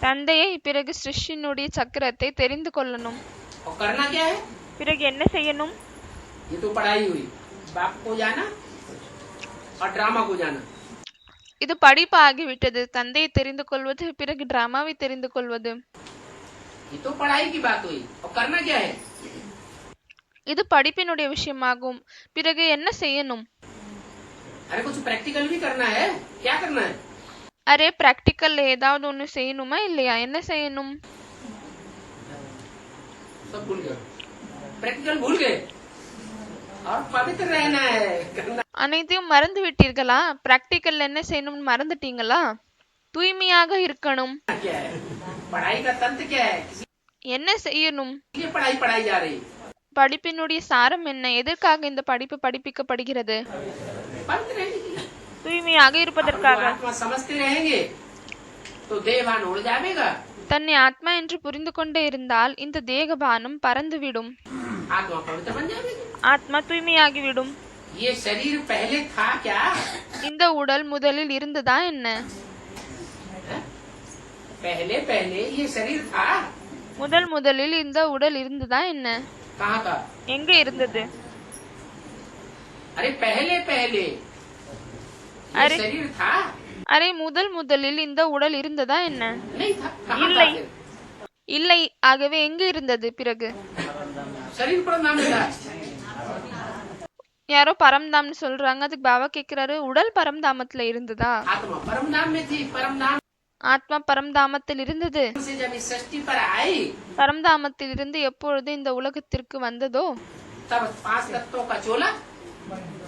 தந்தையை, பிறகு சிருஷ்டினுடைய சக்கரத்தை தெரிந்து கொள்ளணும். और करना क्या है? பிறகு என்ன செய்யணும்? ये तो पढ़ाई हुई, बाप को जाना और ड्रामा को जाना। இது படிப்பு ஆகிவிட்டது, தந்தையை தெரிந்து கொள்வது, பிறகு டிராமாவை தெரிந்து கொள்வது. ये तो पढ़ाई की बात हुई, और करना क्या है? இது படிப்பினுடைய விஷயமாகும். பிறகு என்ன செய்யணும்? अरे कुछ प्रैक्टिकल भी करना है, क्या करना है? அரே, பிராக்டிக்கல்ல ஏதாவது ஒன்று செய்யணுமா இல்லையா? என்ன செய்யணும்? सब भूल गए, प्रैक्टिकल भूल गए, और पवित्र रहना है, करना அனைத்தையும் மறந்து விட்டீர்களா? பிராக்டிக்கல்ல என்ன செய்யணும்னு மறந்துட்டீங்களா? தூய்மையாக இருக்கணும். क्या है? पढ़ाई का तंत्र क्या है? किसी என்ன செய்யணும்? लिए पढ़ाई पढ़ाई जा रही, படிப்பினுடைய சாரம் என்ன? எதற்காக இந்த படிப்பு படிப்பிக்கப்படுகிறது? पवित्र रहने के लिए। தூய்மையாக हम जो இருப்பதற்காக. आत्मा समझते रहेंगे तो देहभान उड़ जाएगा, தன்னை ஆத்மா என்று புரிந்து கொண்டே இருந்தால் இந்த தேகபானம் பறந்துவிடும், आत्मा पवित्र बन जाएगी। ஆத்மா தூய்மையாகிவிடும். ये शरीर पहले था क्या? இந்த உடல் முதலில் இருந்ததா என்ன? पहले पहले ये शरीर था, முதலில் இந்த உடல் இருந்ததா என்ன? कहाँ था? எங்க இருந்தது? अरे पहले पहले ये अरे- शरीर था, அரே, முதலில் இந்த உடல் இருந்ததா என்ன? नहीं था, कहाँ था? இல்லை. फिर? இல்லை. ஆகவே எங்க இருந்தது? பிறகு शरीर पर नाम था, யாரோ பரம்தாம்னு சொல்றாங்க. அதுக்கு பாபா கேக்குறாரு, உடல் பரம்தாமத்துல இருந்ததா? आत्मा परम नाम में थी, परम नाम ஆத்மா பரம்தாமத்தில் இருந்தது. से जब इस सृष्टि पर आई பரம்தாமத்தில் இருந்து எப்பொழுது இந்த உலகத்திற்கு வந்ததோ तब 5 तत्वों का चोला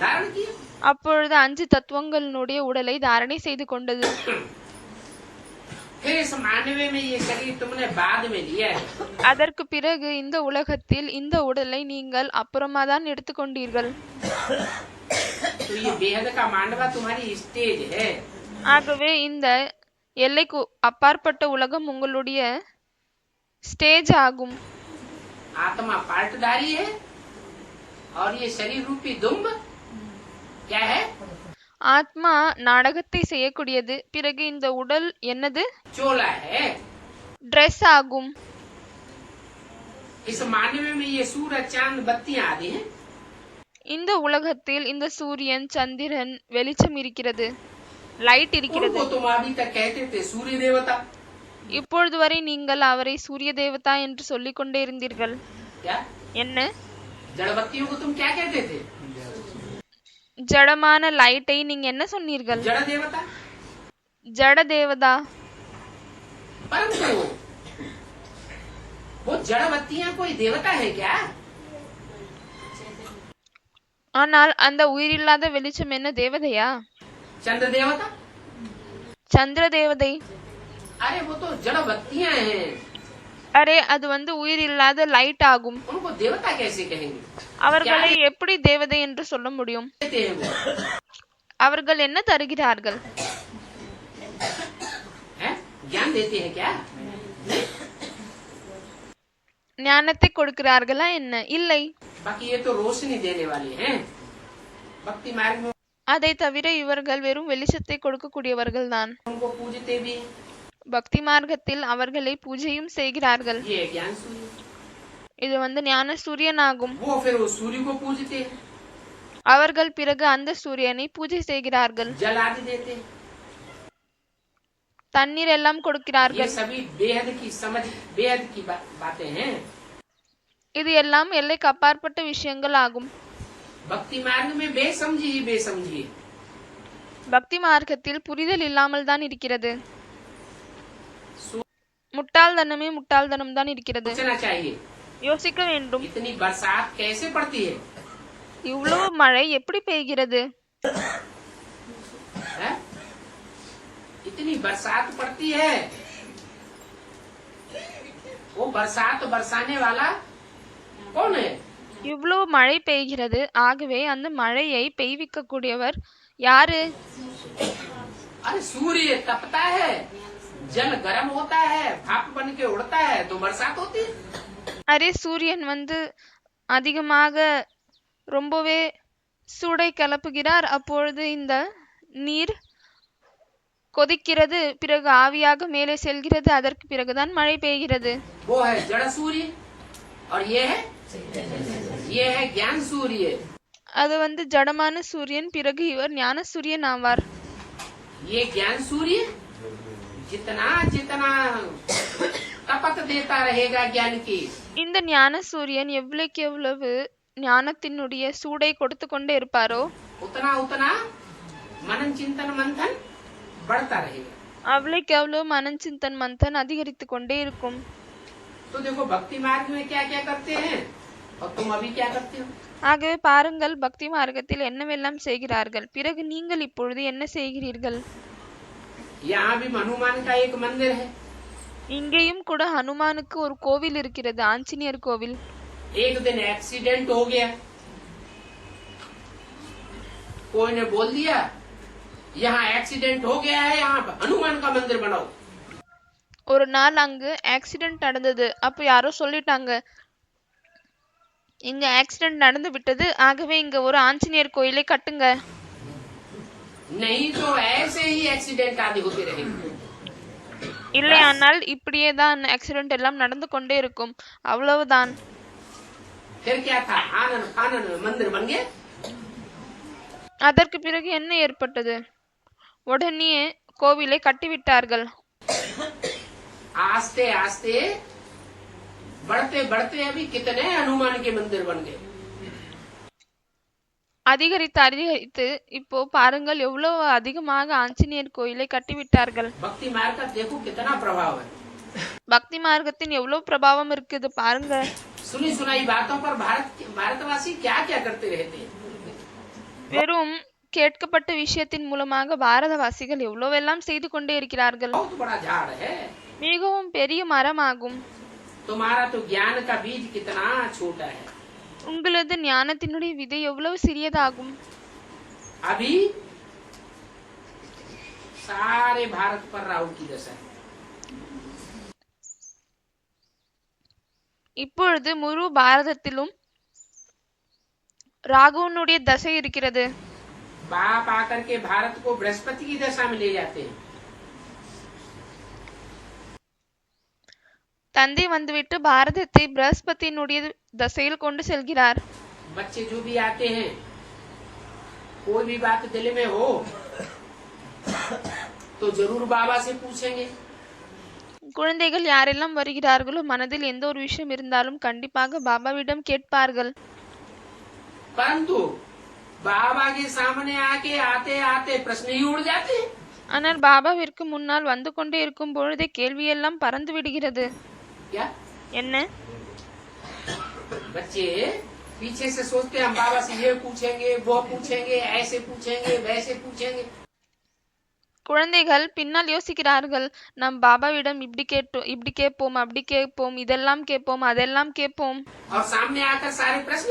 धारण किया। அப்பொழுது 5 தத்துவங்களினுடைய உடலை தாரணை செய்து கொண்டது. फिर इस मानवे में ये शरीर तुमने बाद में लिया है, அதற்கு பிறகு இந்த உலகத்தில் இந்த உடலை நீங்கள் அப்புறமா தான் எடுத்துக்கொண்டீர்கள். तो ये बेहद का मांडवा तुम्हारी स्टेज है। ஆகவே இந்த எல்லைக்கு அப்பாற்பட்ட உலகம் உங்களுடைய ஸ்டேஜ் ஆகும். आत्मा पार्टधारी है, और ये शरीर रूपी दुम्ब क्या है? ஆத்மா நாடகத்தை செய்யக்கூடியது. பிறகு இந்த உடல் என்னது? चोला है। ட்ரெஸ் ஆகும். इस मानवे में ये सूरज चांद बत्तियां आदि हैं, இந்த உலகத்தில் இந்த சூரியன் சந்திரன் வெளிச்சம் இருக்கிறது, லைட் இருக்கிறது. उनको तुम अभी तक कहते थे सूर्य देवता, இப்பொழுது வரை நீங்கள் அவரை சூரிய தேவதா என்று சொல்லிக் கொண்டே இருந்தீர்கள். क्या என்ன? जड़बत्तियों को तुम क्या कहते थे? ஜடமான லைட்டை நீங்க என்ன சொன்னீர்கள்? जड़ देवता। ஜட தேவதா. परंतु वो जड़बत्तियां कोई देवता है क्या? ஆனால் அந்த உயிரில்லாத வெளிச்சம் என்ன தேவதையா? चंद्र देवता? சந்திர தேவதை. अरे वो तो जड़बत्तियां हैं, அரே அது உயிரில்லாத லைட் ஆகும். उनको देवता कैसे कहेंगे? அவர்களை எப்படி தேவதை என்று சொல்ல முடியும்? कहते हैं वो அவர்கள் என்ன தருகிறார்கள்? हैं? ज्ञान देते हैं क्या? ஞானத்தை கொடுக்கிறார்களா என்ன? இல்லை. बाकी ये तो रोशनी देने वाले हैं। भक्ति मार्ग में அதை தவிர இவர்கள் வெறும் வெளிச்சத்தை கொடுக்கக்கூடியவர்கள் தான். उनको पूजते भी हैं। பக்தி மார்க்கத்தில் அவர்களை பூஜையும் செய்கிறார்கள். ये है ज्ञान सूर्य। இது ஞான சூரியன் ஆகும். वो फिर उस सूर्य को पूजते हैं, அவர்கள் பிறகு அந்த சூரியனை பூஜை செய்கிறார்கள். जल आदि देते हैं। தண்ணீர் எல்லாம் ये கொடுக்கிறார்கள். सभी बेहद की समझ, बेहद की बातें हैं। இது எல்லாம் எல்லைக்கு அப்பாற்பட்ட விஷயங்கள் ஆகும். भक्ति मार्ग में बेसमझी ही बेसमझी है। பக்தி மார்க்கத்தில் புரிதல் இல்லாமல் தான் இருக்கிறது. முட்டாள்தனமே முட்டாள்தனம் தான் இருக்கிறது. सोचना चाहिए யோசிக்க வேண்டும். इतनी बरसात कैसे पड़ती है? இவ்வளவு மழை எப்படி பெய்கிறது? हैं? इतनी बरसात पड़ती है, वो बरसात बरसाने वाला कौन है? இவ்வளவு மழை பெய்கிறது, ஆகவே அந்த மழையை பெய்விக்க கூடியவர் யாரு? अरे सूर्य तपता है, जल गर्म होता है, भाप बन के उड़ता है, तो बरसात होती है। அரே சூரியன் அதிகமாக ரொம்பவே சூடை கிளப்புகிறார், அப்பொழுது இந்த நீர் கொதிக்கிறது, பிறகு ஆவியாக மேலே செல்கிறது, அதற்கு பிறகுதான் மழை பெய்கிறது. वो है जड़ सूर्य और ये है ज्ञान सूर्य। அது ஜடமான சூரியன், பிறகு இவர் ஞான சூரியன் ஆவார். ये ज्ञान सूर्य जितना जितना तपत देता रहेगा ज्ञान की, இந்த ஞான சூரியன் எவ்வளவுக்கு எவ்வளவு ஞானத்தினுடைய சூடை கொடுத்து கொண்டே இருப்பாரோ उतना उतना मनन चिंतन मंथन बढ़ता रहेगा। அவ்வளவுக்கு எவ்வளவு மனன் சிந்தன் மந்தன் அதிகரித்து கொண்டே இருக்கும். तो देखो भक्ति मार्ग में क्या क्या करते हैं और तुम अभी क्या करते हो। ஆகவே பாருங்கள், பக்தி மார்க்கத்தில் என்னவெல்லாம் செய்கிறார்கள், பிறகு நீங்கள் இப்பொழுது என்ன செய்கிறீர்கள். यहाँ भी हनुमान का एक मंदिर है। இங்கேயும் கூட ஹனுமானுக்கு ஒரு கோவில் இருக்கிறது, ஆஞ்சநேயர் கோவில். एक दिन एक्सीडेंट हो गया, कोई ने बोल दिया यहाँ एक्सीडेंट हो गया है, यहाँ हनुमान का मंदिर बनाओ। ஒரு நாள் அங்கு ஆக்சிடென்ட் நடந்தது. அப்ப யாரோ சொல்லிட்டாங்க, இங்க ஆக்சிடென்ட் நடந்து விட்டது, ஆகவே இங்க ஒரு ஆஞ்சநேயர் கோயிலை கட்டுங்க. नहीं तो ऐसे ही एक्सीडेंट आदि होते रहेंगे। இல்லையானால் இப்படியே தான் ஆக்சிடென்ட் எல்லாம் நடந்து கொண்டே இருக்கும், அவ்வளவுதான். फिर क्या था, आनंद आनंद मंदिर बन गए। அதற்கு பிறகு என்ன ஏற்பட்டது? உடனே கோவிலை கட்டிவிட்டார்கள். आस्ते आस्ते बढ़ते बढ़ते अभी कितने हनुमान के मंदिर बन गए। அதிகரித்து அதிகரித்து இப்போ பாருங்கள் எவ்வளவு அதிகமாக ஆஞ்சநேயர் கோயிலை கட்டிவிட்டார்கள். भक्ति मार्ग का देखो कितना प्रभाव है। பக்தி மார்க்கத்தின் எவ்வளவு பிரபாவம் இருக்குது பாருங்க. सुनी सुनाई बातों पर भारतवासी क्या क्या करते रहते हैं। வெறும் கேட்கப்பட்ட விஷயத்தின் மூலமாக பாரதவாசிகள் எவ்வளவெல்லாம் செய்து கொண்டே இருக்கிறார்கள். बहुत बड़ा झाड़ है। மிகவும் பெரிய மரமாகும். तुम्हारा तो ज्ञान का बीज कितना छोटा है। உங்களது ஞானத்தினுடைய விதை எவ்வளவு சிறியதாகும். अभी सारे भारत पर राहु की दशा है। இப்பொழுது முழு பாரதத்திலும் ராகுவனுடைய தசை இருக்கிறது. बाप आकर के भारत को बृहस्पति की दशा में ले जाते हैं। தந்தை வந்துவிட்டு பாரதத்தை பிரகஸ்பதியினுடைய தசையில் கொண்டு செல்கிறார். बच्चे जो भी आते हैं, कोई भी बात दिल में हो तो जरूर बाबा से पूछेंगे। குழந்தைகள் யாரெல்லாம் வருகிறார்களோ மனதில் எந்த ஒரு விஷயம் இருந்தாலும் கண்டிப்பாக பாபாவிடம் கேட்பார்கள். परंतु बाबा के सामने आके आते आते प्रश्न ही उड़ जाते हैं। ஆனால் பாபாவிற்கு முன்னால் வந்து கொண்டே இருக்கும் பொழுதே கேள்வியெல்லாம் பறந்து விடுகிறது. क्या என்ன? बच्चे पीछे से सोचते हैं हम बाबा से ये पूछेंगे, वो पूछेंगे, ऐसे पूछेंगे, वैसे पूछेंगे। குழந்தைகள் பின்னால் யோசிக்கிறார்கள், நாம் பாபாவிடம் இப்படி கேட்போம், அப்படி கேட்போம், இதெல்லாம் கேட்போம், அதெல்லாம் கேட்போம். और सामने आकर सारे प्रश्न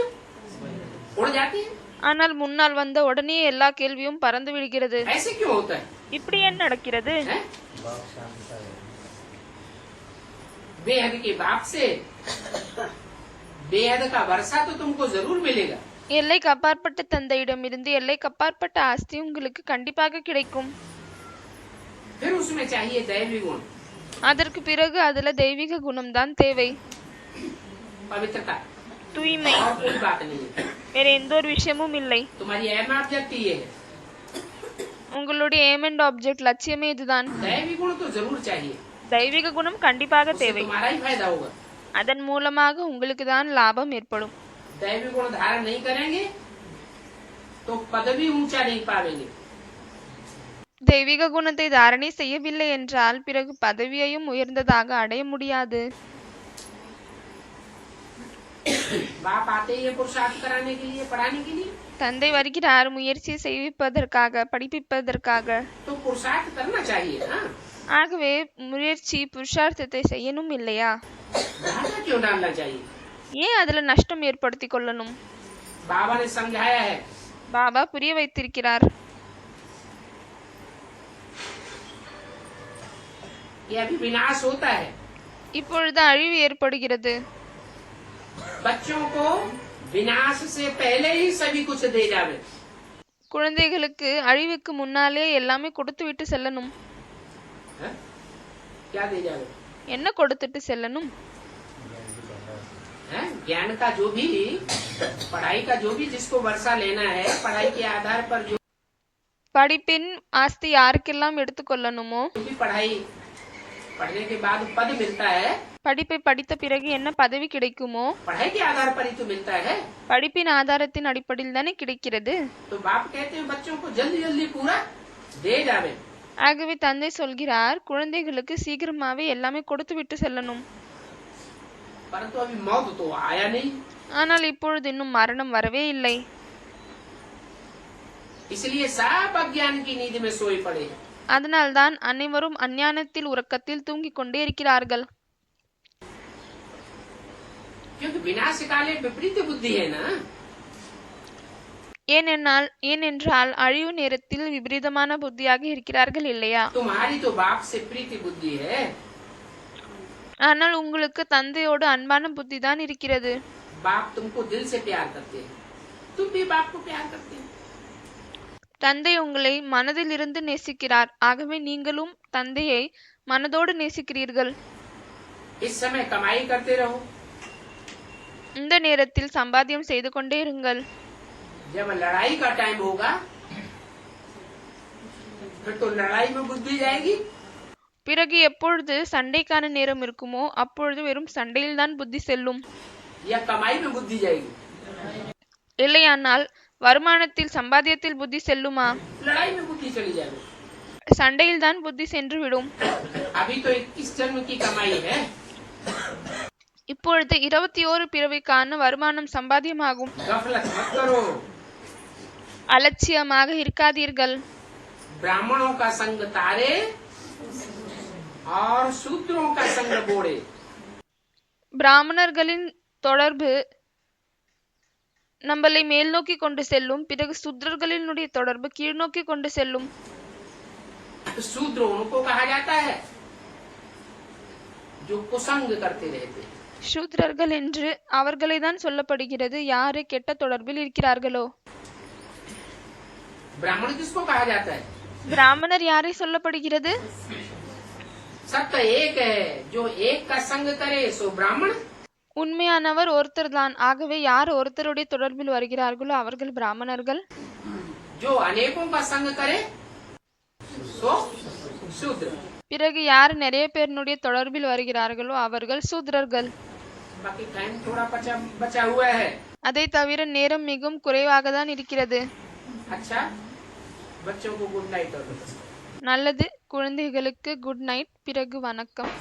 उड़ जाते हैं। ஆனால் முன்னால் வந்த உடனே எல்லா கேள்வியும் பறந்து விடுகிறது. ऐसे क्यों होता है? இப்படி ஏன் நடக்கிறது? बेहद के बाप से बेहद का वर्षा तो तुमको जरूर मिलेगा। எல்லைக்கு அப்பாற்பட்ட தந்தையிடம் இருந்து எல்லைக்கு அப்பாற்பட்ட ஆஸ்தி உங்களுக்கு கண்டிப்பாக கிடைக்கும். फिर उसमें चाहिए दैवी गुण, அதற்கு பிறகு அதுல தெய்வீக குணம்தான் தேவை. पवित्रता, தூய்மை. और कोई बात नहीं है। வேற எந்த ஒரு விஷயமும் இல்லை. तुम्हारी एम ऑब्जेक्ट ये है, உங்களுடைய ஏம் அண்ட் ஆப்ஜெக்ட் லட்சியமே இதுதான். दैवी गुण तो जरूर चाहिए। தெய்வீக குணம் கண்டிப்பாக उससे தேவை. तुम्हारा ही फायदा होगा। அதன் மூலமாக உங்களுக்கு தான் லாபம் ஏற்படும். दैवी गुण धारण नहीं करेंगे तो पदवी ऊंचा नहीं पावेंगे। தெய்வீக குணத்தை தாரணை செய்யவில்லை என்றால் பிறகு பதவியையும் உயர்ந்ததாக அடைய முடியாது. बाप आते ही पुरुषार्थ कराने के लिए, पढ़ाने के लिए, தந்தை வருகிறார் முயற்சி செய்விப்பதற்காக, படிப்பிப்பதற்காக. तो पुरुषार्थ करना चाहिए। हाँ, ஆகவே முயற்சி புருஷார்த்தத்தை செய்யணும் இல்லையா? घाटा क्यों डालना चाहिए? ஏன் அதுல நஷ்டம் ஏற்படுத்தி கொள்ளணும்? बाबा ने समझाया है, பாபா புரிய வைத்திருக்கிறார். ये अभी विनाश होता है। இப்பொழுது அழிவு ஏற்படுகிறது. बच्चों को विनाश से पहले ही सभी कुछ दे जावे। குழந்தைகளுக்கு அழிவுக்கு முன்னாலே எல்லாமே கொடுத்து விட்டு செல்லணும். हैं? क्या दे जावे? என்ன கொடுத்துட்டு செல்லணும்? हैं? ज्ञान का जो भी, पढ़ाई का जो भी जिसको वर्षा लेना है, पढ़ाई के आधार पर जो படிப்பின் ஆஸ்தி யாருக்கெல்லாம் எடுத்துக்கொள்ளணுமோ, भी पढ़ाई पढ़ने के बाद पद मिलता है, படிப்பை படித்த பிறகு என்ன பதவி கிடைக்குமோ, पढ़ाई के आधार पर ही तो मिलता है। படிப்பின் ஆதாரத்தின் அடிப்படையில் தானே கிடைக்கிறது. तो बाप कहते हैं बच्चों को जल्दी जल्दी पूरा दे जावे। ஆகவே தந்தை சொல்கிறார், குழந்தைகளுக்கு சீக்கிரமாவே எல்லாமே கொடுத்து விட்டு செல்லணும். परंतु अभी मौत तो आया नहीं, ஆனால் இப்பொழுது இன்னும் மரணம் வரவே இல்லை. इसलिए सब अज्ञान की नींद में सोए पड़े हैं। அதனால்தான் அனைவரும் அஞ்ஞானத்தில் உறக்கத்தில் தூங்கிக் கொண்டே இருக்கிறார்கள். क्योंकि विनाश काले विपरीत बुद्धि है ना। ஏனென்றால் அழிவு நேரத்தில் விபரீதமான புத்தியாக இருக்கிறார்கள் இல்லையா? तुम्हारी तो बाप से प्रीति बुद्धि है। ஆனால் உங்களுக்கு தந்தையோடு அன்பான புத்தி தான் இருக்கிறது. बाप तुमको दिल से प्यार करते हैं, तुम भी बाप को प्यार करते हो। தந்தை உங்களை மனதில் இருந்து நேசிக்கிறார். ஆகவே நீங்களும் தந்தையை மனதோடு நேசிக்கிறீர்கள். इस समय कमाई करते रहो, இந்த நேரத்தில் சம்பாத்தியம் செய்து கொண்டே இருங்கள். जब लड़ाई का टाइम होगा फिर तो लड़ाई में बुद्धि जाएगी। பிறகு எப்பொழுது சண்டைக்கான நேரம் இருக்குமோ அப்பொழுது வெறும் சண்டையில்தான் புத்தி செல்லும். या कमाई में बुद्धि जाएगी, இல்லையானால் வருமானத்தில் சம்பாத்தியத்தில் புத்தி செல்லுமா? लड़ाई में बुद्धि चली जाएगी। சண்டையில்தான் புத்தி சென்று விடும். अभी तो 21 जन्म की कमाई है। இப்பொழுது 21 பிறவிக்கான வருமானம் சம்பாத்தியமாகும். गफलत मत करो, அலட்சியமாக இருக்காதீர்கள். ब्राह्मणों का संग तारे और शूद्रों का संग बोड़े। பிராமணர்களின் தொடர்பு நம்மளை மேல் நோக்கி கொண்டு செல்லும். பிறகு சூத்ரர்களினுடைய தொடர்பு கீழ் நோக்கி கொண்டு செல்லும். शूद्र उनको कहा जाता है जो कुसंग करते रहते हैं। சூத்ரர்கள் என்று அவர்களை தான் சொல்லப்படுகிறது யாரு கெட்ட தொடர்பில் இருக்கிறார்களோ. ब्राह्मण किसको कहा जाता है? பிராமணர் யாரை சொல்லப்படுகிறது? सत्य एक है, जो एक का संग करे सो ब्राह्मण। உண்மையானவர் ஒருத்தர்தான். ஆகவே யார் ஒருத்தருடைய தொடர்பில் வருகிறார்களோ அவர்கள் பிராமணர்கள். जो अनेकों का संग करे सो शूद्र. பிறகு யார் நிறைய பேருடைய தொடர்பில் வருகிறார்களோ அவர்கள் சூத்ரர்கள். बाकी टाइम थोड़ा बचा हुआ है. அதை தவிர நேரம் மிகவும் குறைவாக தான் இருக்கிறது. अच्छा, बच्चों को गुड नाइट. நல்லது, குழந்தைகளுக்கு குட் நைட், பிறகு வணக்கம்.